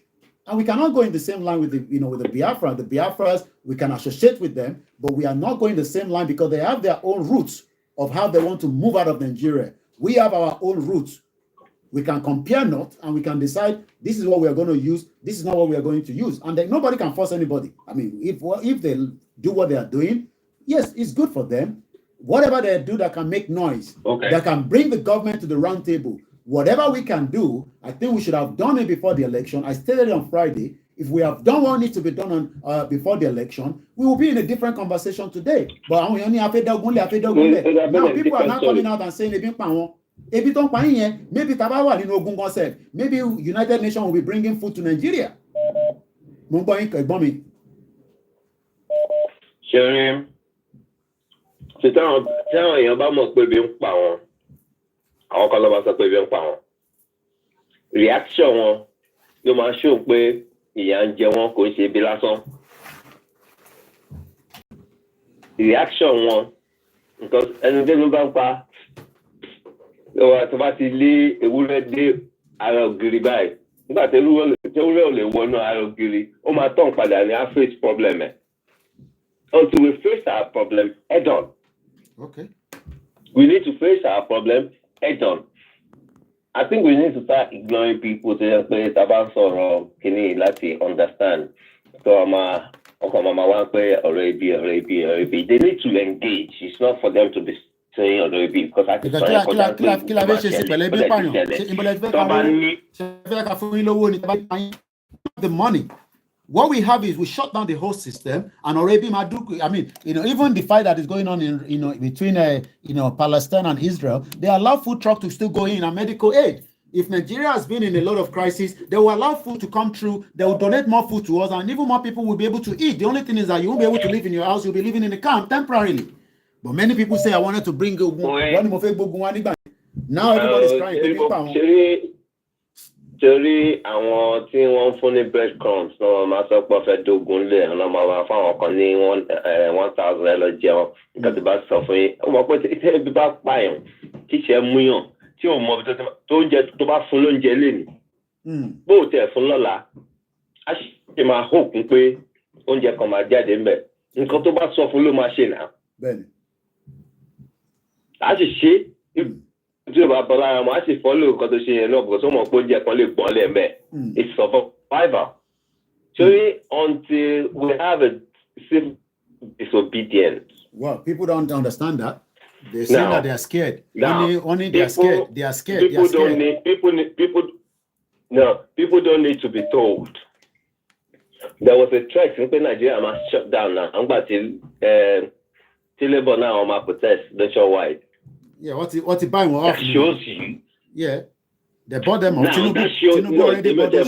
And we cannot go in the same line with the Biafra. The Biafras, we can associate with them, but we are not going the same line because they have their own roots of how they want to move out of Nigeria. We have our own roots. We can compare notes and we can decide this is what we are going to use, this is not what we are going to use. And then nobody can force anybody. I mean, if they do what they are doing, yes, it's good for them. Whatever they do that can make noise, that can bring the government to the round table, whatever we can do, I think we should have done it before the election. I stated it on Friday. If we have done what needs to be done on before the election, we will be in a different conversation today. But now people are not coming out and saying maybe maybe United Nations will be bringing food to Nigeria. Ṣé táwọn èèyàn bá mọ̀ pé ebi ń pa wọn, àwọn kan ló máa sọ pé ebi ń pa wọn. Reaction wọn ló máa show pé ìyà ń jẹ wọn kò ń ṣe ebi lásán. Reaction wọn, because ẹni tó bá ń pa tó bá ti lé ewúrẹ́ dé ara ògiri báyìí, nígbà tí ewúrẹ́ ò lè wọnú ara ògiri, ó máa tán padà ní face problem ẹ̀. Until we face our problem head on. Okay. We need to face our problem head on. I think we need to start ignoring people to play taban sọ̀rọ̀ kini láti understand. So mama wan pe already. They need to engage. It's not for them to be saying already because I think the money. What we have is we shut down the whole system, and already Maduku, I mean, even the fight that is going on in between Palestine and Israel, they allow food trucks to still go in and medical aid. If Nigeria has been in a lot of crisis, they will allow food to come through. They will donate more food to us, and even more people will be able to eat. The only thing is that you won't be able to live in your house. You'll be living in a camp temporarily. But many people say, I wanted to bring now everybody's crying. Torí àwọn tí wọ́n fún ní breadcrumbs náà máa sọ pé fẹ́ dógún lé ọ̀nà máa wá fáwọn kan ní 1,000 ẹ lọ jẹun nǹkan tó bá sọ fún yín ó mọ̀ pé tí ebi bá pààyàn tíṣẹ́ múyàn tí ò mọ ibi tó oúnjẹ tó bá fún lóúnjẹ lénìí bó o tẹ̀ fún lọ́la á ṣe máa hókun pé oúnjẹ kan máa jáde ńbẹ̀ nǹkan tó bá sọ fún ló máa ṣe náà. Bẹ́ẹ̀ni. á sì ṣe tí o bá bọ́ lára wọn á sì follow nǹkan tó ṣe yẹn náà because ó mọ̀ pé oúnjẹ kan lè gbọ́n lẹ́ẹ̀mẹ́ it's survival. So until we have a civil disobedience. Well, people don't understand that. They say that they are scared. Only they are scared. They are scared. People don't need people don't need to be told. There was a threat in Nigeria must shut down now. I'm about to Labour now on my protest nationwide. Yeah, what's it buying? That shows you. Yeah, they bought them. Now, Tinubu already bought them.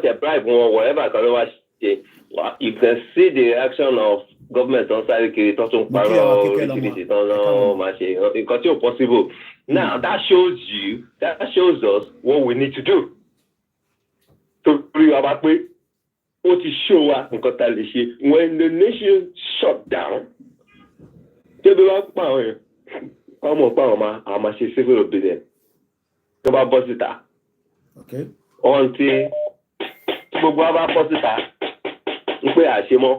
They bribe or whatever. You can see the reaction of government on side. It's possible. Now that shows you. That shows us what we need to do. To ó ti show wa nǹkan tá lè ṣe when the nation shut down tẹ́bí wá pa àwọn yẹn wọ́n mọ̀ pé àwọn máa ṣe civil obedience tó bá bọ́ síta ọ̀hún tí gbogbo wa bá bọ́ síta ń pé àṣemọ́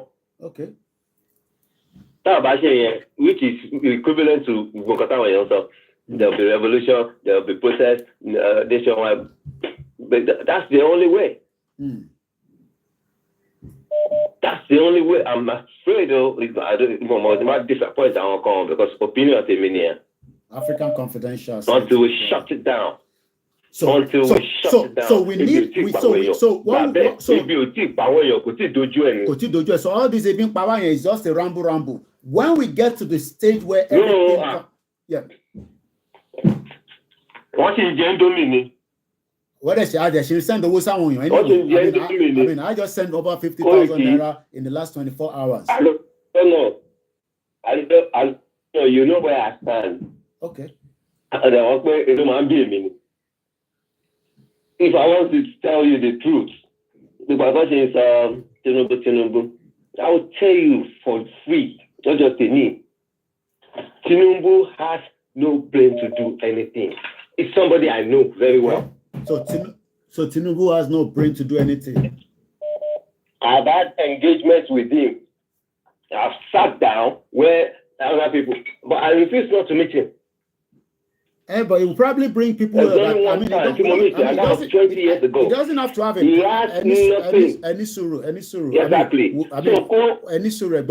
tá a bá ṣe yẹn which is equivalent to nǹkan táwọn èèyàn sọ there will be revolution there will be protest nationwide but that's the only way. That's the only way. I'm afraid though, I might disappoint our con because opinion of the African Confidential. Until we shut it down. So we need so all this even power is just a ramble. When we get to the stage where what is gender? What is it? She send the someone. I mean, I just sent over 50,000 naira in the last 24 hours. I don't know. You know where I stand. Okay. If I want to tell you the truth, the question is Tinubu. I will tell you for free, not just to me. Tinubu has no brain to do anything. It's somebody I know very well. So Tinubu has no brain to do anything. I've had engagements with him. I've sat down where other people, but I refuse not to meet him. But he will probably bring people. He doesn't have to have any suru. Exactly. Any suru.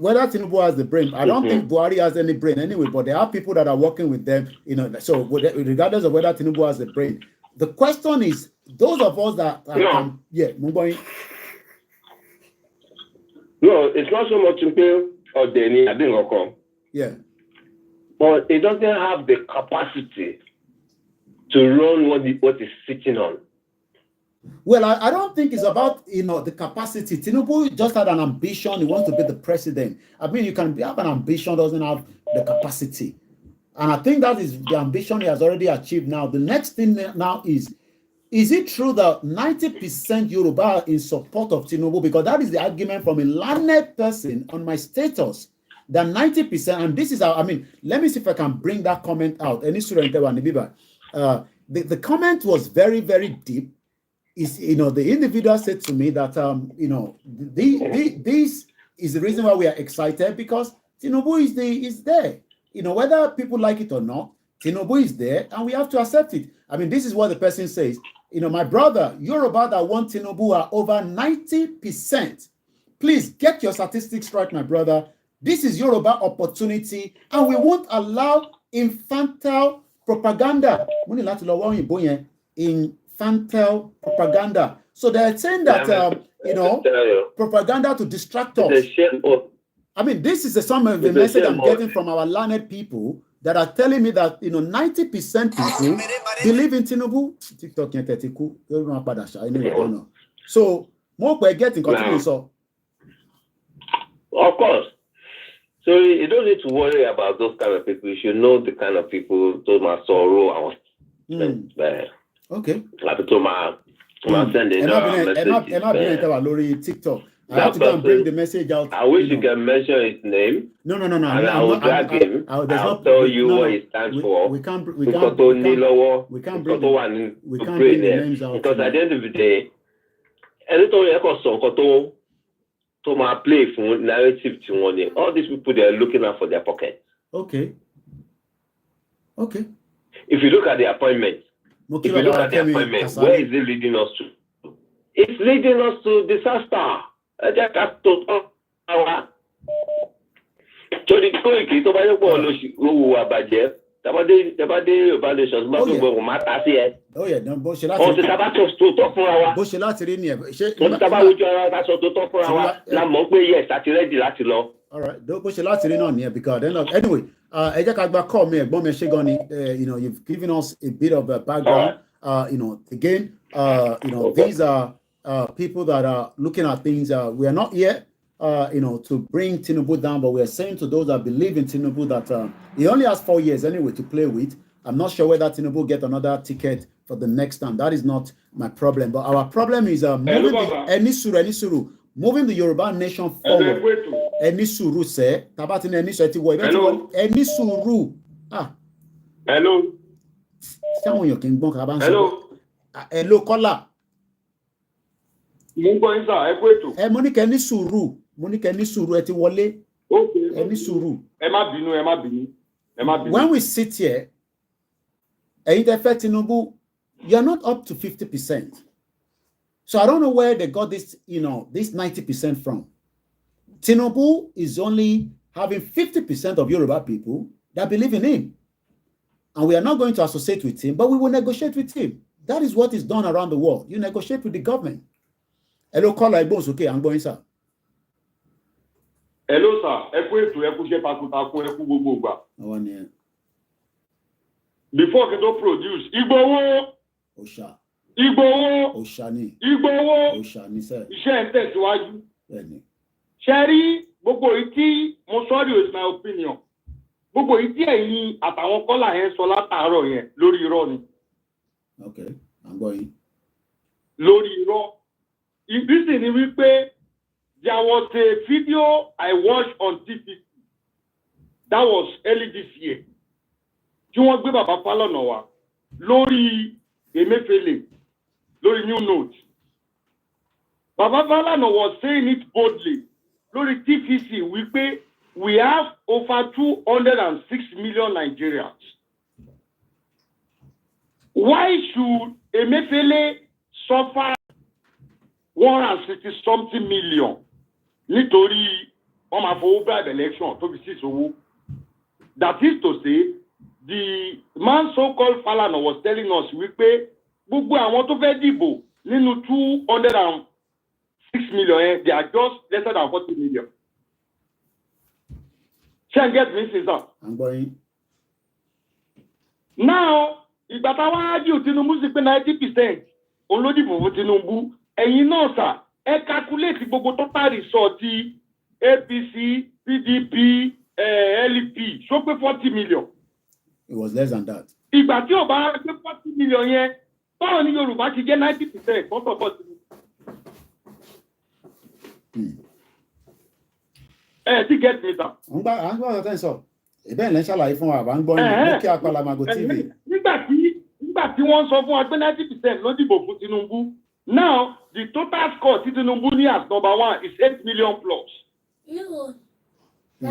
Whether Tinubu has the brain, I don't think Buhari has any brain anyway. But there are people that are working with them. So regardless of whether Tinubu has the brain, the question is those of us that move on. No, it's not so much Tinubu or Denny. I didn't come. Yeah. But it doesn't have the capacity to run what it's sitting on. Well, I don't think it's about the capacity. Tinubu just had an ambition. He wants to be the president. I mean, you can have an ambition, doesn't have the capacity. And I think that is the ambition he has already achieved now. The next thing now is it true that 90% Yoruba are in support of Tinubu? Because that is the argument from a learned person on my status. That 90%, and this is how, I mean, let me see if I can bring that comment out. The comment was very, very deep. The individual said to me that, this is the reason why we are excited because Tinubu is there. Whether people like it or not, Tinubu is there and we have to accept it. I mean, this is what the person says. My brother, Yoruba that want Tinubu are over 90%. Please get your statistics right, my brother. This is Yoruba opportunity, and we won't allow infantile propaganda. Infantile propaganda. So they're saying that, propaganda to distract us. I mean, this is some of the message I'm getting from our learned people that are telling me that, 90% people believe in Tinubu. TikTok, so, more we're getting continue. So, of course. So you don't need to worry about those kind of people. You should know the kind of people to my sorrow and okay. Like to my sending TikTok. I have to go and bring the message out. I wish you can mention his name. No. And I will drag him. I'll tell you what he stands for. We can't bring the names out. Because at the end of the day, anything to my play for narrative to one. All these people, they are looking out for their pocket. Okay. If you look at the appointment, where is it leading us to? It's leading us to disaster. Oh yeah, no, all right, because anyway, you've given us a bit of a background. Again, these are people that are looking at things. We are not here to bring Tinubu down, but we are saying to those that believe in Tinubu that he only has 4 years anyway to play with. I'm not sure whether Tinubu get another ticket for the next time. That is not my problem. But our problem is moving the Yoruba nation forward. Any suru say, tabatin any suru ti wo any suru. Hello. Hello, caller. Monica ní sùúrù ẹ ti wọlé. Ẹ ní sùúrù. Ẹ má bínú. When we sit here, ẹ̀yin tẹ́ fẹ́ Tinubu, you are not up to 50%. So I don't know where they got this, this 90% from. Tinubu is only having 50% of Yoruba people that believe in him. And we are not going to associate with him, but we will negotiate with him. That is what is done around the world. You negotiate with the government. Hello, caller, okay, I'm going, sir. Hello, sir. Before we don't produce, Igbowo. Osha. Igbowo. Oshani. Igbowo. Oshani, sir. Iṣẹ́ ń tẹ̀síwájú. Ṣẹ́rí, gbogbo ìtí, mo sorry with my opinion. Gbogbo ìtí ẹ̀yin àtàwọn kọ́là yẹn sọ látàárọ̀ yẹn lórí irọ́ ni. Okay, I'm going. Lórí irọ́. Ìbísí ni wípé there was a video I watched on TV. That was early this year. Tí wọ́n gbé bàbá Fálànà wá lórí Emefiele, lórí New Note. Bàbá Fálànà was saying it boldly lórí TVC wípé we have over 206 million Nigerians. Why should Emefiele suffer 160 something million? Nítorí wọ́n máa fowó bribe election tó fi sí ìṣòwò. That is to say, the man so-called Falana was telling us wípé gbogbo àwọn tó fẹ́ dìbò nínú 206 million, they are just lesser than 40 million. Can't get me, sir. I'm going. Now, ìgbà táwọn ájú Tinubu sí pé 90% òun ló dìbò fún Tinubu, ẹ̀yin náà sà, ẹ calculate gbogbo total result ti APC, PDP, LP, ṣó pé 40 million. It was less than that. Ìgbà tí ó bá pé 40 million yẹn, báwo ni Yorùbá ti jẹ́ 90% fọ́tọ̀fọ́ sí? Ti get me sir. À ń gbọ́ ọ̀tẹ́ sọ. Ìbẹ́ ìlẹ́ ṣàlàyé fún wa, àbá ń gbọ́ ní kí Apalamago TV. Nígbà tí wọ́n sọ fún wa pé 90% ló dìbò fún Tinubu. Now, the total score tí Tinubu ní as number 1 is 8 million plus.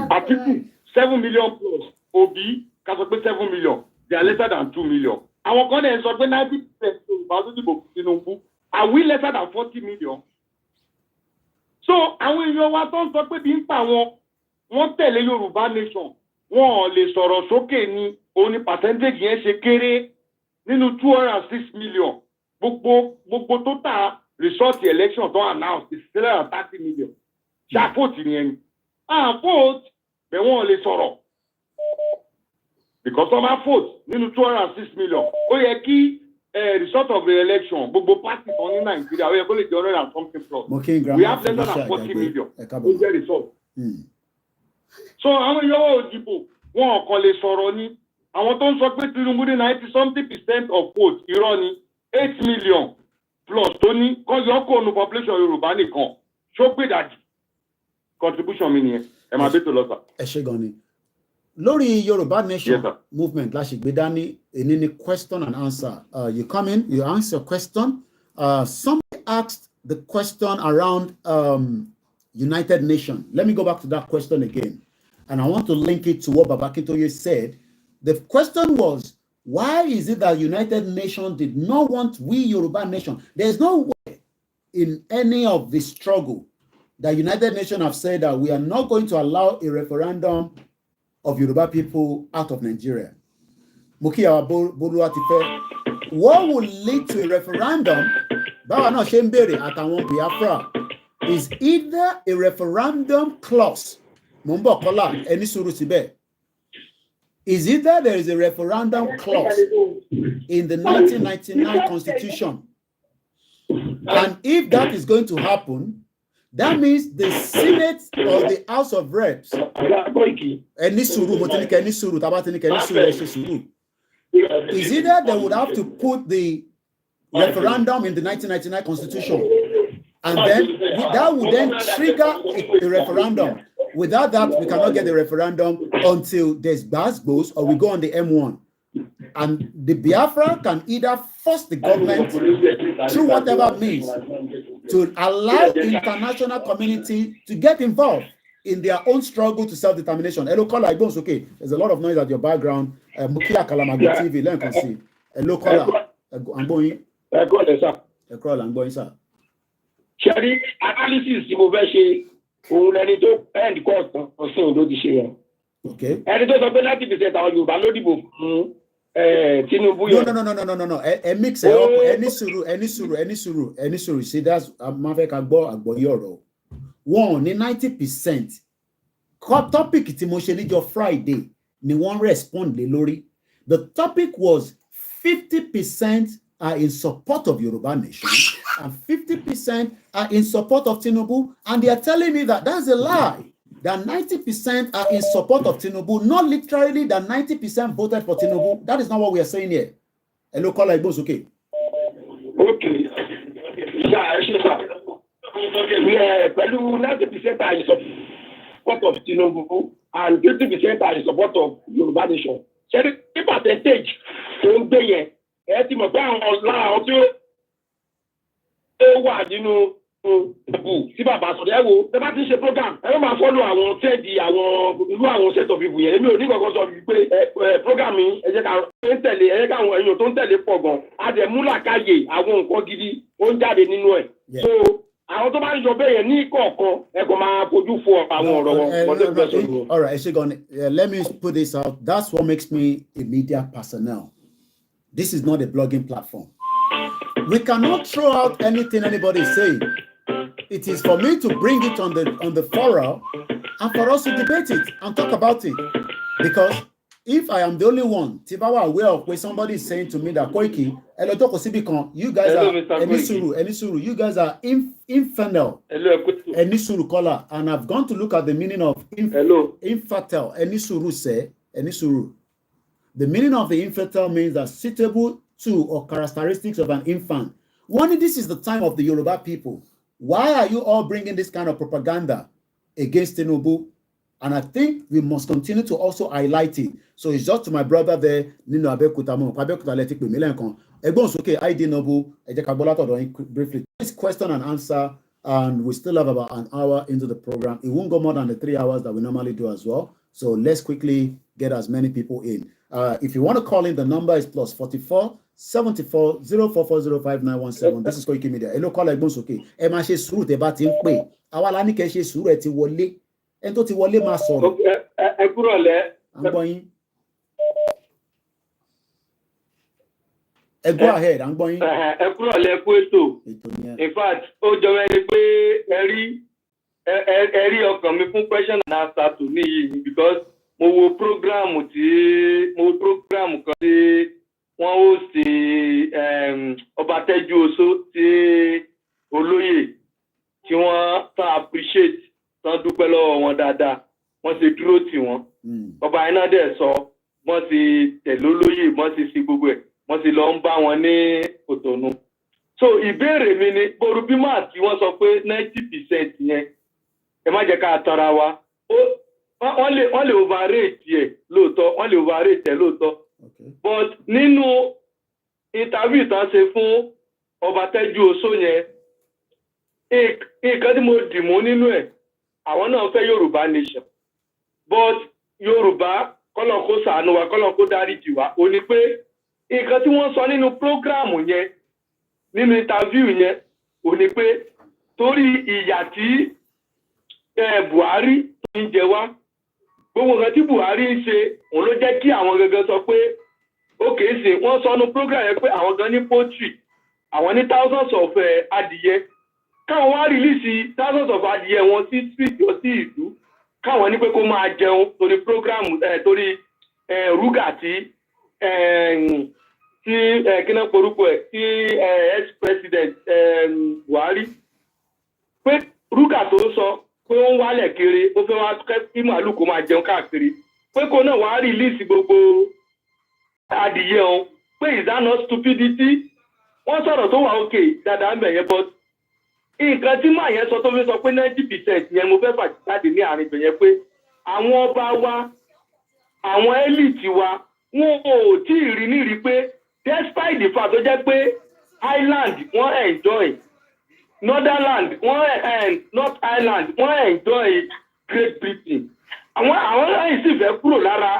Atiku 7 million plus. Obi ká sọ pé 7 million. They are lesser than 2 million. Àwọn kan dẹ̀ sọ pé 90% Yorùbá ló dìbò fún Tinubu. Are we lesser than 40 million? So, àwọn èèyàn wa tó ń sọ pé bí ń pa wọ́n tẹ̀lé Yorùbá nation. Wọ́n ò lè sọ̀rọ̀ sókè ní òní percentage yẹn ṣe kéré nínú 206 million. Gbogbo total result election tó announce is 330 million. Ṣàfòtì ni ẹni. Vote bẹ̀ wọ́n ò lè sọ̀rọ̀. Because wọ́n máa vote nínú 206 million. Ó yẹ kí result of the election gbogbo party kan ní Nàìjíríà ó yẹ kó lè jẹ́ 100 and something plus. We have less than 40 million. Ó jẹ́ result. So àwọn èèyàn ò dìbò wọn ò kàn lè sọ̀rọ̀ ni. Àwọn tó ń sọ pé Tinubu ní 90% of votes irọ́ ni 8 million plus tó ní kọ́ yọ kó nu population Yorùbá nìkan ṣó gbé dàjì contribution mi nìyẹn ẹ máa bẹ́ẹ̀ tó lọ sà. Ẹ ṣé gan ni. Lórí Yoruba Nation movement la ṣe gbé dání èní ni question and answer. You come in, you answer your question. Somebody asked the question around United Nations. Let me go back to that question again. And I want to link it to what Baba Akintoye said. The question was, why is it that United Nations did not want we Yoruba Nation? There's no way in any of the struggle that United Nations have said that we are not going to allow a referendum of Yoruba people out of Nigeria. What will lead to a referendum is either a referendum clause. Is either there is a referendum clause in the 1999 Constitution. And if that is going to happen, that means the Senate or the House of Reps, is either they would have to put the referendum in the 1999 constitution, and then that would then trigger a referendum. Without that, we cannot get the referendum until there's Basbos or we go on the M1. And the Biafra can either force the government through whatever means to allow the international community to get involved in their own struggle to self-determination. Hello, caller, okay. There's a lot of noise at your background. Mukia Kalamago TV, let me see. Hello, caller. I'm going. I'm going, sir. Sherry, analysis you will be end cost or so do the share. Okay. And it was a 90% on you, but no. No. A mix it up. Any suru. See, that's Mafek Agbo Yoro. 90%. Topic Timoshelijo Friday. Ni one respond the lori. The topic was 50% are in support of Yoruba nation and 50% are in support of Tinubu, and they are telling me that that's a lie. That 90% are in support of Tinubu, not literally that 90% voted for Tinubu. That is not what we are saying here. Hello, caller, it goes okay. Okay. Yeah, but 90% are in support of Tinubu and 50% are in support of Yoruba nation. So the percentage don't be tí mo bá àwọn tí ó wà nínú tí bàbá sọ̀rọ̀ ẹ wo ẹ bá ti ṣe program ẹ máa follow àwọn tẹ́ẹ̀dì àwọn irú àwọn set of people yẹn èmi ò ní kankan sọ pé program yìí ẹ jẹ́ ká ń tẹ̀lé ẹ jẹ́ káwọn èèyàn tó ń tẹ̀lé pọ̀ gan àdẹ̀múlàkáyè àwọn nǹkan gidi ó ń jáde nínú ẹ̀ so àwọn tó bá ń yọ bẹ́ẹ̀ yẹn ní kọ̀ọ̀kan ẹ kò máa fojú fo àwọn ọ̀rọ̀ wọn. All right, let me put this out. That's what makes me a media personnel. This is not a blogging platform. We cannot throw out anything anybody is saying. It is for me to bring it on the forum and for us to debate it and talk about it. Because if I am the only one, if I were aware of where somebody is saying to me that Koiki, you guys are Enisuru, you guys are infernal. Enisuru caller, and I've gone to look at the meaning of infertile. Enisuru say Enisuru. The meaning of the infertile means that suitable to or characteristics of an infant. One, this is the time of the Yoruba people. Why are you all bringing this kind of propaganda against Tinubu? And I think we must continue to also highlight it. So it's just to my brother there, Nino Abekutamo, Abekutaletik Milenko. Egbon's okay, ID Nobu, briefly. This question and answer, and we still have about an hour into the program. It won't go more than the 3 hours that we normally do as well. So let's quickly get as many people in. If you want to call in, the number is +44 74 04405917. This is Koiki Media. Hello, caller, Egbon's okay. Ẹ máa ṣe sùúrù tẹ́ bá ti ń pè. Àwa la ní kẹ́ ṣe sùúrù ẹ ti wọlé. Ẹni tó ti wọlé máa sọ̀rọ̀. Ẹ kúrò lẹ́. À ń gbọ́ yín. Ẹ go ahead, à ń gbọ́ yín. Ẹ kúrò lẹ́ kú ètò. In fact, ó jọ ẹni pé ẹ rí ọkàn mi fún question and answer tó níyì because mo wo program kan tí wọ́n ó ṣe Ọbátẹ́jú Oṣó tí olóyè tí wọ́n tán appreciate tán dúpẹ́ lọ́wọ́ wọn dáadáa wọ́n ṣe dúró tì wọ́n ọba iná dẹ̀ sọ wọ́n ti tẹ̀lé olóyè wọ́n ti ṣe gbogbo ẹ̀ wọ́n ti lọ ń bá wọn ní Kòtònú. So ìbéèrè mi ni borubima tí wọ́n sọ pé 90% yẹn ẹ má jẹ́ ká tara wa wọ́n lè overrate ẹ̀ lóòótọ́ but nínú interview tán ṣe fún Ọbátẹ́jú Oṣó yẹn nǹkan tí mo dì mú nínú ẹ̀ àwọn náà fẹ́ Yorùbá nation but Yorùbá kọ́lọ̀ kó ṣàánú wa kọ́lọ̀ kó dáríjì wá ó ní pé nǹkan tí wọ́n sọ nínú program yẹn nínú interview yẹn ó ní pé torí ìyà tí Buhari ń jẹ wá gbogbo nǹkan tí Buhari ń ṣe òun ló jẹ́ kí àwọn gangan sọ pé ókè sí wọ́n sọ nínú program yẹn pé àwọn gan ní poultry àwọn ní thousands of adìyẹ káwọn wá release thousands of adìyẹ wọn sí street lọ sí ìlú káwọn ní pé kó máa jẹun torí program torí rúgà tí kíná porúkọ ẹ̀ tí ex-president Buhari pé rúgà tó sọ pé ó ń wálẹ̀ kiri ó fẹ́ wá kí màálù kó máa jẹun káàkiri pé kó náà wá release gbogbo adìyẹ o pé is that not stupidity wọ́n sọ̀rọ̀ tó wà òkè dáadáa ń bẹ̀ yẹn but nǹkan tí màá yẹn sọ tó fi sọ pé 90% yẹn mo fẹ́ fà jáde ní àárín ibẹ̀ yẹn pé àwọn ọba wa àwọn elite wa wọn ò tí ì rí nírí pé despite the fact tó jẹ́ pé Ireland wọ́n enjoy Northern North Ireland wọ́n enjoy Great Britain àwọn láyìn sì fẹ́ kúrò lára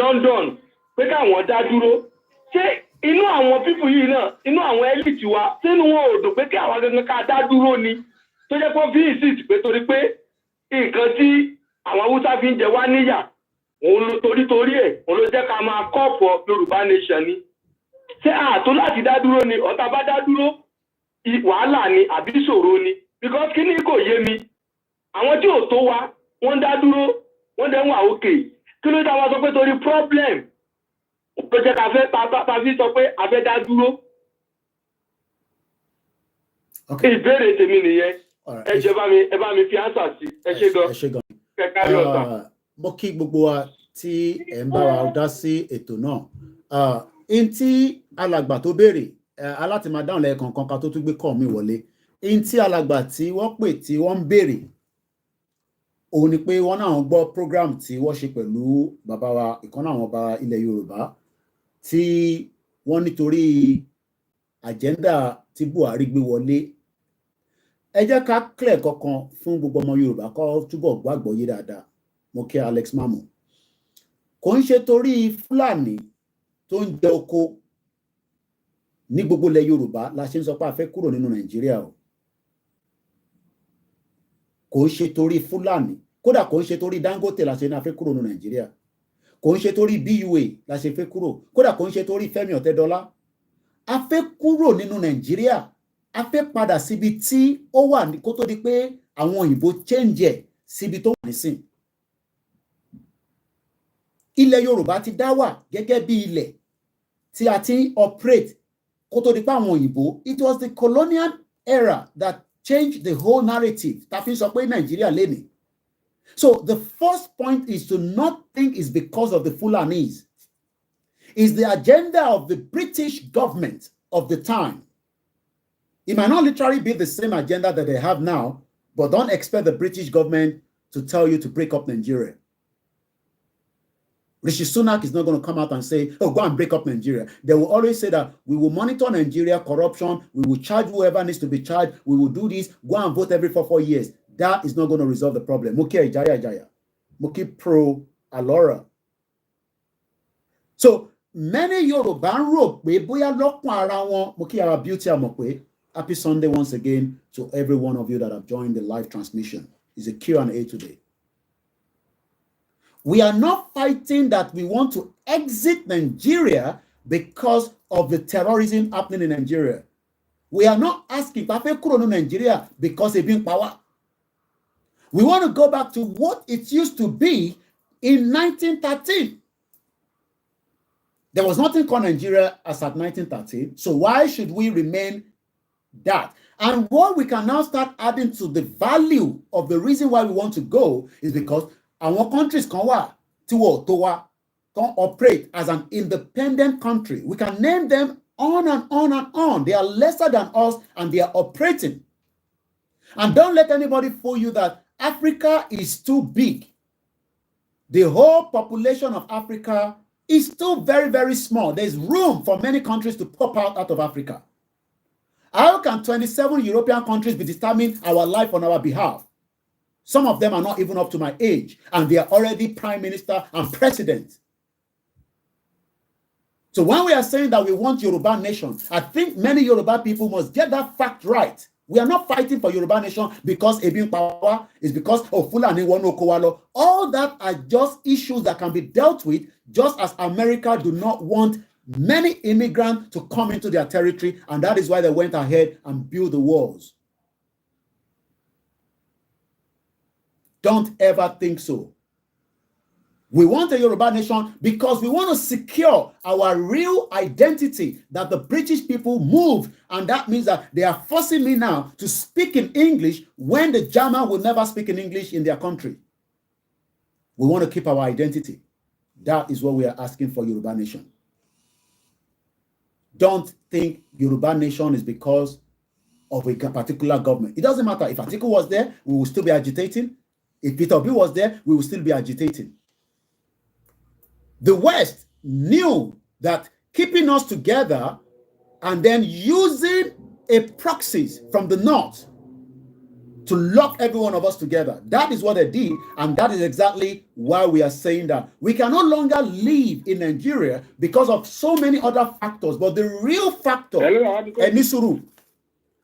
London pé káwọn dá dúró ṣé inú àwọn pípù yìí náà inú àwọn elite wa sínú wọn ò dùn pé kí àwọn gangan ká dá dúró ni tó jẹ́ pé fi insist pé torí pé nǹkan tí àwọn Haúsá fi ń jẹ wá níyà òun ló torí ẹ̀ òun ló jẹ́ ká máa kọ́ọ̀pọ̀ Yorùbá nation ni ṣé àtó láti dá dúró ni ọ̀tá bá dá dúró wàhálà ni àbí ìṣòro ni because kí ni kò yé mi àwọn tí ò tó wa wọ́n dá dúró wọ́n dẹ̀ ń wà òkè kí ló dá wa sọ pé torí problem tó jẹ́ ká fẹ́ tàbí sọ pé a fẹ́ dá dúró. Ìbéèrè tèmi nìyẹn ẹ jẹ́ bá mi fi ánsà sí ẹ ṣé gan. Kẹ́kárí ọ̀tá. Mo kí gbogbo wa tí ẹ̀ ń bá wa dá sí ètò náà. In tí alàgbà tó béèrè aláti máa dáhùn lẹ́ẹ̀kọ̀ọ̀kan ká tó tún gbé kọ́ mi wọlé. In tí alàgbà tí wọ́n pè tí wọ́n ń béèrè òun ni pé wọ́n náà gbọ́ program tí wọ́n ṣe pẹ̀lú bàbá wa ìkànnà àwọn ọba ilẹ̀ Yorùbá tí wọ́n nítorí àjẹ́ndà tí Buhari gbé wọlé. Ẹ jẹ́ ká clear kankan fún gbogbo ọmọ Yorùbá kó túbọ̀ gbàgbọ́ yé dáadáa. Mo kí Alex Mamu. Kò ń ṣe torí Fúlàní tó ń jẹ oko ní gbogbo ilẹ̀ Yorùbá la ṣe ń sọ pé a fẹ́ kúrò nínú Nàìjíríà o. Kò ń ṣe torí Fúlàní, kódà kò ń ṣe torí Dangote la ṣe ní a fẹ́ kúrò nínú Nàìjíríà. Kò ń ṣe torí BUA la ṣe fẹ́ kúrò, kódà kò ń ṣe torí Fẹ́mi Ọ̀tẹ́dọ́lá. A fẹ́ kúrò nínú Nàìjíríà, a fẹ́ padà síbi tí ó wà ní kó tó di pé àwọn òyìnbó change ẹ̀ síbi tó wà nísìn. Ilẹ̀ Yorùbá ti dá wà gẹ́gẹ́ bí ilẹ̀ tí a ti ń operate kó tó di pé àwọn òyìnbó. It was the colonial era that changed the whole narrative. Ta fi sọ pé Nàìjíríà lénìí. So the first point is to not think it's because of the Fulanis. It's the agenda of the British government of the time. It might not literally be the same agenda that they have now, but don't expect the British government to tell you to break up Nigeria. Rishi Sunak is not going to come out and say, oh, go and break up Nigeria. They will always say that we will monitor Nigeria corruption, we will charge whoever needs to be charged, we will do this, go and vote every 4 years. That is not going to resolve the problem. Muki Ijaya. Muki pro Alora. So many Yoruba rope we boya lokun ara won Muki our beauty amokwe. Happy Sunday once again to every one of you that have joined the live transmission. It's a Q&A today. We are not fighting that we want to exit Nigeria because of the terrorism happening in Nigeria. We are not asking Nigeria because they've been power. We want to go back to what it used to be in 1913. There was nothing called Nigeria as at 1913. So why should we remain that? And what we can now start adding to the value of the reason why we want to go is because our countries can operate as an independent country. We can name them on and on and on. They are lesser than us and they are operating. And don't let anybody fool you that Africa is too big. The whole population of Africa is still very, very small. There's room for many countries to pop out of Africa. How can 27 European countries be determining our life on our behalf? Some of them are not even up to my age, and they are already prime minister and president. So when we are saying that we want Yoruba nation, I think many Yoruba people must get that fact right. We are not fighting for Yoruba nation because Ebin power is because of Fulani Wano Kowalo. All that are just issues that can be dealt with, just as America do not want many immigrants to come into their territory, and that is why they went ahead and built the walls. Don't ever think so. We want a Yoruba nation because we want to secure our real identity that the British people moved, and that means that they are forcing me now to speak in English when the German will never speak in English in their country. We want to keep our identity. That is what we are asking for Yoruba nation. don't think Yoruba nation is because of a particular government. It doesn't matter. If Atiku was there, we will still be agitating. If Peter Obi was there, we will still be agitating. The West knew that keeping us together and then using a proxies from the North to lock every one of us together. That is what they did, and that is exactly why we are saying that we can no longer live in Nigeria because of so many other factors. But the real factor, Enisuru,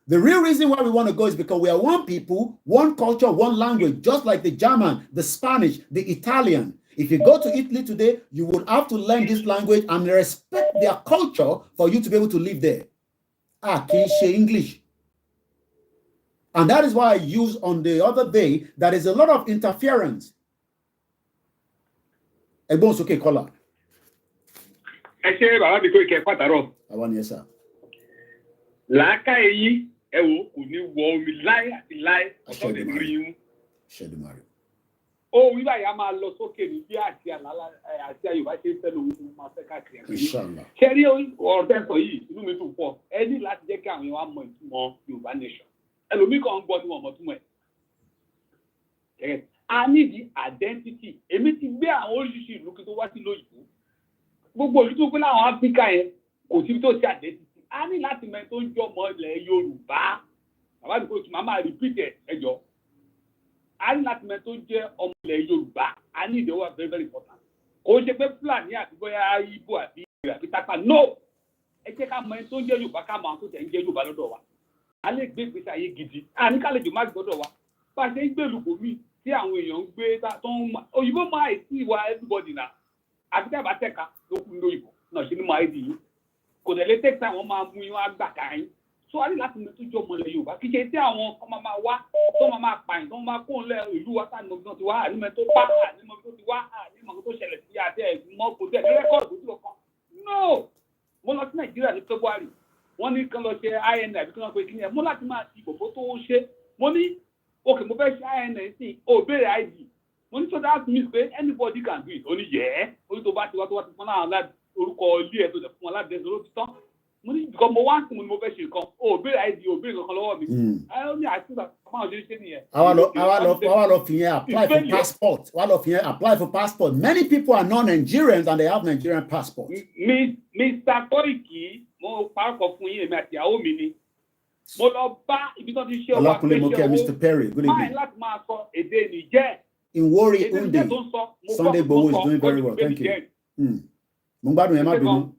the real reason why we want to go is because we are one people, one culture, one language, just like the German, the Spanish, the Italian. If you go to Italy today, you would have to learn this language and respect their culture for you to be able to live there. Can't say English. And that is why I used on the other day that is a lot of interference. Egbon Soke Kola. Yes, sir. Oh, we buy a man lost okay, the Asia, you might say, Inshallah. Cherry or then for you, you mean to for any last decade, you want more, you vanish. And we can't go to one more. I need the identity. Anything we are all you should look at what you know. But you took now Africa, or to identity. I need not to mention your mother, Yoruba. I want to go to Mama repeated, Ejo. I need not to mention your Yoruba. I need the word very, very important. Ko je pe plan ya ti boya Igbo abi Pitaka. No. E je ka mo to je Yoruba ka mo to te je Yoruba lọ́dọ̀ wa. A lè gbé ìgbésí ayé gidi. A ní ká lè jò má gbọ́dọ̀ wa. Bá ṣe ń gbé lùkò mi tí àwọn èèyàn ń gbé tó ń òyìnbó máa ti wa everybody na. Àbí tẹ́ bá tẹ́ka ló kún lóyìnbó. Náà ṣe ni máa di yìí. Kò dẹ̀ lè take time wọ́n máa mú yín wá gbà ká yín. So a ní láti mọ tó jọ ọmọ ilẹ̀ Yorùbá. Kì í ṣe tí àwọn ọmọ máa wá tó máa pààyàn tó máa kó lẹ ìlú wa tá ní ọdún ti wá ànímọ̀ tó pa ànímọ̀ tó ti wá ànímọ̀ tó ṣẹlẹ̀ sí àti ẹ̀gbọ́n kò tẹ̀ rẹ́kọ̀dù tó kàn. No! Mo lọ sí Nàìjíríà ní February. Wọ́n ní kán lọ ṣe INI àbí kán lọ pé kí ni ẹ̀ mo láti máa ti ìbòbó tó ń ṣe. Mo ní okay mo fẹ́ ṣe INI sí ò béèrè ID. Mo ní so that means pé anybody can do it. Ó ní yẹ́ ó ní tó bá ti wá ti fún náà orúkọ ilé ẹ̀ tó dẹ̀ fún wọn láti ẹ̀sọ́ ló ti tán. Mo ní because mo wá sí mo ní mo fẹ́ ṣe nǹkan ò béèrè ID ò béèrè kankan lọ́wọ́ mi. Ó ní àti ìgbà máa ṣe ṣe nìyẹn. Àwa lọ fi yẹn apply for passport. Àwa lọ fi yẹn apply for passport. Many people are non-Nigerians and they have Nigerian passport. Mr. Koriki, mo parọ́ fún yín èmi àti ìyàwó mi ni. Mo lọ bá ibi tó ti ṣe ọwọ́ àpèṣe Mr. Perry, good evening. Máa láti máa sọ èdè Nìjẹ́. In Warri Undi, Sunday Bowo is doing very well. Thank you. Mo gbádùn yẹn má bínú.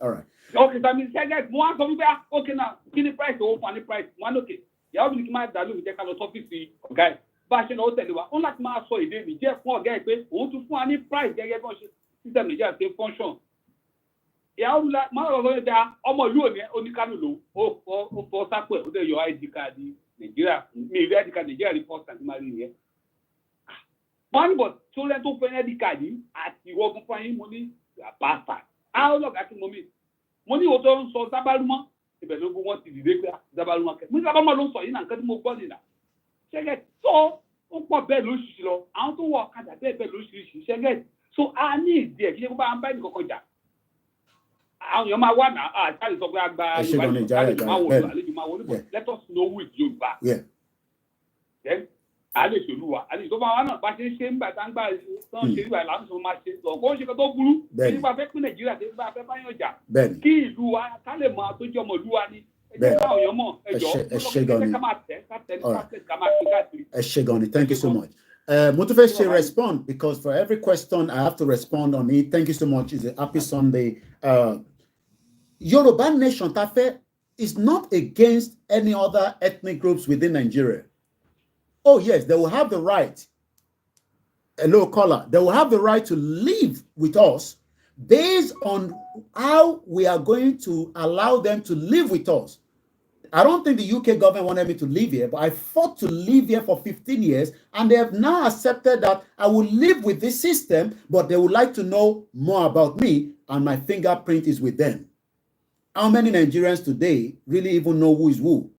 All right. Okay, that means mo wá sọ wípé okay now kí ni price owó fún wa ní price mo wá lókè. Ìyàwó mi ní kí n máa dà lóhùn jẹ́ ká lọ sọ́fíìsì ọ̀gá ẹ̀. Bá a ṣe lọ ó tẹ̀lé wa, ó láti máa sọ èdè Nìjẹ́ fún ọ̀gá ẹ̀ pé òun tún fún wa ní price gẹ́gẹ́ bí wọ́n ṣe system Nìjẹ́ ṣe function. Ìyàwó mi máa lọ sọ da ọmọ ìlú òní oníkánú lòun ó fọ́ sápò ẹ̀ ó dẹ̀ yọ ID card Nàìjíríà mi ìrí ID card Nàìjíríà rí first time máa rí yẹn. Wọ́n ní bọ̀ tó lẹ́ tó fẹ́ ID card yìí àti ìwọ́gun fún yín mo ní àpáàpá. Àwọn ọlọ́gà tí mo mí mo ní òótọ́ ń sọ Zábálúmọ́ ibẹ̀ ló gbọ́ wọn ti dìde pé Zábálúmọ́ kẹ́ mo ní Zábálúmọ́ ló ń sọ yìí náà nǹkan tí mo gbọ́ nìyà ṣẹ́gẹ̀ tó ó pọ̀ bẹ́ẹ̀ lóṣìṣì lọ àwọn tó wọ ọ̀kadà bẹ́ẹ̀ lóṣìṣì ṣẹ́gẹ̀ so a ní ìdí ẹ̀ kí ṣe kó bá ń bá ẹnì kankan jà àwọn èèyàn máa wà náà àjáde sọ pé a gba àlejò máa wọlé let us know who is Yorùbá àlè ṣòlúwa àlè tó bá wà náà bá ṣe ń ṣe ń gbà tá ń gbà tán ṣe ìgbà ìlànà tó máa ṣe lọ kó ń ṣe kan tó burú kí nípa fẹ́ pín Nàìjíríà tí nípa fẹ́ báyọ̀ jà kí ìlú wa ká lè mọ tó jẹ́ ọmọ ìlú wa ní ẹjẹ́ káwọn èèyàn mọ̀ ẹjọ́ ká máa tẹ̀ ká máa ṣe káàkiri. Ẹ ṣé gan ni, thank you so much. Mo tún fẹ́ ṣe respond because for every question I have to respond on it. Thank you so much. It's a happy Sunday. Yoruba nation tafe is not against any other ethnic groups within Nigeria. Oh, yes, they will have the right, hello, caller, they will have the right to live with us based on how we are going to allow them to live with us. I don't think the UK government wanted me to live here, but I fought to live here for 15 years, and they have now accepted that I will live with this system, but they would like to know more about me, and my fingerprint is with them. How many Nigerians today really even know who is who?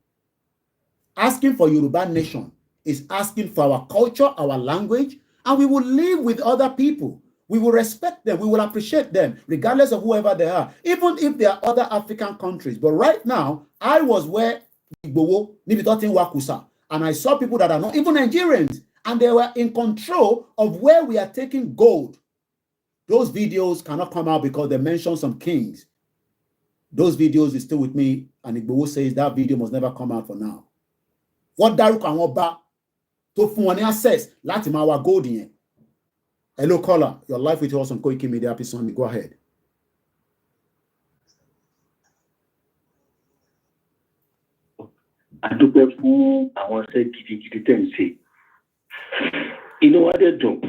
Asking for Yoruba nation is asking for our culture, our language, and we will live with other people. we will respect them, we will appreciate them, regardless of whoever they are, even if they are other African countries. But right now, I was where Igbowo, Wakusa, and I saw people that are not even Nigerians, and they were in control of where we are taking gold. Those videos cannot come out because they mention some kings. Those videos is still with me, and Igbowo says that video must never come out for now. What Daruka and Oba to fún access láti máa wá gold yẹn. Hello caller, your life with us on Koiki Media, please go ahead. Adúpẹ́ fún àwọn ṣẹ́ gidigidi tẹ̀ ń ṣe. Inú wa dẹ̀ dùn.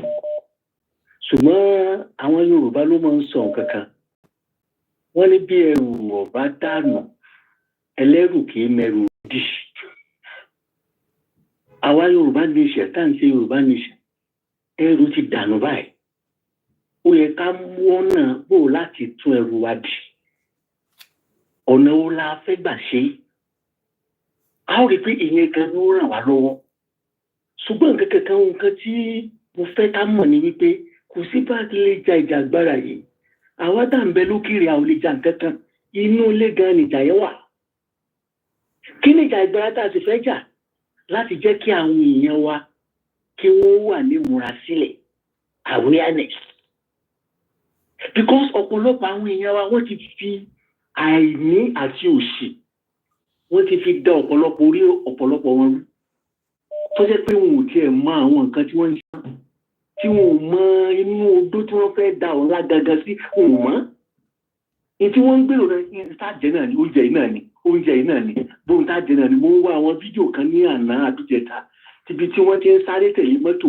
Ṣùgbọ́n àwọn Yorùbá ló máa ń sọ nǹkan kan. Wọ́n ní bí ẹrù ọ̀bá dànù, ẹlẹ́rù kì í mẹ́rù dì. Àwa Yorùbá nation, tá à ń ṣe Yorùbá nation, ẹrù ti dànù báyìí. Ó yẹ ká mú ọ̀nà bò láti tún ẹrù wa dì. Ọ̀nà wo la fẹ́ gbà ṣe? A ó rí pé ìyẹn gan ló ràn wá lọ́wọ́. Ṣùgbọ́n nǹkan tí mo fẹ́ ká mọ̀ ni wípé kò sí bá lè ja ìjà agbára yìí. Àwa tá ń bẹ lókèrè àwọn lè jà nǹkan kan. Inú ilé gan nìjà yẹn wà. Kí ni ìjà agbára tá a sì fẹ́ jà? Láti jẹ́ kí àwọn èèyàn wa kí wọ́n wà ní ìmúra sílẹ̀, awareness. Because ọ̀pọ̀lọpọ̀ àwọn èèyàn wa wọ́n ti fi àìní àti òṣì, wọ́n ti fi dá ọ̀pọ̀lọpọ̀ orí ọ̀pọ̀lọpọ̀ wọn rú. Tó jẹ́ pé wọn ò tiẹ̀ mọ àwọn nǹkan tí wọ́n ń ṣe, tí wọn ò mọ inú odó tí wọ́n fẹ́ da ọ̀la gangan sí, wọn ò mọ̀. Ní tí wọ́n ń gbèrò rẹ̀ sáàjẹ́ náà ni, oúnjẹ yìí náà ni, bóun tájẹ́ náà ni. Mo ń wá àwọn fídíò kan ní àná àbíjẹta, tíbi tí wọ́n ti ń sáré tẹ̀lé mọ́tò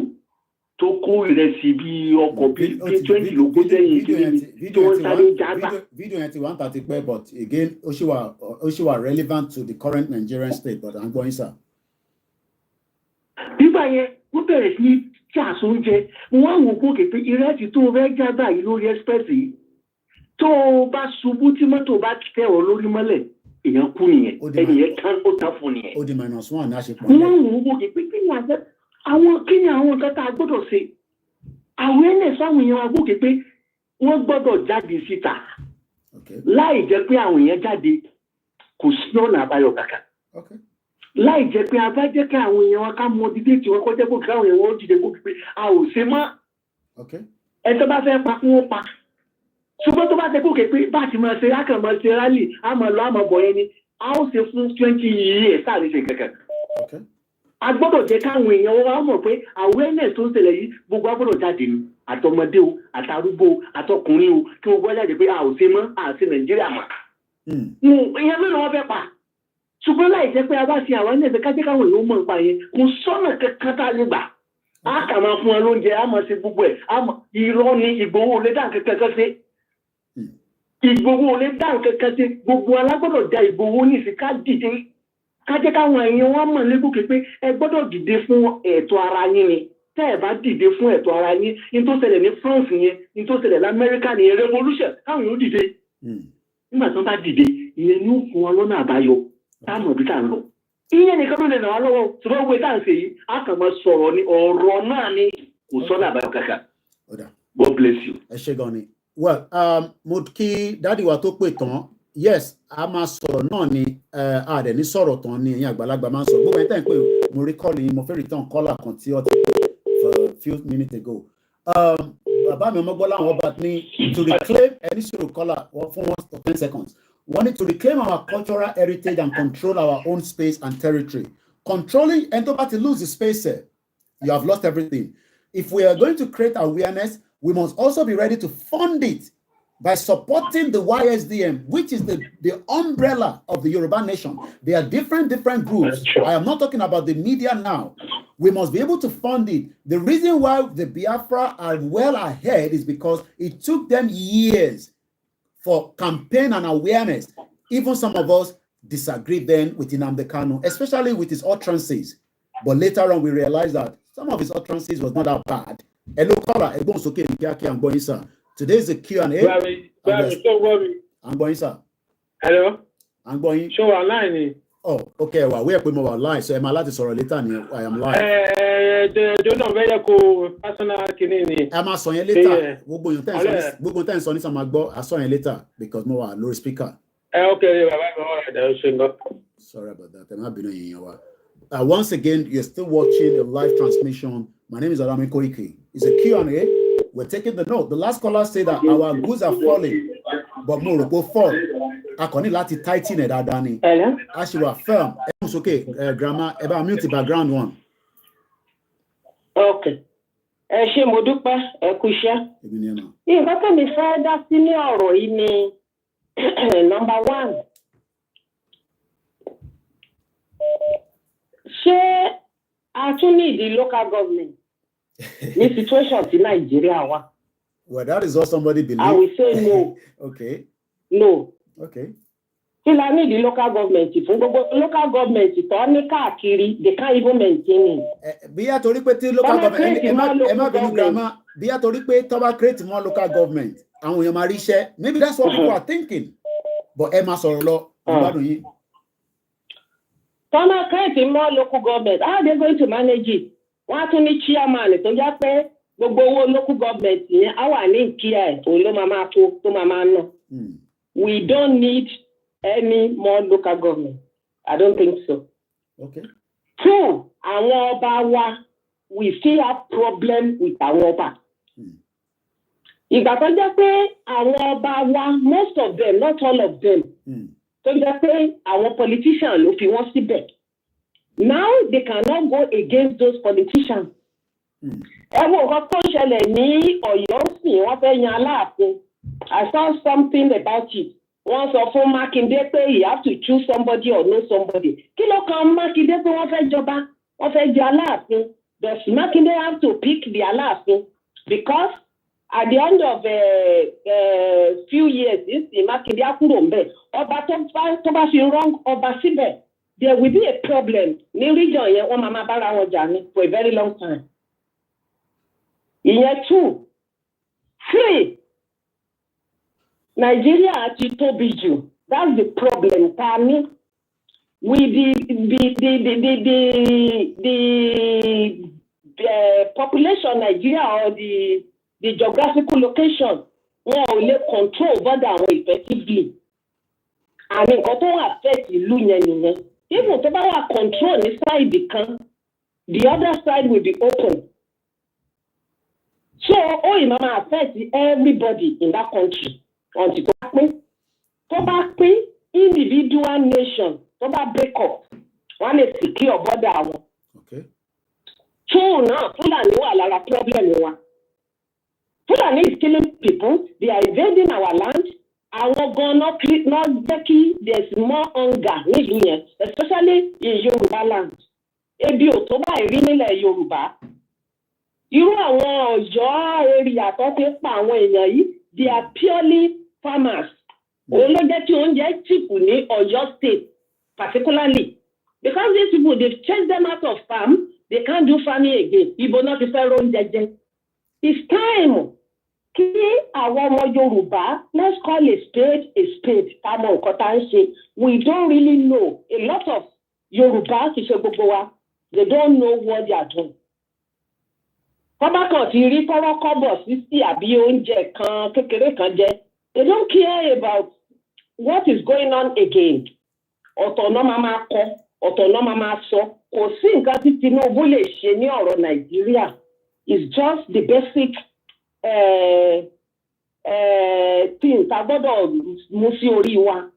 tó kó ìrẹsì bí ọkọ̀ bí 20 ló kó sẹ́yìn tí wọ́n sáré jágbá. Video yẹn ti wà ń tà ti pẹ́, but again ó ṣì wà relevant to the current Nigerian state, but I'm going sir. Nígbà yẹn wọ́n bẹ̀rẹ̀ sí ní tí àṣọ oúnjẹ, wọ́n á wò kókè pé ìrẹsì tó fẹ́ já báyìí lórí express yìí, tó o bá ṣubú tí mọ́tò bá tẹ̀ ọ́ lórí mọ́lẹ̀, èèyàn kú nìyẹn, ẹnìyẹn tán ó tán fún nìyẹn. Ó di -1 náà ṣe pọ̀. Wọ́n wò kókè pé kí ni àwọn nǹkan tá a gbọ́dọ̀ ṣe? Awareness àwọn èèyàn wa gòkè pé wọ́n gbọ́dọ̀ jáde síta. Láì jẹ́ pé àwọn èèyàn jáde kò sí ọ̀nà àbáyọ kàkà. Láì jẹ́ pé a bá jẹ́ kí àwọn èèyàn wa ká mọ dídé tí wọ́n kọ́ jẹ́ kókè káwọn èèyàn wọ́n dìde kókè pé a ò ṣe mọ́. Ẹ tó bá fẹ́ pa kí wọ́n pa. Ṣùgbọ́n tó bá ṣe kókè pé bá ti máa ṣe ákàn máa ṣe rálì, á máa lọ á máa bọ̀ yẹn ni, a ó ṣe fún 20 years sáà ní ṣe kankan. A gbọ́dọ̀ jẹ́ káwọn èèyàn wa mọ̀ pé awareness tó ń ṣẹlẹ̀ yìí gbogbo a gbọ́dọ̀ jáde ni, àtọmọdé o, àtàrúgbó o, àtọkùnrin o, kí wọ́n gbọ́ jáde pé a ò ṣe mọ́, a ṣe Nàìjíríà mọ́. Ìyẹn mélòó wọn fẹ́ pa? Ṣùgbọ́n láì jẹ́ pé a bá ṣe awareness ká jẹ́ káwọn èèyàn mọ̀ nípa yẹn, kò sọ́nà kankan tá a lè gbà. A kà máa fún wọn lóúnjẹ, a máa ṣe gbogbo ẹ̀, irọ́ ni Ìgbòho lè dá nǹkan kan ṣe. Ìgbòho lè dá nǹkan kan ṣe, gbogbo alágbọ́dọ̀ ja Ìgbòho ní ìsìn ká dìde. Ká jẹ́ káwọn èèyàn wọn mọ̀ lẹ́gùnkè pé ẹ gbọ́dọ̀ dìde fún ẹ̀tọ́ ara yín ni. Tẹ́ ẹ bá dìde fún ẹ̀tọ́ ara yín, ní tó ṣẹlẹ̀ ní France yẹn, ní tó ṣẹlẹ̀ l'Amẹ́ríkà ní revolution, káwọn èèyàn dìde. Nígbà tí wọ́n bá dìde, ìyẹn ní ó fún wọn lọ́nà àbáyọ, táwọn òbí tá ń lọ. Ìyẹn nìkan ló lè ràn wá lọ́wọ́, ṣùgbọ́n gbogbo tá à ń ṣe yìí, a kàn máa sọ̀rọ̀ ní ọ̀rọ̀ náà ni kò sọ́nà àbáyọ kankan. God bless you. Ẹ ṣé gan ni. Well, mo kí dádì wa tó pè tán. Yes, a máa sọ̀rọ̀ náà ni a dẹ̀ ní sọ̀rọ̀ tán ni ẹ̀yin àgbàlagbà máa ń sọ. Gbogbo ẹ̀ tẹ́ ń pè mo rí kọ́ọ̀lù yín, mo fẹ́ return caller kan tí ó ti for a few minutes ago. Bàbá mi Ọmọgbọ́lá àwọn ọba ní to reclaim any sort of caller for 1 to 10 seconds. We need to reclaim our cultural heritage and control our own space and territory. Controlling and to lose the space, you have lost everything. If we are going to create awareness, we must also be ready to fund it by supporting the YSDM, which is the umbrella of the Yoruba nation. There are different groups. I am not talking about the media now. We must be able to fund it. The reason why the Biafra are well ahead is because it took them years for campaign and awareness. Even some of us disagree then with Nnamdi Kanu, especially with his utterances. But later on, we realized that some of his utterances was not that bad. Hello, caller. I'm going, sir. Today is the Q&A. Don't worry. I'm going, sir. Hello. I'm going. Show online. Oh, okay. Well, we are putting our live, so I'm allowed to sorry later. I am live. Don't know whether go personal kinini. I'm a sorry later. We'll go to Sonny Samagbo. I saw you later because more low speaker. Okay, sorry about that. I'm not being once again, you're still watching a live transmission. My name is Adame Koike. It's a Q&A. We're taking the note. The last caller said that our goods are falling, but more will fall. I can need tighten it, Adani. As you are firm, it's okay. Grandma, about mute the background one. Okay. Ṣé mo dúpẹ́ ẹ kú iṣẹ́. Nǹkan tó mi fẹ́ dá sí ní ọ̀rọ̀ yìí ni number one. Ṣé a tún need the local government ní situation ti Nàìjíríà wa? Well, that is what somebody believes. I will say no. Okay. No. Okay. Kí la need the local government fún gbogbo local government tó ní káàkiri they can't even maintain it. Bí a torí pé tí local government ẹ má bínú grandma bí a torí pé tó bá create more local government àwọn èèyàn máa rí iṣẹ́ maybe that's what people are thinking but ẹ máa sọ̀rọ̀ lọ ìgbádùn yìí. Tó máa create more local government how are they going to manage it? Wọ́n á tún ní chairman tó jẹ́ pé gbogbo owó local government yẹn á wà ní ìkíyà ẹ̀ òun ló máa kó tó máa ná. We don't need any more local government. I don't think so. Okay. Two, àwọn ọba wa, we still have problem with àwọn ọba. Ìgbà tó jẹ́ pé àwọn ọba wa, most of them, not all of them, tó jẹ́ pé àwọn politicians ló fi wọ́n síbẹ̀. Now they cannot go against those politicians. Ẹ wo nǹkan tó ń ṣẹlẹ̀ ní Ọ̀yọ́ sí wọ́n fẹ́ yan Aláàfin. I saw something about it. Wọ́n sọ fún Mákindé pé you have to choose somebody or know somebody. Kí ló kan Mákindé pé wọ́n fẹ́ jọba? Wọ́n fẹ́ jẹ Aláàfin. Does Mákindé have to pick the Aláàfin? Because at the end of few years, ìsìn Mákindé á kúrò ń bẹ̀. Ọba tó bá fi wrong ọba síbẹ̀, there will be a problem. Ní region yẹn, wọ́n máa bára wọn jà ní for a very long time. Ìyẹn 2. 3. Nigeria ti tóbi jù. That's the problem. Tani, with the population Nigeria or the geographical location, wọn ò lè control border àwọn effectively. And nǹkan tó wà affect ìlú yẹn nìyẹn. Even tó bá wà control ní side kan, the other side will be open. So it might affect everybody in that country. Until tó bá pín individual nation tó bá break up wọ́n lè secure border wọn. Okay. 2 náà Fúlàní wà lára problem wa. Fúlàní is killing people, they are invading our land. Àwọn gan not jẹ́ kí there is more hunger nílùú yẹn, especially in Yoruba land. Ebi ò tó báyìí rí nílẹ̀ Yorùbá. Irú àwọn Ọ̀yọ́ area tó ti pa àwọn èèyàn yìí, they are purely farmers. Òun ló jẹ́ kí oúnjẹ cheap ní Ọ̀yọ́ state particularly because these people they've chased them out of farm, they can't do farming again. Ibo náà ti fẹ́ róúnjẹ jẹ. It's time kí àwọn ọmọ Yorùbá, let's call a spade ká mọ nǹkan tá ń ṣe. We don't really know. A lot of Yorùbá kì í ṣe gbogbo wa, they don't know what they are doing. Tọ́ba kan ti rí tọ́rọ́ kọ́bọ̀ sísí àbí oúnjẹ kan kékeré kan jẹ. They don't care about what is going on again. Ọ̀tọ̀ náà máa kọ, ọ̀tọ̀ náà máa sọ. Kò sí nǹkan tí Tinubu lè ṣe ní ọ̀rọ̀ Nàìjíríà. It's just the basic thing tá gbọ́dọ̀ mú sí orí wa.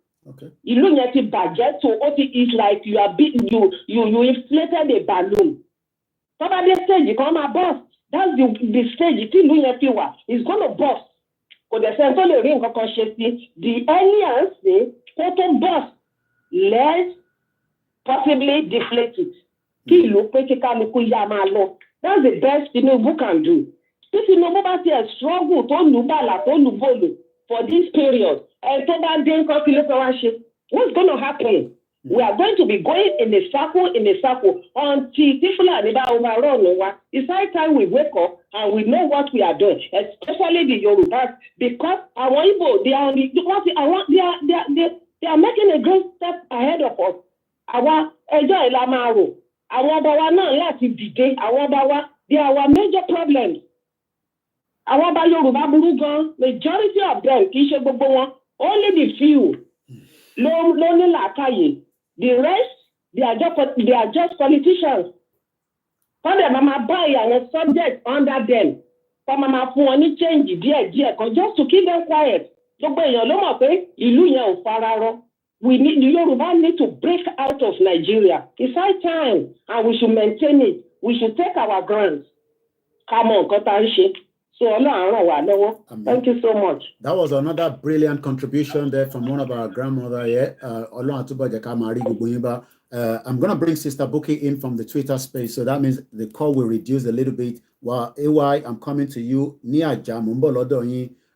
Ìlú yẹn ti bàjẹ́ tó ó ti it's like you inflated a balloon. Tọ́ba dé stage kan máa burst. That's the stage tí ìlú yẹn ti wà. It's gonna burst. Kò dẹ̀ sẹ́ni tó lè rí nǹkan kan ṣe sí. The earlier say kó tó burst, let's possibly deflate it. Kí ìlú pé kí kálukú yá máa lọ. That's the best Tinubu can do. Tí Tinubu bá ti struggle tó lù bàlà tó lù bòlù for this period, ẹ̀ tó bá dé nǹkan kí ló fẹ́ wá ṣe? What's going to happen? We are going to be going in a circle until Fúlàní bá overrun wa. It's high time we wake up and we know what we are doing, especially the Yorubas, because our Igbo, they are making a great step ahead of us. àwa ẹjọ́ ẹ̀ la máa rò àwọn ọba wa náà láti dìde àwọn ọba wa they are our major problems àwọn ọba Yorùbá burú gan majority of them kì í ṣe gbogbo wọn only the few ló ní làákàyè the rest they are just politicians kọ́dẹ̀ máa buy àwọn subject under them kọ́ máa fún wọn ní change díẹ̀díẹ̀ kan just to keep them quiet gbogbo èèyàn ló mọ̀ pé ìlú yẹn ò fara rọ. The Yoruba need to break out of Nigeria. It's high time, and we should maintain it. We should take our grants. Come on, Kotanshi. So, thank you so much. That was another brilliant contribution there from one of our grandmother here. I'm going to bring Sister Buki in from the Twitter space, so that means the call will reduce a little bit. While AY, I'm coming to you.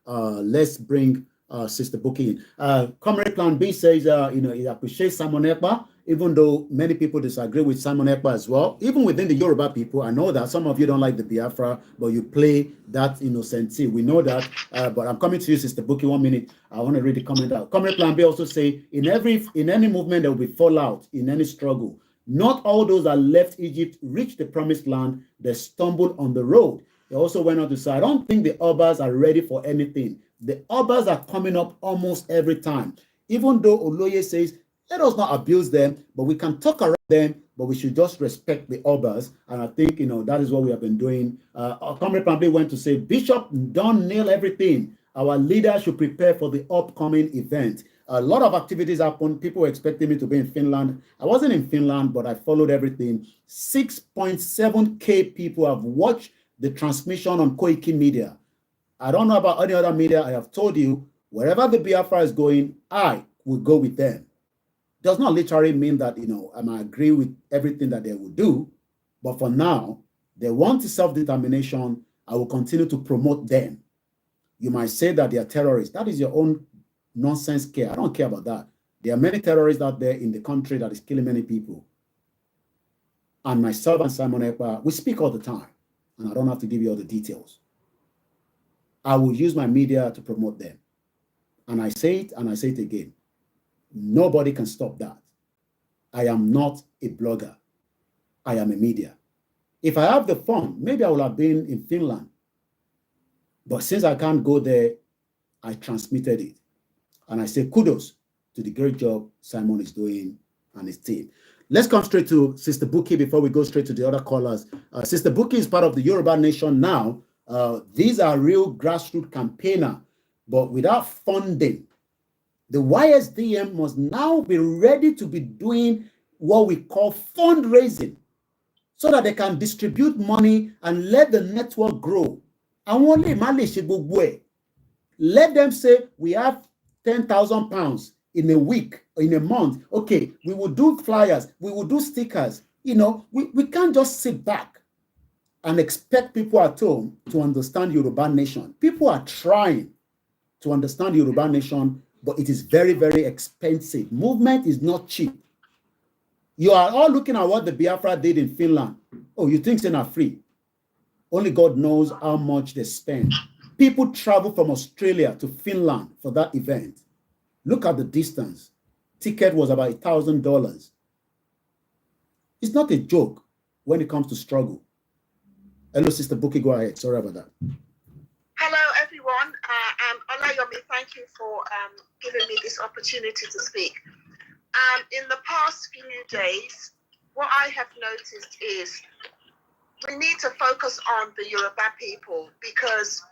Let's bring Sister Buki. Comrade Plan B says, he appreciates Simon Ekpa, even though many people disagree with Simon Ekpa as well. Even within the Yoruba people, I know that some of you don't like the Biafra, but you play that innocently. We know that, but I'm coming to you, Sister Buki, 1 minute. I want to read the comment out. Comrade Plan B also say, in any movement, there will be fallout, in any struggle. Not all those that left Egypt reached the promised land, they stumbled on the road. He also went on to say, I don't think the Obas are ready for anything. The Obas are coming up almost every time. Even though Oloye says, let us not abuse them, but we can talk around them, but we should just respect the Obas. And I think, that is what we have been doing. Comrade Pambe went to say, Bishop, don't nail everything. Our leaders should prepare for the upcoming event. A lot of activities happened. People were expecting me to be in Finland. I wasn't in Finland, but I followed everything. 6.7K people have watched the transmission on Koiki Media. I don't know about any other media. I have told you, wherever the Biafra is going, I will go with them. Does not literally mean that, I might agree with everything that they will do. But for now, they want self-determination. I will continue to promote them. You might say that they are terrorists. That is your own nonsense care. I don't care about that. There are many terrorists out there in the country that is killing many people. And myself and Simon Ekpa, we speak all the time. And I don't have to give you all the details. I will use my media to promote them. And I say it and I say it again. Nobody can stop that. I am not a blogger. I am a media. If I have the fund, maybe I would have been in Finland. But since I can't go there, I transmitted it. And I say kudos to the great job Simon is doing and his team. Let's come straight to Sister Buki before we go straight to the other callers. Sister Buki is part of the Yoruba Nation now. These are real grassroots campaigner, but without funding, the YSDM must now be ready to be doing what we call fundraising so that they can distribute money and let the network grow. And only let them say we have 10,000 pounds in a week, in a month. Okay, we will do flyers, we will do stickers. We can't just sit back and expect people at home to understand Yoruba Nation. People are trying to understand Yoruba Nation, but it is very, very expensive. Movement is not cheap. You are all looking at what the Biafra did in Finland. Oh, you think they're not free? Only God knows how much they spend. People travel from Australia to Finland for that event. Look at the distance. Ticket was about $1,000. It's not a joke when it comes to struggle. Hello, Sister Buki, go ahead. Sorry about that. Hello, everyone. Olayomi, thank you for giving me this opportunity to speak. In the past few days, what I have noticed is we need to focus on the Yoruba people, because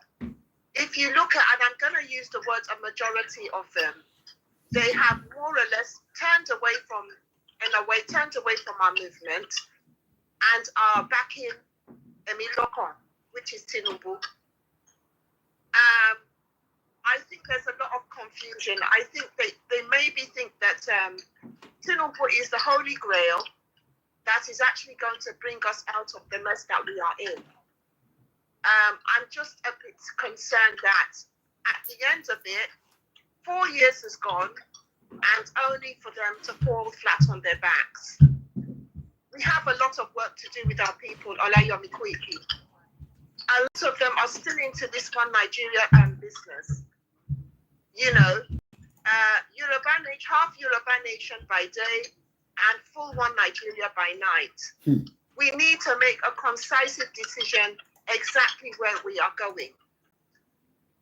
if you look at, and I'm going to use the words a majority of them, they have more or less turned away from our movement and are backing Emilokon, which is Tinubu. I think there's a lot of confusion. I think they maybe think that Tinubu is the Holy Grail that is actually going to bring us out of the mess that we are in. I'm just a bit concerned that at the end of it, 4 years has gone, and only for them to fall flat on their backs. We have a lot of work to do with our people, Olayomi Koiki. A lot of them are still into this one Nigeria business. Yoruba Nation, half Yoruba Nation by day and full one Nigeria by night. We need to make a concise decision exactly where we are going.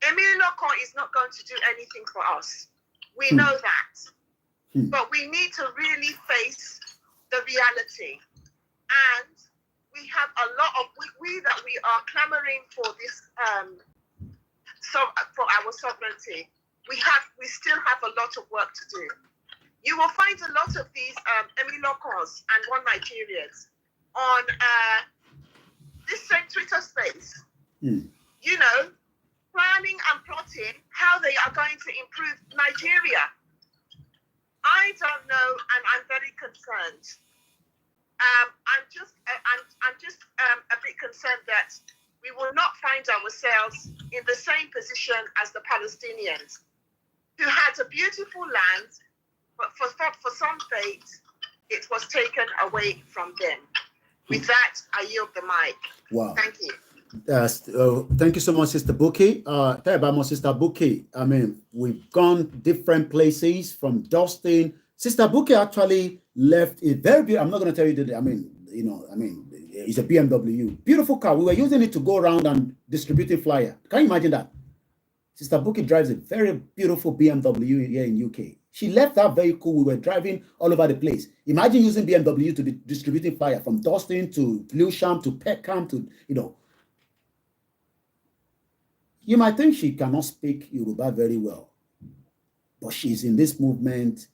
Emile Locon is not going to do anything for us. We know that. But we need to really face the reality. And we have a lot of, we are clamoring for this, for our sovereignty. We still have a lot of work to do. You will find a lot of these Emile Locons and One Nigerians on this same Twitter space. You know, planning and plotting how they are going to improve Nigeria. I don't know, and I'm very concerned. I'm just a bit concerned that we will not find ourselves in the same position as the Palestinians, who had a beautiful land, but for some fate, it was taken away from them. With that, I yield the mic. Wow. Thank you. Thank you so much, Sister Buki. Tell you about my Sister Buki. I mean, we've gone different places from Dustin. Sister Buki actually left a very, I'm not going to tell you that, it's a BMW. Beautiful car. We were using it to go around and distributing flyer. Can you imagine that? Sister Buki drives a very beautiful BMW here in UK. She left that vehicle. We were driving all over the place. Imagine using BMW to distributing flyer from Dustin to Lewisham to Peckham to, You might think she cannot speak Yoruba very well, but she's in this movement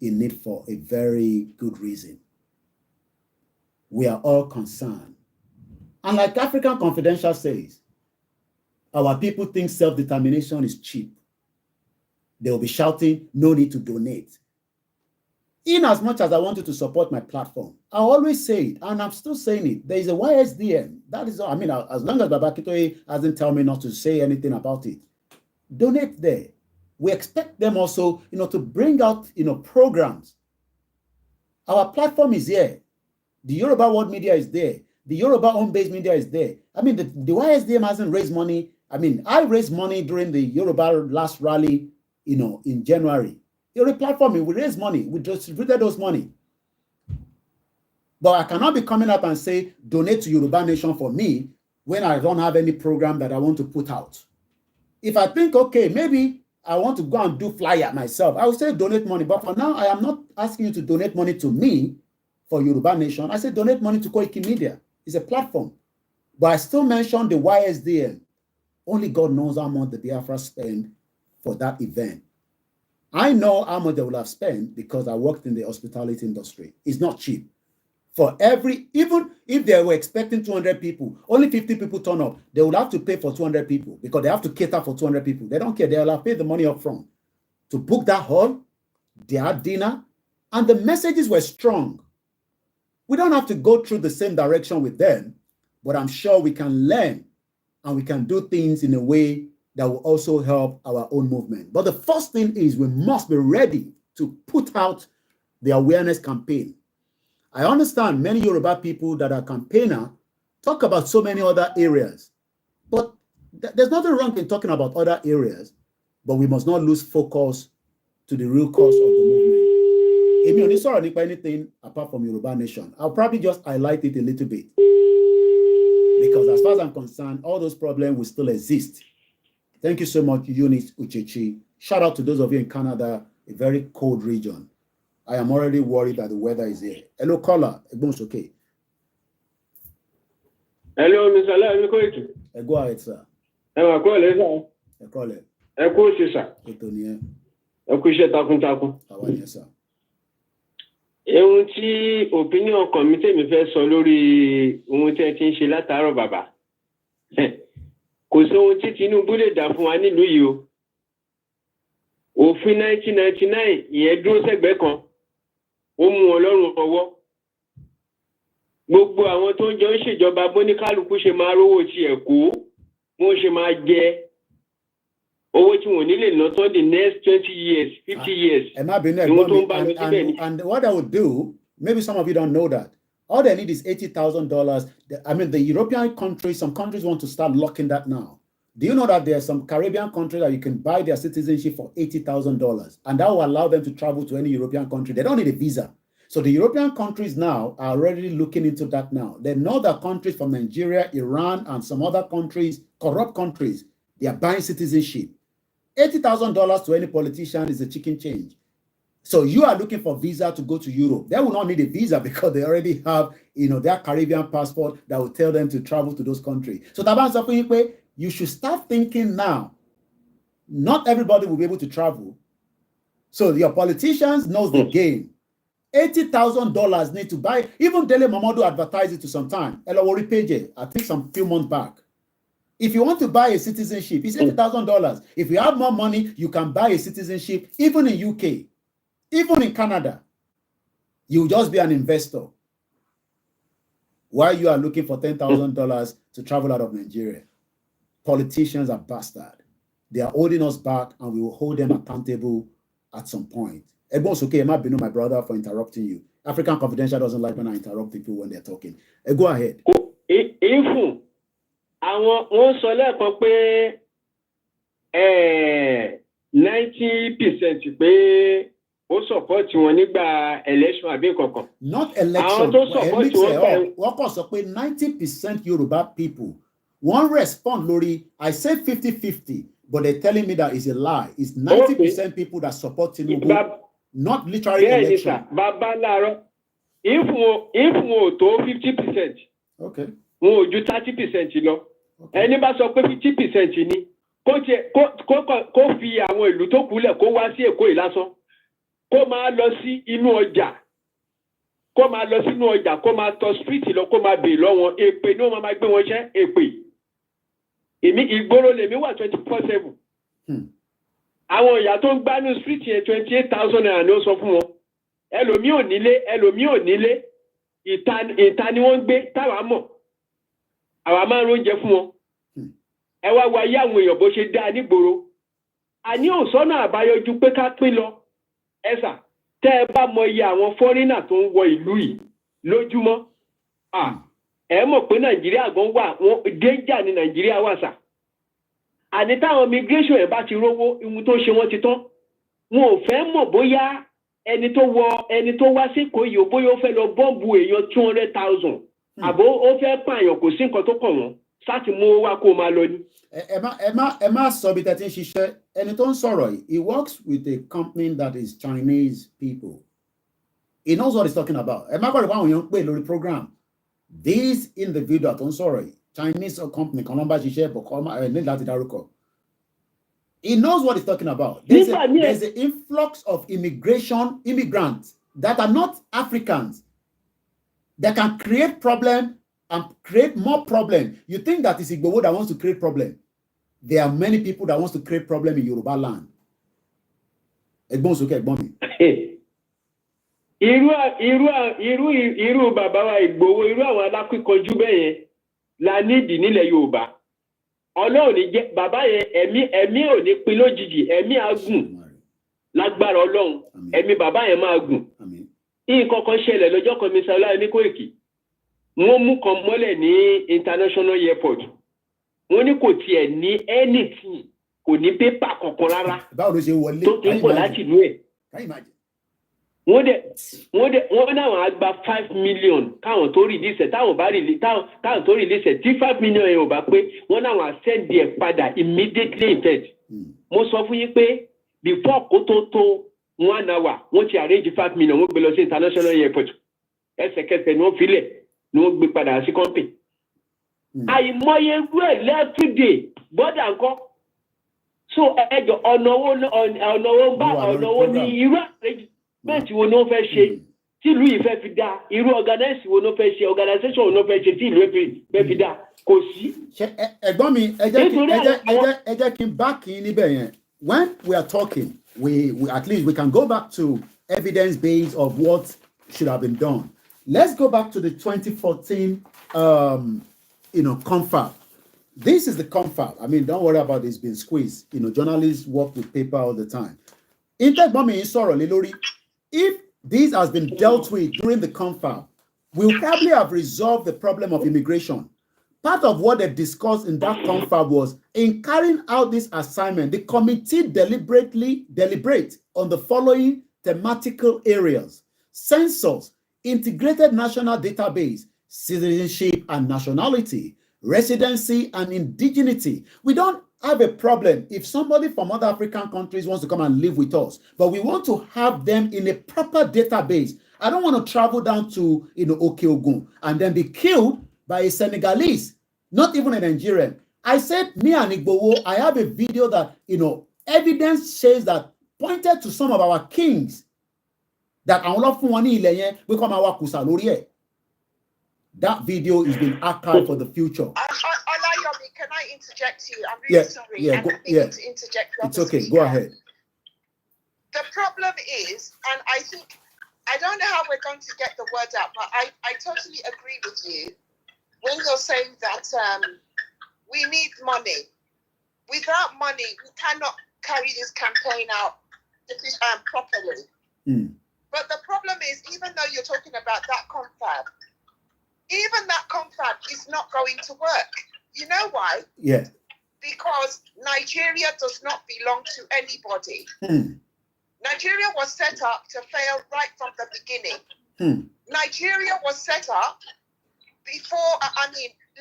in it for a very good reason. We are all concerned. And like African Confidential says, our people think self-determination is cheap. They will be shouting, no need to donate. In as much as I want you to support my platform, I always say it, and I'm still saying it. There is a YSDM. That is all. I mean, as long as Baba Akintoye hasn't told me not to say anything about it, donate there. We expect them also, to bring out, programs. Our platform is here. The Yoruba World Media is there. The Yoruba home-based media is there. I mean, the YSDM hasn't raised money. I mean, I raised money during the Yoruba last rally, in January. You're replatforming, we raised money, we distributed those money. But I cannot be coming up and say, donate to Yoruba Nation for me when I don't have any program that I want to put out. If I think, okay, maybe I want to go and do flyer myself, I will say donate money. But for now, I am not asking you to donate money to me for Yoruba Nation. I say donate money to Koiki Media. It's a platform. But I still mention the YSDM. Only God knows how much the Biafra spend for that event. I know how much they will have spent because I worked in the hospitality industry. It's not cheap. For even if they were expecting 200 people, only 50 people turn up, they will have to pay for 200 people because they have to cater for 200 people. They don't care. They will have paid the money up front to book that hall, their dinner, and the messages were strong. We don't have to go through the same direction with them, but I'm sure we can learn and we can do things in a way that will also help our own movement. But the first thing is we must be ready to put out the awareness campaign. I understand many Yoruba people that are campaigner talk about so many other areas, but there's nothing wrong in talking about other areas, but we must not lose focus to the real cause of the movement. If you don't need anything apart from Yoruba Nation, I'll probably just highlight it a little bit. Because as far as I'm concerned, all those problems will still exist. Thank you so much, Eunice Uchechi. Shout out to those of you in Canada, a very cold region. I am already worried that the weather is here. Hello, caller. Everyone's okay. Hello, Mr. Ala. Go ahead, sir. Hello, caller. Caller. Hello, sir. Hello, takuntakun. How are you, sir? Ohun tí opinion committee mi fẹ́ sọ lórí ohun tí ẹ ti ń ṣe látàárọ̀ bàbá. Kò sí ohun tí Tinubu lè dá fún wa nílùú yìí o. Òfin 1999 ìyẹn dúró sẹ́gbẹ̀ẹ́ kan. Ó mú wọn lọ́rùn ọwọ́. Gbogbo àwọn tó ń jọ ń ṣèjọba bóníkálukú ṣe máa rówó tiẹ̀ kó, wọ́n ṣe máa jẹ owó tí wọ́n nílè ná tán the next 20 years, 50 years. And what I would do, maybe some of you don't know that. All they need is $80,000. I mean, the European countries, some countries want to start locking that now. Do you know that there are some Caribbean countries that you can buy their citizenship for $80,000, and that will allow them to travel to any European country? They don't need a visa. So the European countries now are already looking into that now. They know that countries from Nigeria, Iran, and some other countries, corrupt countries, they are buying citizenship. $80,000 to any politician is a chicken change. So you are looking for visa to go to Europe. They will not need a visa because they already have, their Caribbean passport that will tell them to travel to those countries. So you should start thinking now. Not everybody will be able to travel. So your politicians knows the game. $80,000 need to buy. Even Dele Momodu advertised it to some time. Elawori Page, I think some few months back. If you want to buy a citizenship, it's $80,000. If you have more money, you can buy a citizenship, even in UK, even in Canada. You just be an investor. While you are looking for $10,000 to travel out of Nigeria. Politicians are bastards. They are holding us back, and we will hold them accountable at some point. It's okay, it might be my brother for interrupting you. African Confidential doesn't like when I interrupt people when they're talking. Go ahead. If àwọn sọ lẹ́ẹ̀kan pé 90% pé ó support wọn nígbà election àbí kankan. Not election. Àwọn tó support wọn wọ́n kàn sọ pé 90% Yoruba people wọ́n respond lórí. I say 50-50, but they're telling me that it's a lie. It's 90% people that support Tinubu, not literally election. Bàbá láàárọ̀, if wọn tó 50%. Okay. Wọn ò ju 30% lọ. Ẹni bá sọ pé 50% ni kó fi àwọn ìlú tó kù lẹ̀ kó wá sí Èkó ìlásán. Kó máa lọ sí inú ọjà. Kó máa lọ sínú ọjà, kó máa tọ street lọ, kó máa bèè lọ́wọ́. Èpè ni wọ́n máa gbé wọn ṣẹ́, èpè. Ìgboro lèmi wà 24/7. Àwọn ìyá tó ń gbá ní street yẹn 28,000 naira ni ó sọ fún wọn. Ẹlòmíì ò nílé. Ìta ni wọ́n ń gbé táwa mọ̀. Àwa máa ń róúnjẹ fún wọn. Ẹ wá wo ayé àwọn èèyàn bó ṣe dá nígboro. Àní òsọ́nà àbáyọjú pé ká pín lọ. Ẹ̀sà tẹ́ ẹ bá mọ iye àwọn fọ́rínà tó ń wọ ìlú yìí lójúmọ́. Ẹ mọ̀ pé Nàìjíríà gan wà, danger ní Nàìjíríà wà sà. Àní táwọn migration ẹ̀ bá ti rówó, ihun tó ṣe wọ́n ti tán. Wọn ò fẹ́ mọ̀ bóyá ẹni tó wá sí Èkó yìí bóyá ó fẹ́ lọ bọ́ǹbù èèyàn 200,000. Àbó ó fẹ́ pààyàn kò sí nǹkan tó kàn wọ́n. Sáti mú wá kó máa lọ ní. Ẹ má sọ bí tẹ́tí ń ṣiṣẹ́. Ẹni tó ń sọ̀rọ̀ yìí, he works with a company that is Chinese people. He knows what he's talking about. Ẹ má kọ́ ìpá àwọn èèyàn ń pè lórí program. This individual tó ń sọ̀rọ̀ yìí, Chinese company kan ló ń bá ṣiṣẹ́ bọ̀ ní láti dárúkọ. He knows what he's talking about. There's an influx of immigrants that are not Africans that can create problem and create more problem. You think that it's Igboho that wants to create problem. There are many people that wants to create problem in Yoruba land. Ẹ̀gbọ́n sókè ẹ̀gbọ́n mi. Irú bàbá wa Ìgbòho, irú àwọn alákìkanjú bẹ́ẹ̀ yẹn la nídìí nílẹ̀ Yorùbá. Ọlọ́run ní jẹ́ bàbá yẹn ẹ̀mí ò ní pin lójijì, ẹ̀mí á gùn lágbára Ọlọ́run, ẹ̀mí bàbá yẹn máa gùn. Nǹkan kan ṣẹlẹ̀ lọ́jọ́ kan Mr. Ọláyẹ ní Kóìkì. Wọ́n mú kan mọ́lẹ̀ ní international airport. Wọ́n ní kò tiẹ̀ ní anything, kò ní pépà kankan rárá. Báwo ló ṣe wọlé? Tó ti ń bọ̀ láti inú ẹ̀. Wọ́n náwọn á gba 5 million káwọn tó release ẹ̀, káwọn tó release ẹ̀ tí 5 million yẹn ò bá pé wọ́n náwọn á send ẹ̀ padà immediately in fact. Mo sọ fún yín pé before kó tó 1 hour wọ́n ti arrange 5 million wọ́n gbé lọ sí international airport. Ẹsẹ̀kẹsẹ̀ ni wọ́n filẹ̀ ni wọ́n gbé padà sí company. Àìmọye irú ẹ̀ lẹ́ẹ̀túndé bọ́dà ńkọ́. So ẹjọ́ ọ̀nà owó ní irú àrẹ́jìmẹ́ǹtì wo ni wọ́n fẹ́ ṣe tí ìlú yìí fẹ́ fi dá, irú organization wo ni wọ́n fẹ́ ṣe, organization wo ni wọ́n fẹ́ ṣe tí ìlú fẹ́ fi dá, kò sí. Ẹ̀gbọ́n mi, ẹ jẹ́ kí n back in níbẹ̀ yẹn. When we are talking, we at least we can go back to evidence base of what should have been done. Let's go back to the 2014 confab. This is the confab. I mean, don't worry about this being squeezed. Journalists work with paper all the time. If this has been dealt with during the confab, we'll probably have resolved the problem of immigration. Part of what they discussed in that confab was in carrying out this assignment, the committee deliberate on the following thematical areas. census, integrated national database, citizenship and nationality, residency and indigeneity. We don't have a problem if somebody from other African countries wants to come and live with us, but we want to have them in a proper database. I don't want to travel down to Okeogun and then be killed by a Senegalese, not even a Nigerian. I said, me and Igbowo, I have a video that, evidence says that pointed to some of our kings that we come our kusa. That video is being archived for the future. Olayomi, can I interject you? I'm really sorry. Yeah, to interject. It's okay. Go ahead. The problem is, and I think, I don't know how we're going to get the word out, but I totally agree with you when you're saying that we need money. Without money, we cannot carry this campaign out properly. But the problem is, even though you're talking about that confab, even that confab is not going to work. You know why? Yeah. Because Nigeria does not belong to anybody. Nigeria was set up to fail right from the beginning. Nigeria was set up before,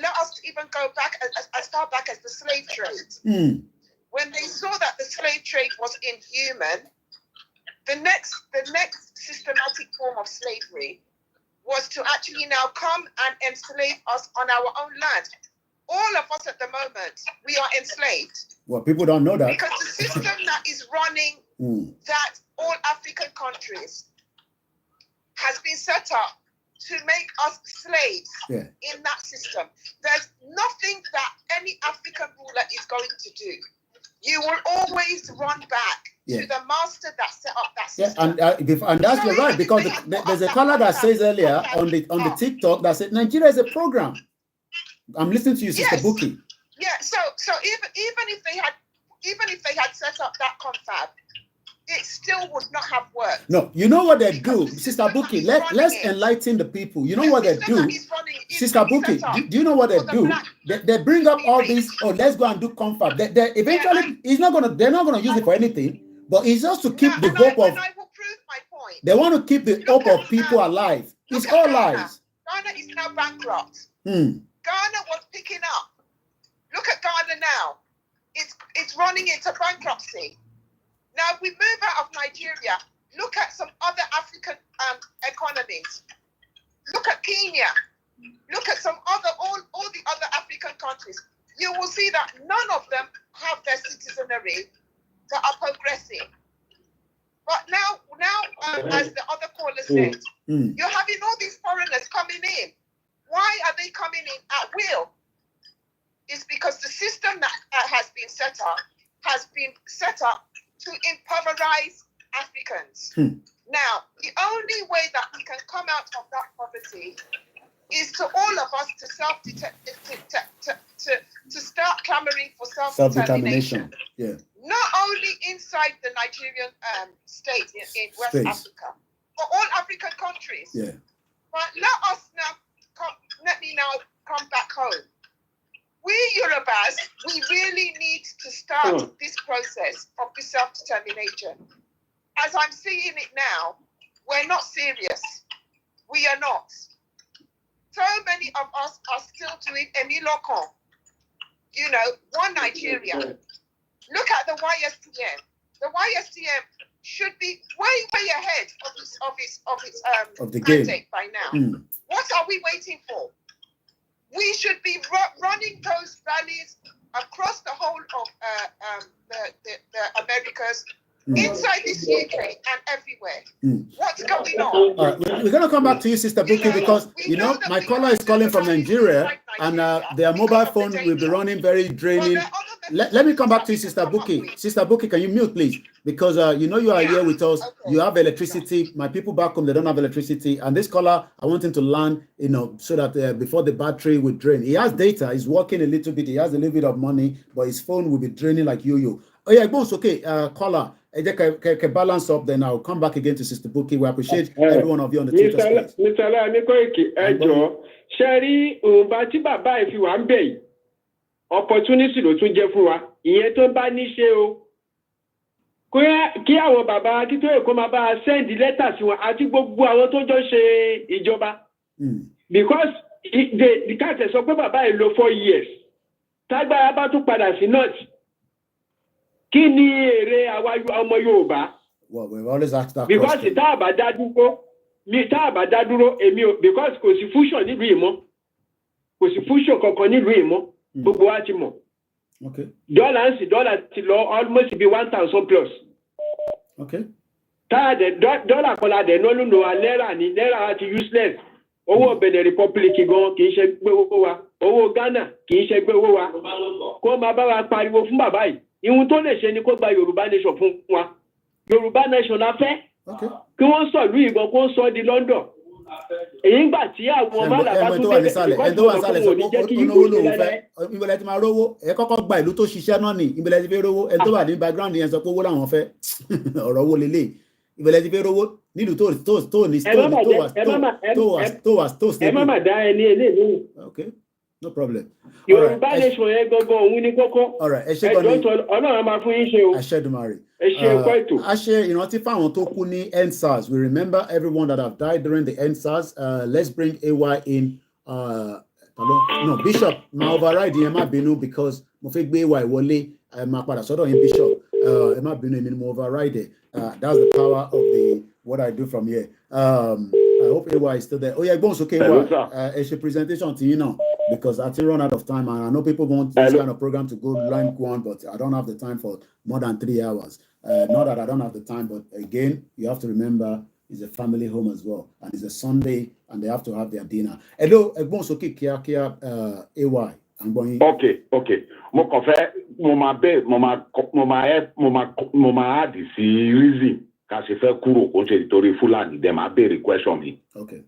let us even go back as far back as the slave trade. When they saw that the slave trade was inhuman, the next systematic form of slavery was to actually now come and enslave us on our own land. All of us at the moment, we are enslaved. Well, people don't know that. Because the system that is running that all African countries has been set up to make us slaves in that system. There's nothing that any African ruler is going to do. You will always run back to the master that set up that system. And that's so you're right, because there's a caller that says earlier on the TikTok that said Nigeria is a program. I'm listening to you, Sister Buki. Yeah. So even if they had set up that confab, it still would not have worked. No, you know what they do, Sister Buki. Let's enlighten the people. You know what they do, Sister Buki. Do you know what they do? They bring up all this. Oh, let's go and do confab. They eventually, they're not gonna use it for anything. But it's just to keep the hope of. I will prove my point. They want to keep the hope of people alive. It's all lies. Ghana is now bankrupt. Ghana was picking up. Look at Ghana now. It's running into bankruptcy. Now, if we move out of Nigeria, look at some other African economies. Look at Kenya. Look at some all the other African countries. You will see that none of them have their citizenry that are progressing. But now, as the other caller said, you're having all these foreigners coming in. Why are they coming in at will? It's because the system that has been set up to impoverize Africans. Now, the only way that we can come out of that poverty is to all of us to start clamoring for self-determination. Yeah. Not only inside the Nigerian state in West Africa, but all African countries. Yeah. But let me now come back home. We Yorubas, we really need to start this process of the self-determination. As I'm seeing it now, we're not serious. We are not. So many of us are still doing Emilokon. One Nigeria. Look at the YSTM. The YSTM should be way ahead of its mandate by now. What are we waiting for? We should be running those rallies across the whole of the Americas, inside this UK and everywhere. What's going on? All right, we're going to come back to you, Sister Buki, because my caller is calling from Nigeria, and their mobile phone will be running very draining. Let me come back to you, Sister Buki. Sister Buki, can you mute, please? Because you are here with us. Okay. You have electricity. My people back home, they don't have electricity. And this caller, I want him to land, so that before the battery will drain. He has data. He's working a little bit. He has a little bit of money, but his phone will be draining like yo-yo. Oh yeah, boss. Okay, caller. Can balance up, then I'll come back again to Sister Buki. We appreciate every one of you on the Twitter space. Mr. Anekoike, ẹjọ́, ṣẹ́rí òǹbà tí bàbá ẹ̀ fi wà ń bẹ̀ yìí, opportunity ló tún jẹ́ fún wa. Ìyẹn tó bá ní ṣe o. kí àwọn bàbá Akíntóyè kó máa bá send letter sí wọn àti gbogbo àwọn tó jọ ṣe ìjọba because the cat sọ pé bàbá yìí lò 4 years tágbára bá tún padà sí north kí ni èrè àwa ọmọ Yorùbá. Well, we've always asked that because question. tá a bá dá dúró èmi ò because kò sí fusion nílùú ìmọ̀ kò sí fusion kankan nílùú ìmọ̀ gbogbo wa ti mọ̀. Okay. Dollar ti lọ almost be 1,000 plus. Okay. Tá de dollar kan la de no lu no naira ti useless. Owó Benin Republic gan kì í ṣe gbé owó wa. Owó Ghana kì í ṣe gbé owó wa. Kó máa bá wa pariwo fún bàbá yìí. Ihun tó lè ṣe ni kó gba Yorùbá nation fún wa. Yorùbá nation la fẹ́. Okay. Kí wọ́n sọ ìlú ìgbọ̀n kó sọ di London. Èyí ń gbà tí àwọn málàbá tún dé ẹni tó wà nísàlẹ̀ sọ pé olówó lòun fẹ́ ìbẹ̀lẹ̀ ti máa rówó ẹ kọ́kọ́ gba ìlú tó ṣiṣẹ́ náà ní ìbẹ̀lẹ̀ ti fẹ́ rówó ẹni tó wà ní background yẹn sọ pé owó làwọn fẹ́ ọ̀rọ̀ owó lélẹ̀ ìbẹ̀lẹ̀ ti fẹ́ rówó nílùú tó ní ẹ má má dá ẹni eléyìí. Okay, no problem. Yorùbá nation yẹn gangan òun ní kókó. Ẹjọ́ Ọlọ́run máa fún yín ṣe o. Aṣẹ́dùmarè. Ẹ ṣe ẹ̀kọ́ ètò. A ṣe ìrántí fáwọn tó kú ní EndSARS. We remember everyone that have died during the EndSARS. Let's bring AY in. No, Bishop, ma override yẹn má bínú because mo fẹ́ gbé AY wọlé. Máa padà sọ́dọ̀ yín Bishop. Ẹ má bínú èmi ni mo override it. That's the power of what I do from here. I hope AY is still there. Oh yeah, gbọ́n sókè AY. Ẹ ṣe presentation tí yín náà because I think run out of time and I know people want this kind of program to go line one, but I don't have the time for more than 3 hours. Not that I don't have the time, but again, you have to remember it's a family home as well, and it's a Sunday, and they have to have their dinner. Hello, ẹ̀gbọ́n sókè kíákíá AY. I'm going. Okay. Mo kàn fẹ́ mo máa add sí reason ká ṣe fẹ́ kúrò kó ṣe nítorí Fúlàní dem máa béèrè question mi. Okay.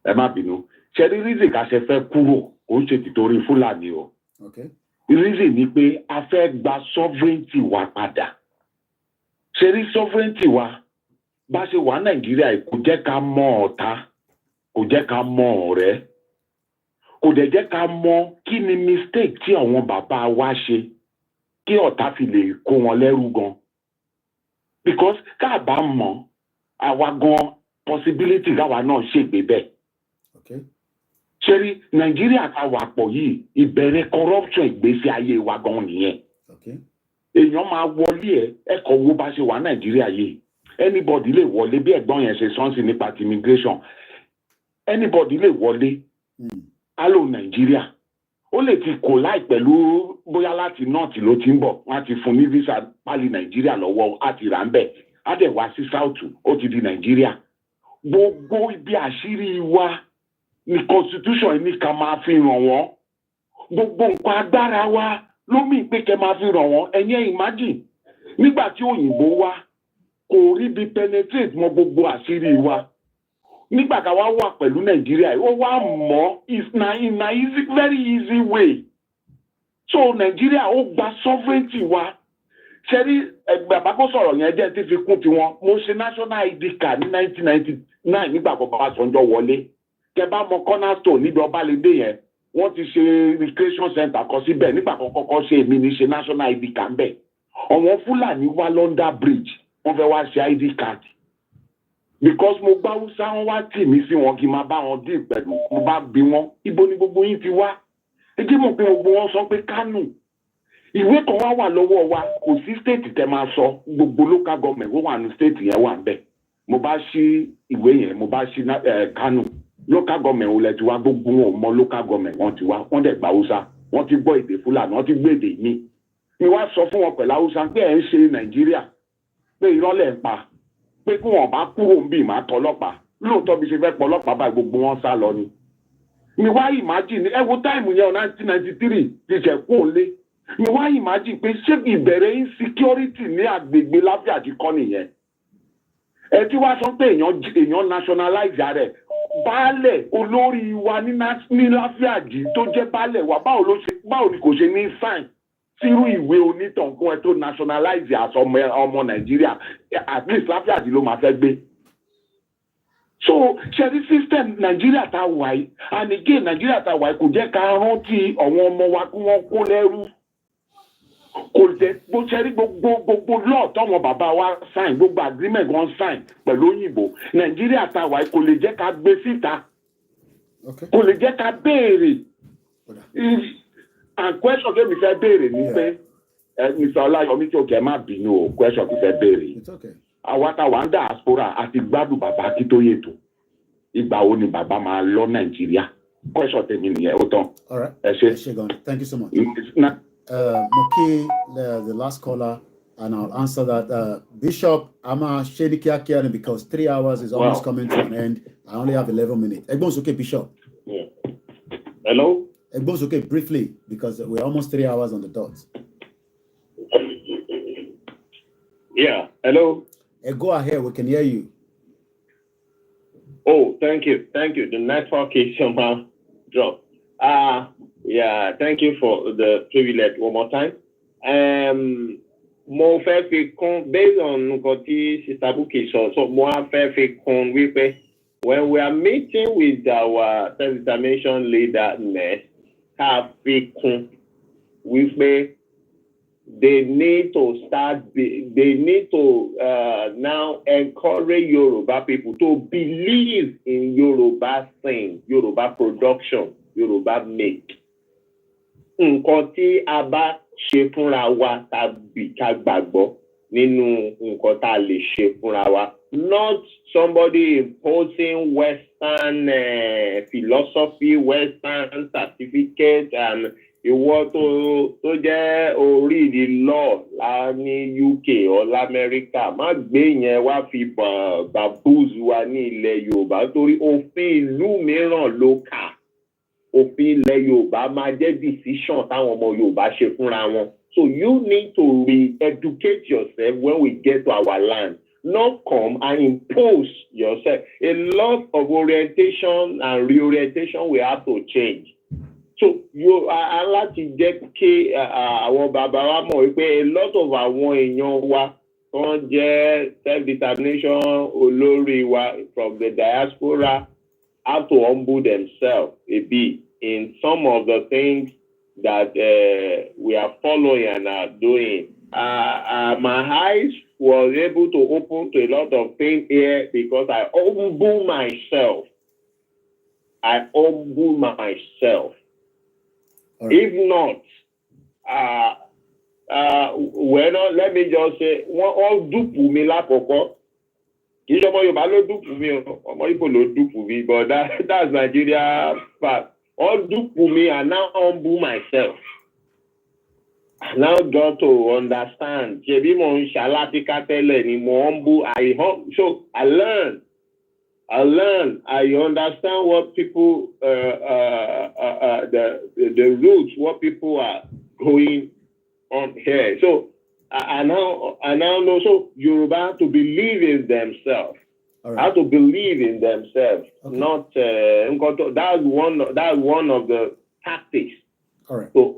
Ẹ má bínú. Ṣé rí reason ká ṣe fẹ́ kúrò kó ṣe nítorí Fúlàní o. Okay. Reason ni pé a fẹ́ gba sovereignty wa padà. Ṣé rí sovereignty wa bá ṣe wà Nàìjíríà kò jẹ́ ká mọ ọ̀tá, kò jẹ́ ká mọ ọ̀rẹ́, kò dẹ̀ jẹ́ ká mọ kí ni mistake tí àwọn bàbá wa ṣe kí ọ̀tá fi lè kó wọn lẹ́rú gan. Because ká bá mọ̀ àwa gan possibility káwa náà ṣègbè bẹ́ẹ̀. Okay. Ṣé rí Nàìjíríà ká wà pọ̀ yìí ìbẹ̀rẹ̀ corruption ìgbésí ayé wa gan nìyẹn. Okay. Èèyàn máa wọlé ẹ̀kọ́ wo bá ṣe wà Nàìjíríà yìí. Anybody lè wọlé bí ẹ̀gbọ́n yẹn ṣe sọ́nsì nípa ti immigration. Anybody lè wọlé. Hello Nàìjíríà. Ó lè ti kò láì pẹ̀lú bóyá láti north ló ti ń bọ̀. Wọ́n ti fún ní visa pálí Nàìjíríà lọ́wọ́ àti rà ń bẹ̀. Á dẹ̀ wá sí south ó ti di Nàìjíríà. Gbogbo ibi àṣírí wa ni constitution ní ká máa fi ràn wọ́n. Gbogbo nǹkan agbára wa ló mì pé kẹ́ máa fi ràn wọ́n. Ẹ̀yin imagine nígbà tí òyìnbó wá kò rí bí penetrate mọ́ gbogbo àṣírí wa. Nígbà ká wá wà pẹ̀lú Nàìjíríà ó wá mọ̀ in a easy, very easy way. So Nàìjíríà ó gba sovereignty wa. Ṣẹ́rí bàbá kó sọ̀rọ̀ yẹn jẹ́ tí fi kún tiwọn. Mo ṣe national ID card ní 1999 nígbà kan bàbá Ṣọ̀njọ́ wọlé. Kẹ bá mọ cornerstone níbi Ọbalẹ́dé yẹn wọ́n ti ṣe recreation center kan síbẹ̀ nígbà kan kọ́kọ́ ṣe èmi ní ṣe national ID card bẹ́ẹ̀. Àwọn Fúlàní wá London Bridge wọ́n fẹ́ wá ṣe ID card. Because mo gbá Hausa wọn wá tì mí sí wọn kí n máa bá wọn dín pẹ̀lú mo bá bí wọn ibo ni gbogbo yín ti wá. Ẹ jẹ́ mọ̀ pé gbogbo wọn sọ pé Kánò. Ìwé kan wá wà lọ́wọ́ wa kò sí state tẹ máa sọ gbogbo local government ó wà ní state yẹn wà ń bẹ̀. Mo bá ṣí ìwé yẹn mo bá ṣí Kánò. Local government ò lẹ ti wá gbogbo wọn mọ local government wọn ti wá wọn dẹ̀ gba Hausa wọn ti gbọ́ èdè Fúlàní wọn ti gbé èdè mi. Mi wá sọ fún wọn pẹ̀lú Hausa pé ẹ̀ ń ṣe Nàìjíríà pé irọ́ lẹ̀ ń pa pé kí wọn bá kúrò ń bì máa tọlọ́pàá lóòótọ́ bí ṣe fẹ́ pọlọ́pàá báyìí gbogbo wọn sá lọ ni. Mi wá imagine ẹ wo táìmù yẹn 1993 ti ṣẹ̀ kú òǹlé. Mi wá imagine pé ṣé ìbẹ̀rẹ̀ insecurity ní agbègbè Láfíàjì kọ́ nìyẹn. Ẹ tí wá sọ pé èèyàn nationalize rẹ̀ baálẹ̀ olórí wa ní Láfíàjì tó jẹ́ baálẹ̀ wa báwo ni kò ṣe ní sign sírú ìwé onítànkún ẹ tó nationalize as ọmọ Nàìjíríà at least Láfíàjì ló máa fẹ́ gbé. So ṣẹ́rí system Nàìjíríà tá a wà yìí and again Nàìjíríà tá a wà yìí kò jẹ́ ká rántí àwọn ọmọ wa kí wọ́n kó lẹ́rú. kò jẹ́ bó ṣe rí gbogbo law tọ́mọ bàbá wa sign gbogbo agreement wọn sign pẹ̀lú òyìnbó nàìjíríà ta wà kò lè jẹ́ ká gbé síta kò lè jẹ́ ká béèrè and question tó mi fẹ́ béèrè ni pé Mr. Ọláyọmí tí o kẹ́ má bínú o question tó fẹ́ béèrè àwa ta wà ń diaspora àti gbádùn bàbá Akíntóyè tó ìgbà wo ni bàbá máa lọ nàìjíríà question tèmi nìyẹn ó tán ẹ ṣé. Thank you so much. Moki, the last caller, and I'll answer that. Bishop, I'm shady kia because 3 hours is almost coming to an end. I only have 11 minutes. Egbon's okay, Bishop. Yeah. Hello? Egbon's okay, briefly, because we're almost 3 hours on the dot. Yeah, hello? Go ahead, we can hear you. Oh, thank you. The network is somehow dropped. Yeah, thank you for the privilege one more time. Mo fẹ́ fi kún based on nǹkan tí Sister Buki sọ, so mo á fẹ́ fi kún wípé when we are meeting with our self-determination leader next, ká fi kún wípé they need to now encourage Yoruba people to believe in Yoruba thing, Yoruba production, Yoruba make. Nǹkan tí a bá ṣe fúnra wa tàbí ká gbàgbọ́ nínú nǹkan tá a lè ṣe fúnra wa. Not somebody imposing Western philosophy, Western certificate, and ìwọ tó jẹ́ orí the law ní UK or l'Amẹ́ríkà má gbé yẹn wá fi bàbúùsù wa ní ilẹ̀ Yorùbá torí òfin ìlú mìíràn ló kà. Òfin ilẹ̀ Yorùbá máa jẹ́ decision táwọn ọmọ Yorùbá ṣe fúnra wọn. So you need to re-educate yourself when we get to our land. Not come and impose yourself. A lot of orientation and reorientation will have to change. So you are láti jẹ́ kí àwọn bàbá wa mọ̀ wípé a lot of àwọn èèyàn wa wọ́n jẹ́ self-determination olórí wa from the diaspora have to humble themselves a bit in some of the things that we are following and are doing. My eyes was able to open to a lot of things here because I humble myself. If not, well, let me just say, wọ́n dúpù mi lákọ̀ọ́kọ́. Kì í ṣe ọmọ Yorùbá ló dúpù mi, ọmọ Igbo ló dúpù mi, but that's Nigeria fact. Wọ́n dúpù mi and now humble myself. I now got to understand. Ṣebí mo ń ṣalátíká tẹ́lẹ̀ ni mo humble. So I learn. I understand what people, the roots, what people are going on here. So I now know. So Yoruba to believe in themselves, how to believe in themselves. Okay. Not that's one of the tactics. All right. To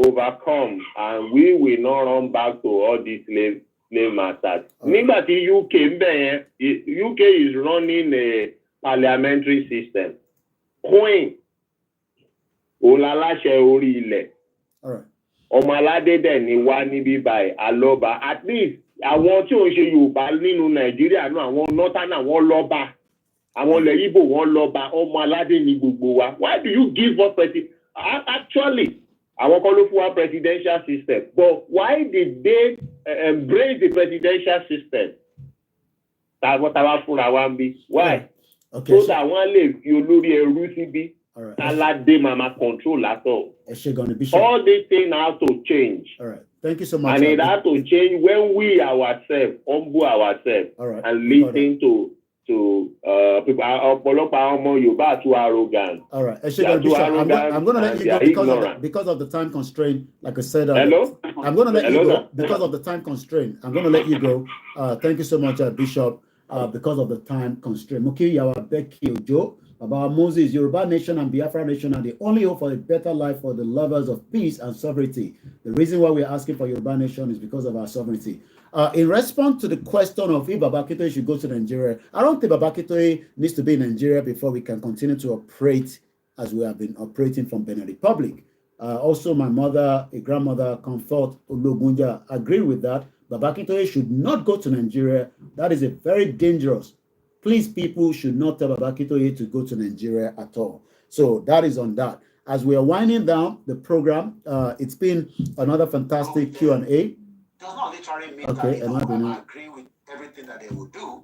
overcome, and we will not run back to all these slave masters. Nígbà tí UK ń bẹ̀ yẹn, UK is running a parliamentary system. Queen òun orí ilẹ̀. Ọmọ aládé dẹ̀ ni wá níbí báyìí alọ́ba. At least àwọn tí ò ń ṣe Yorùbá nínú Nàìjíríà náà àwọn northern àwọn lọ́ba. Àwọn ilẹ̀ Igbo wọ́n lọ́ba. Ọmọ aládé ni gbogbo wa. Why do you give us actually? Àwọn kan ló fún wa presidential system. But why did they embrace the presidential system? Tàbá fúnra wa ń bí. Why? Okay, so that wọ́n lè fi olórí ẹrú síbí. Aládé mama control at all. All these things have to change. All right. Thank you so much. And it has to change when we ourselves humble ourselves and listen to people. Ọ̀pọ̀lọpọ̀ àwọn ọmọ Yorùbá too arrogant. All right. I'm going to let you go because of the time constraint. Like I said, hello? I'm going to let you go because of the time constraint. I'm going to let you go. Thank you so much, Bishop, because of the time constraint. Moki Yawa Beki Ojo. About Moses, Yoruba nation and Biafra nation are the only hope for a better life for the lovers of peace and sovereignty. The reason why we're asking for Yoruba nation is because of our sovereignty. In response to the question of if Baba Akintoye should go to Nigeria, I don't think Baba Akintoye needs to be in Nigeria before we can continue to operate as we have been operating from Benin Republic. Also, my mother, a grandmother, Comfort Ologunja, agree with that. Baba Akintoye should not go to Nigeria. That is a very dangerous. Please, people should not tell Baba Akintoye to go to Nigeria at all. So that is on that. As we are winding down the program, it's been another fantastic Q&A. Does not literally mean Okay, that I agree with everything that they will do.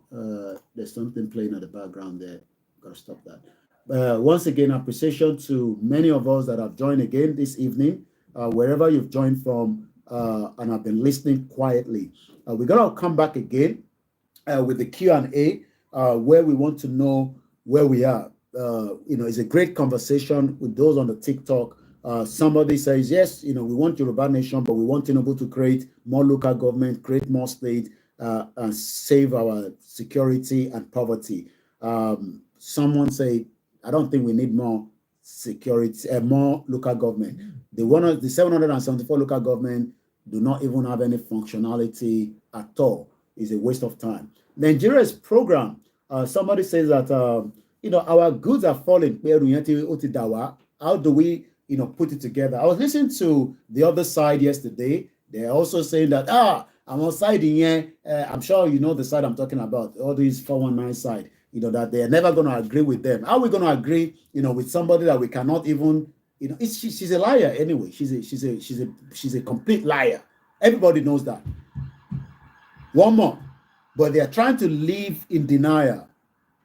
There's something playing in the background there. Gotta stop that. Once again, appreciation to many of us that have joined again this evening, wherever you've joined from, and have been listening quietly. We're gonna come back again with the Q&A, where we want to know where we are. It's a great conversation with those on the TikTok. Somebody says, yes, we want Yoruba nation, but we want Tinubu to create more local government, create more state, and save our security and poverty. Someone say, I don't think we need more security, more local government. The 774 local government do not even have any functionality at all. It's a waste of time. Nigeria's program, somebody says that, our goods are falling. How do we, put it together? I was listening to the other side yesterday. They're also saying that, I'm on side in here. I'm sure you know the side I'm talking about, all these 419 side, that they're never going to agree with them. How are we going to agree, with somebody that we cannot even, she's a liar anyway. She's a complete liar. Everybody knows that. One more. But they're trying to live in denial.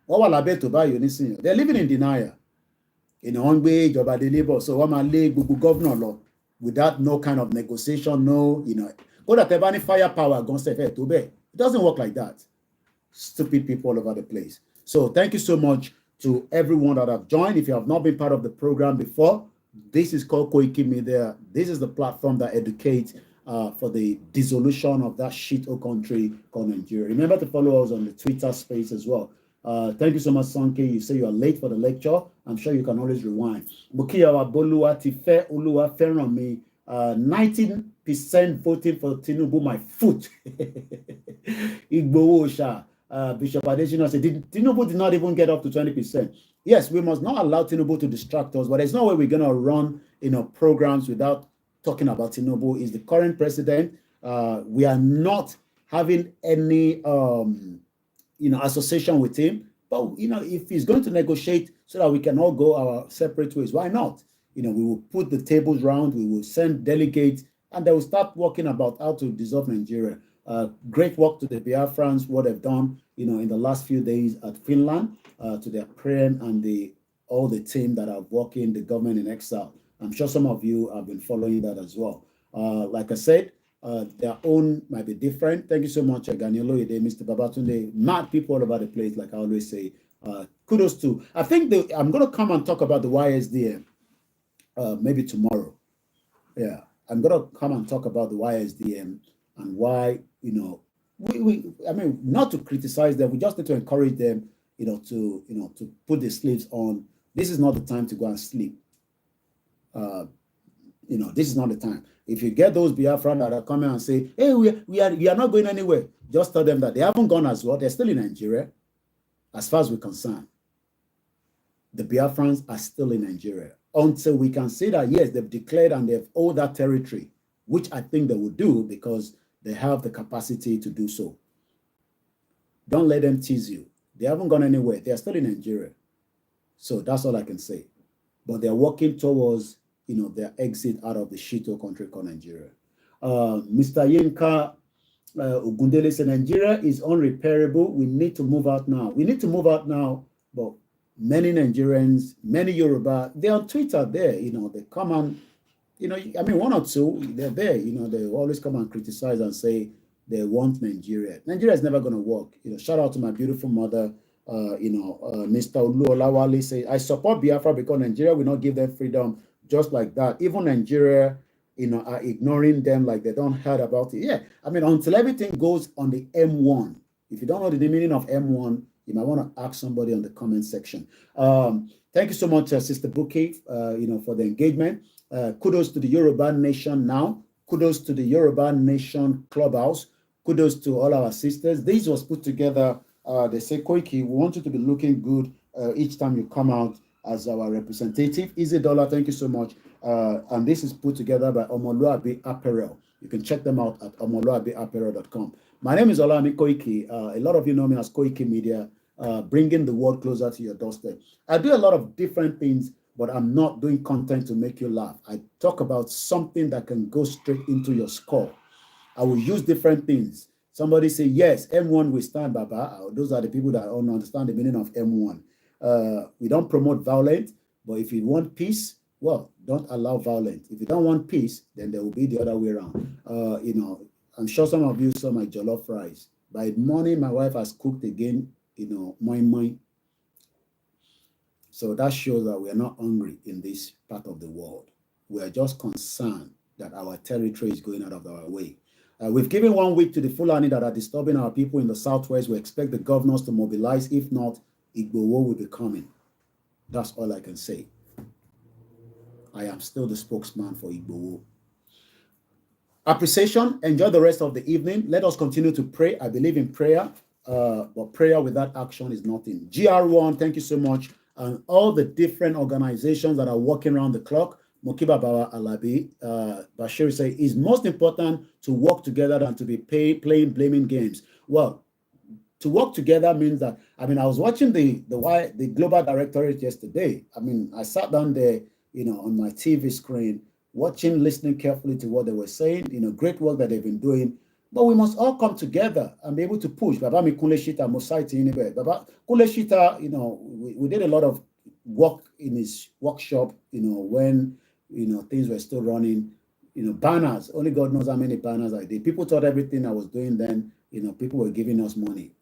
They're living in denial. One way, job at the labor. So I'm a governor law without no kind of negotiation, no, go that have any firepower against it doesn't work like that. Stupid people all over the place. So thank you so much to everyone that have joined. If you have not been part of the program before, this is called Koiki Media. This is the platform that educates for the dissolution of that shithole country called Nigeria. Remember to follow us on the Twitter space as well. Thank you so much, Sanke. You say you are late for the lecture. I'm sure you can always rewind. Mukiyawa Bolua Tife Uluwa Ferrami, 19% voting for Tinubu, my foot. Igbo Osha, Bishop Adesina said, Tinubu did not even get up to 20%. Yes, we must not allow Tinubu to distract us, but there's no way we're going to run programs without talking about Tinubu. He's the current president. We are not having any association with him. But if he's going to negotiate so that we can all go our separate ways, why not? We will put the tables round, we will send delegates, and they will start working about how to dissolve Nigeria. Great work to the Biafrans, what they've done, in the last few days at Finland, to their Prem and all the team that are working the government in exile. I'm sure some of you have been following that as well. Like I said, their own might be different. Thank you so much, Ganilo, Mr. Babatunde. Mad people all over the place, like I always say. Kudos to. I think I'm going to come and talk about the YSDM maybe tomorrow. Yeah, I'm going to come and talk about the YSDM and why, I mean, not to criticize them. We just need to encourage them, to put the sleeves on. This is not the time to go and sleep. This is not the time. If you get those Biafran that are coming and say, hey, we are not going anywhere, just tell them that they haven't gone as well. They're still in Nigeria, as far as we're concerned. The Biafrans are still in Nigeria until we can say that, yes, they've declared and they've owed that territory, which I think they will do because they have the capacity to do so. Don't let them tease you. They haven't gone anywhere. They're still in Nigeria. So that's all I can say. But they're working towards their exit out of the shithole country called Nigeria. Mr. Yinka Ogundele said, Nigeria is unrepairable. We need to move out now. We need to move out now, but many Nigerians, many Yoruba, they're on Twitter there, they come and, I mean, one or two, they're there, they always come and criticize and say they want Nigeria. Nigeria is never going to work. Shout out to my beautiful mother, Mr. Olu Olawale say, I support Biafra because Nigeria will not give them freedom. Just like that, even Nigeria, are ignoring them like they don't heard about it. Yeah, I mean, until everything goes on the M1. If you don't know the meaning of M1, you might want to ask somebody on the comment section. Thank you so much, Sister Buki, for the engagement. Kudos to the Yoruba Nation now. Kudos to the Yoruba Nation Clubhouse. Kudos to all our sisters. This was put together. They say, Koiki, we want you to be looking good each time you come out as our representative. Easy Dollar, thank you so much. And this is put together by Omoluabi Apparel. You can check them out at omoluabiapparel.com. My name is Olami Koiki. A lot of you know me as Koiki Media, bringing the world closer to your doorstep. I do a lot of different things, but I'm not doing content to make you laugh. I talk about something that can go straight into your skull. I will use different things. Somebody say, yes, M1 will stand, Baba. Those are the people that don't understand the meaning of M1. We don't promote violence, but if you want peace, well, don't allow violence. If you don't want peace, then there will be the other way around. I'm sure some of you saw my jollof rice. By morning, my wife has cooked again, moi. So that shows that we are not hungry in this part of the world. We are just concerned that our territory is going out of our way. We've given 1 week to the Fulani that are disturbing our people in the southwest. We expect the governors to mobilize. If not, Igbowo will be coming. That's all I can say. I am still the spokesman for Igbowo. Appreciation. Enjoy the rest of the evening. Let us continue to pray. I believe in prayer, but prayer without action is nothing. GR1, thank you so much. And all the different organizations that are working around the clock. Mokiba Bawa Alabi, Bashir say, it's most important to work together than to be playing blaming games. Well, to work together means that, I was watching the Global Directorate yesterday. I sat down there, on my TV screen, watching, listening carefully to what they were saying, great work that they've been doing. But we must all come together and be able to push. Baba mi Kunle Shita Mosaiti anywhere. Baba Kunle Shita, we did a lot of work in his workshop, when things were still running, banners. Only God knows how many banners I did. People thought everything I was doing then, people were giving us money.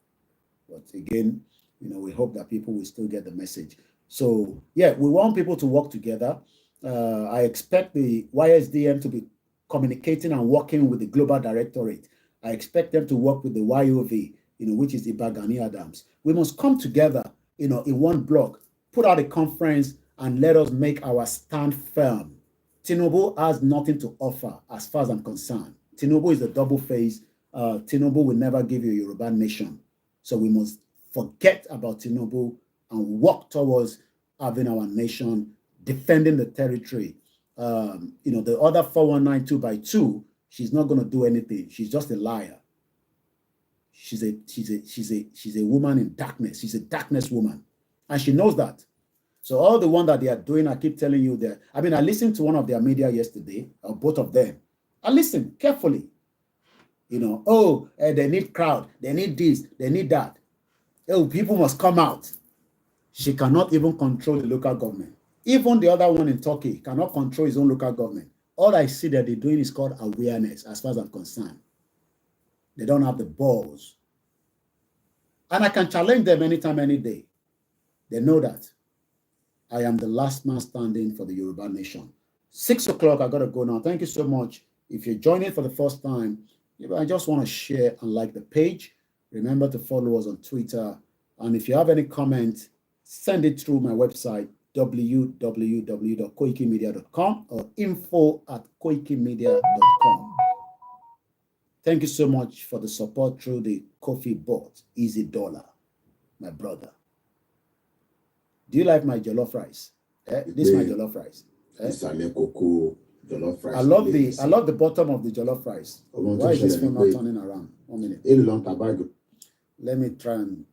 But again, we hope that people will still get the message. So, yeah, we want people to work together. I expect the YSDM to be communicating and working with the Global Directorate. I expect them to work with the YOV, which is Ibagani Adams. We must come together, in one block, put out a conference, and let us make our stand firm. Tinubu has nothing to offer as far as I'm concerned. Tinubu is a double face. Tinubu will never give you a Yoruba nation. So we must forget about Tinubu and work towards having our nation, defending the territory. The other 419 2x2, she's not going to do anything. She's just a liar. She's a woman in darkness. She's a darkness woman. And she knows that. So all the one that they are doing, I keep telling you that. I listened to one of their media yesterday, or both of them. I listened carefully. They need crowd. They need this. They need that. Oh, people must come out. She cannot even control the local government. Even the other one in Turkey cannot control his own local government. All I see that they're doing is called awareness, as far as I'm concerned. They don't have the balls. And I can challenge them anytime, any day. They know that. I am the last man standing for the Yoruba nation. 6 o'clock, I got to go now. Thank you so much. If you're joining for the first time, I just want to share and like the page. Remember to follow us on Twitter. And if you have any comments, send it through my website, www.koikimedia.com or info@koikimedia.com. Thank you so much for the support through the coffee bot, Easy Dollar, my brother. Do you like my jollof rice? This is my jollof rice. Jollof rice. I love the bottom of the jollof rice. Why is this phone not turning around? 1 minute. Let me try and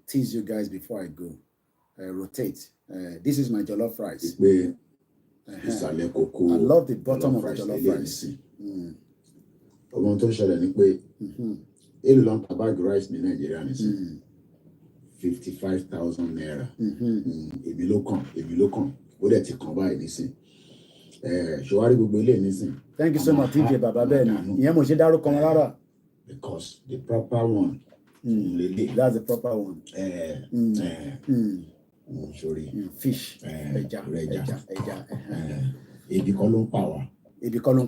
tease you guys before I go. Rotate. This is my jollof rice. I love the bottom of the jollof rice. Rice in Nigeria is 55,000 naira. If you look on, what that you can buy this. Thank you so much, TJ Baba Ben. Because the proper one. That's the proper one. Fish. Eja.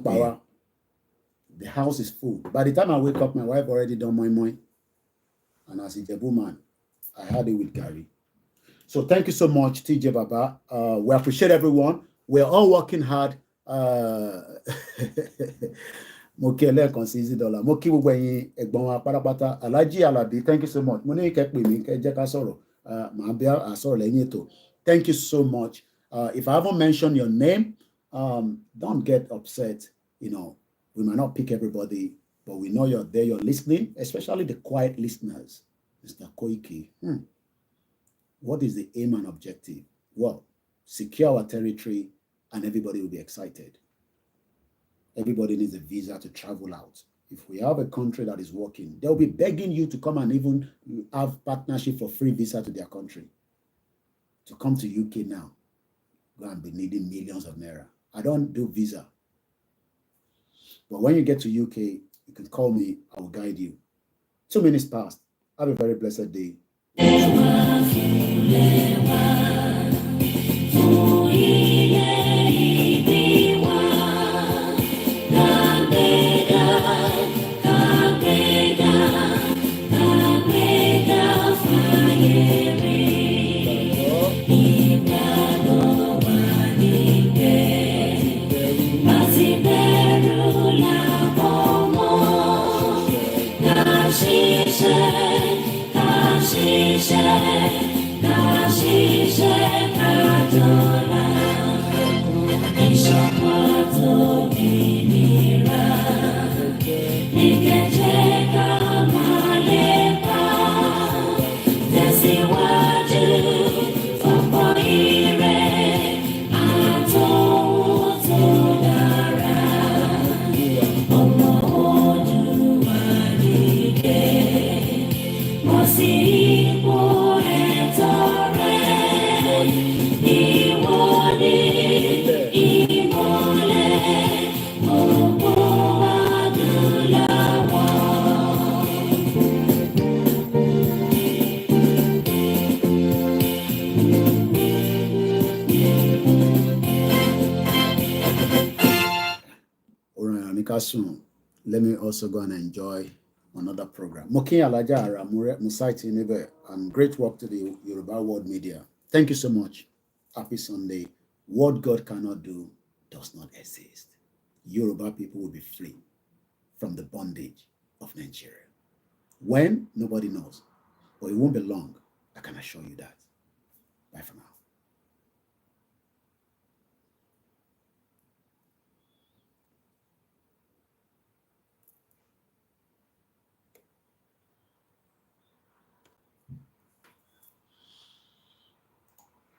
Power. The house is full. By the time I wake up, my wife already done moi. And as a Jebu man, I had it with Gary. So thank you so much, TJ Baba. We appreciate everyone. We're all working hard. Easy Dollar. Alaji Alabi, thank you so much. Thank you so much. If I haven't mentioned your name, don't get upset. You know, we might not pick everybody, but we know you're there, you're listening, especially the quiet listeners. Mr. Koiki, what is the aim and objective? Well, secure our territory and everybody will be excited. Everybody needs a visa to travel out. If we have a country that is working, they'll be begging you to come and even have partnership for free visa to their country. To come to UK now, go and be needing millions of naira. I don't do visa. But when you get to UK, you can call me, I will guide you. 2 minutes past. Have a very blessed day. Let me also go and enjoy another program. Mokin Alaja Ara Musaiti Nebe, and great work to the Yoruba World Media. Thank you so much. Happy Sunday. What God cannot do does not exist. Yoruba people will be free from the bondage of Nigeria. When? Nobody knows. But it won't be long. I can assure you that. Bye for now.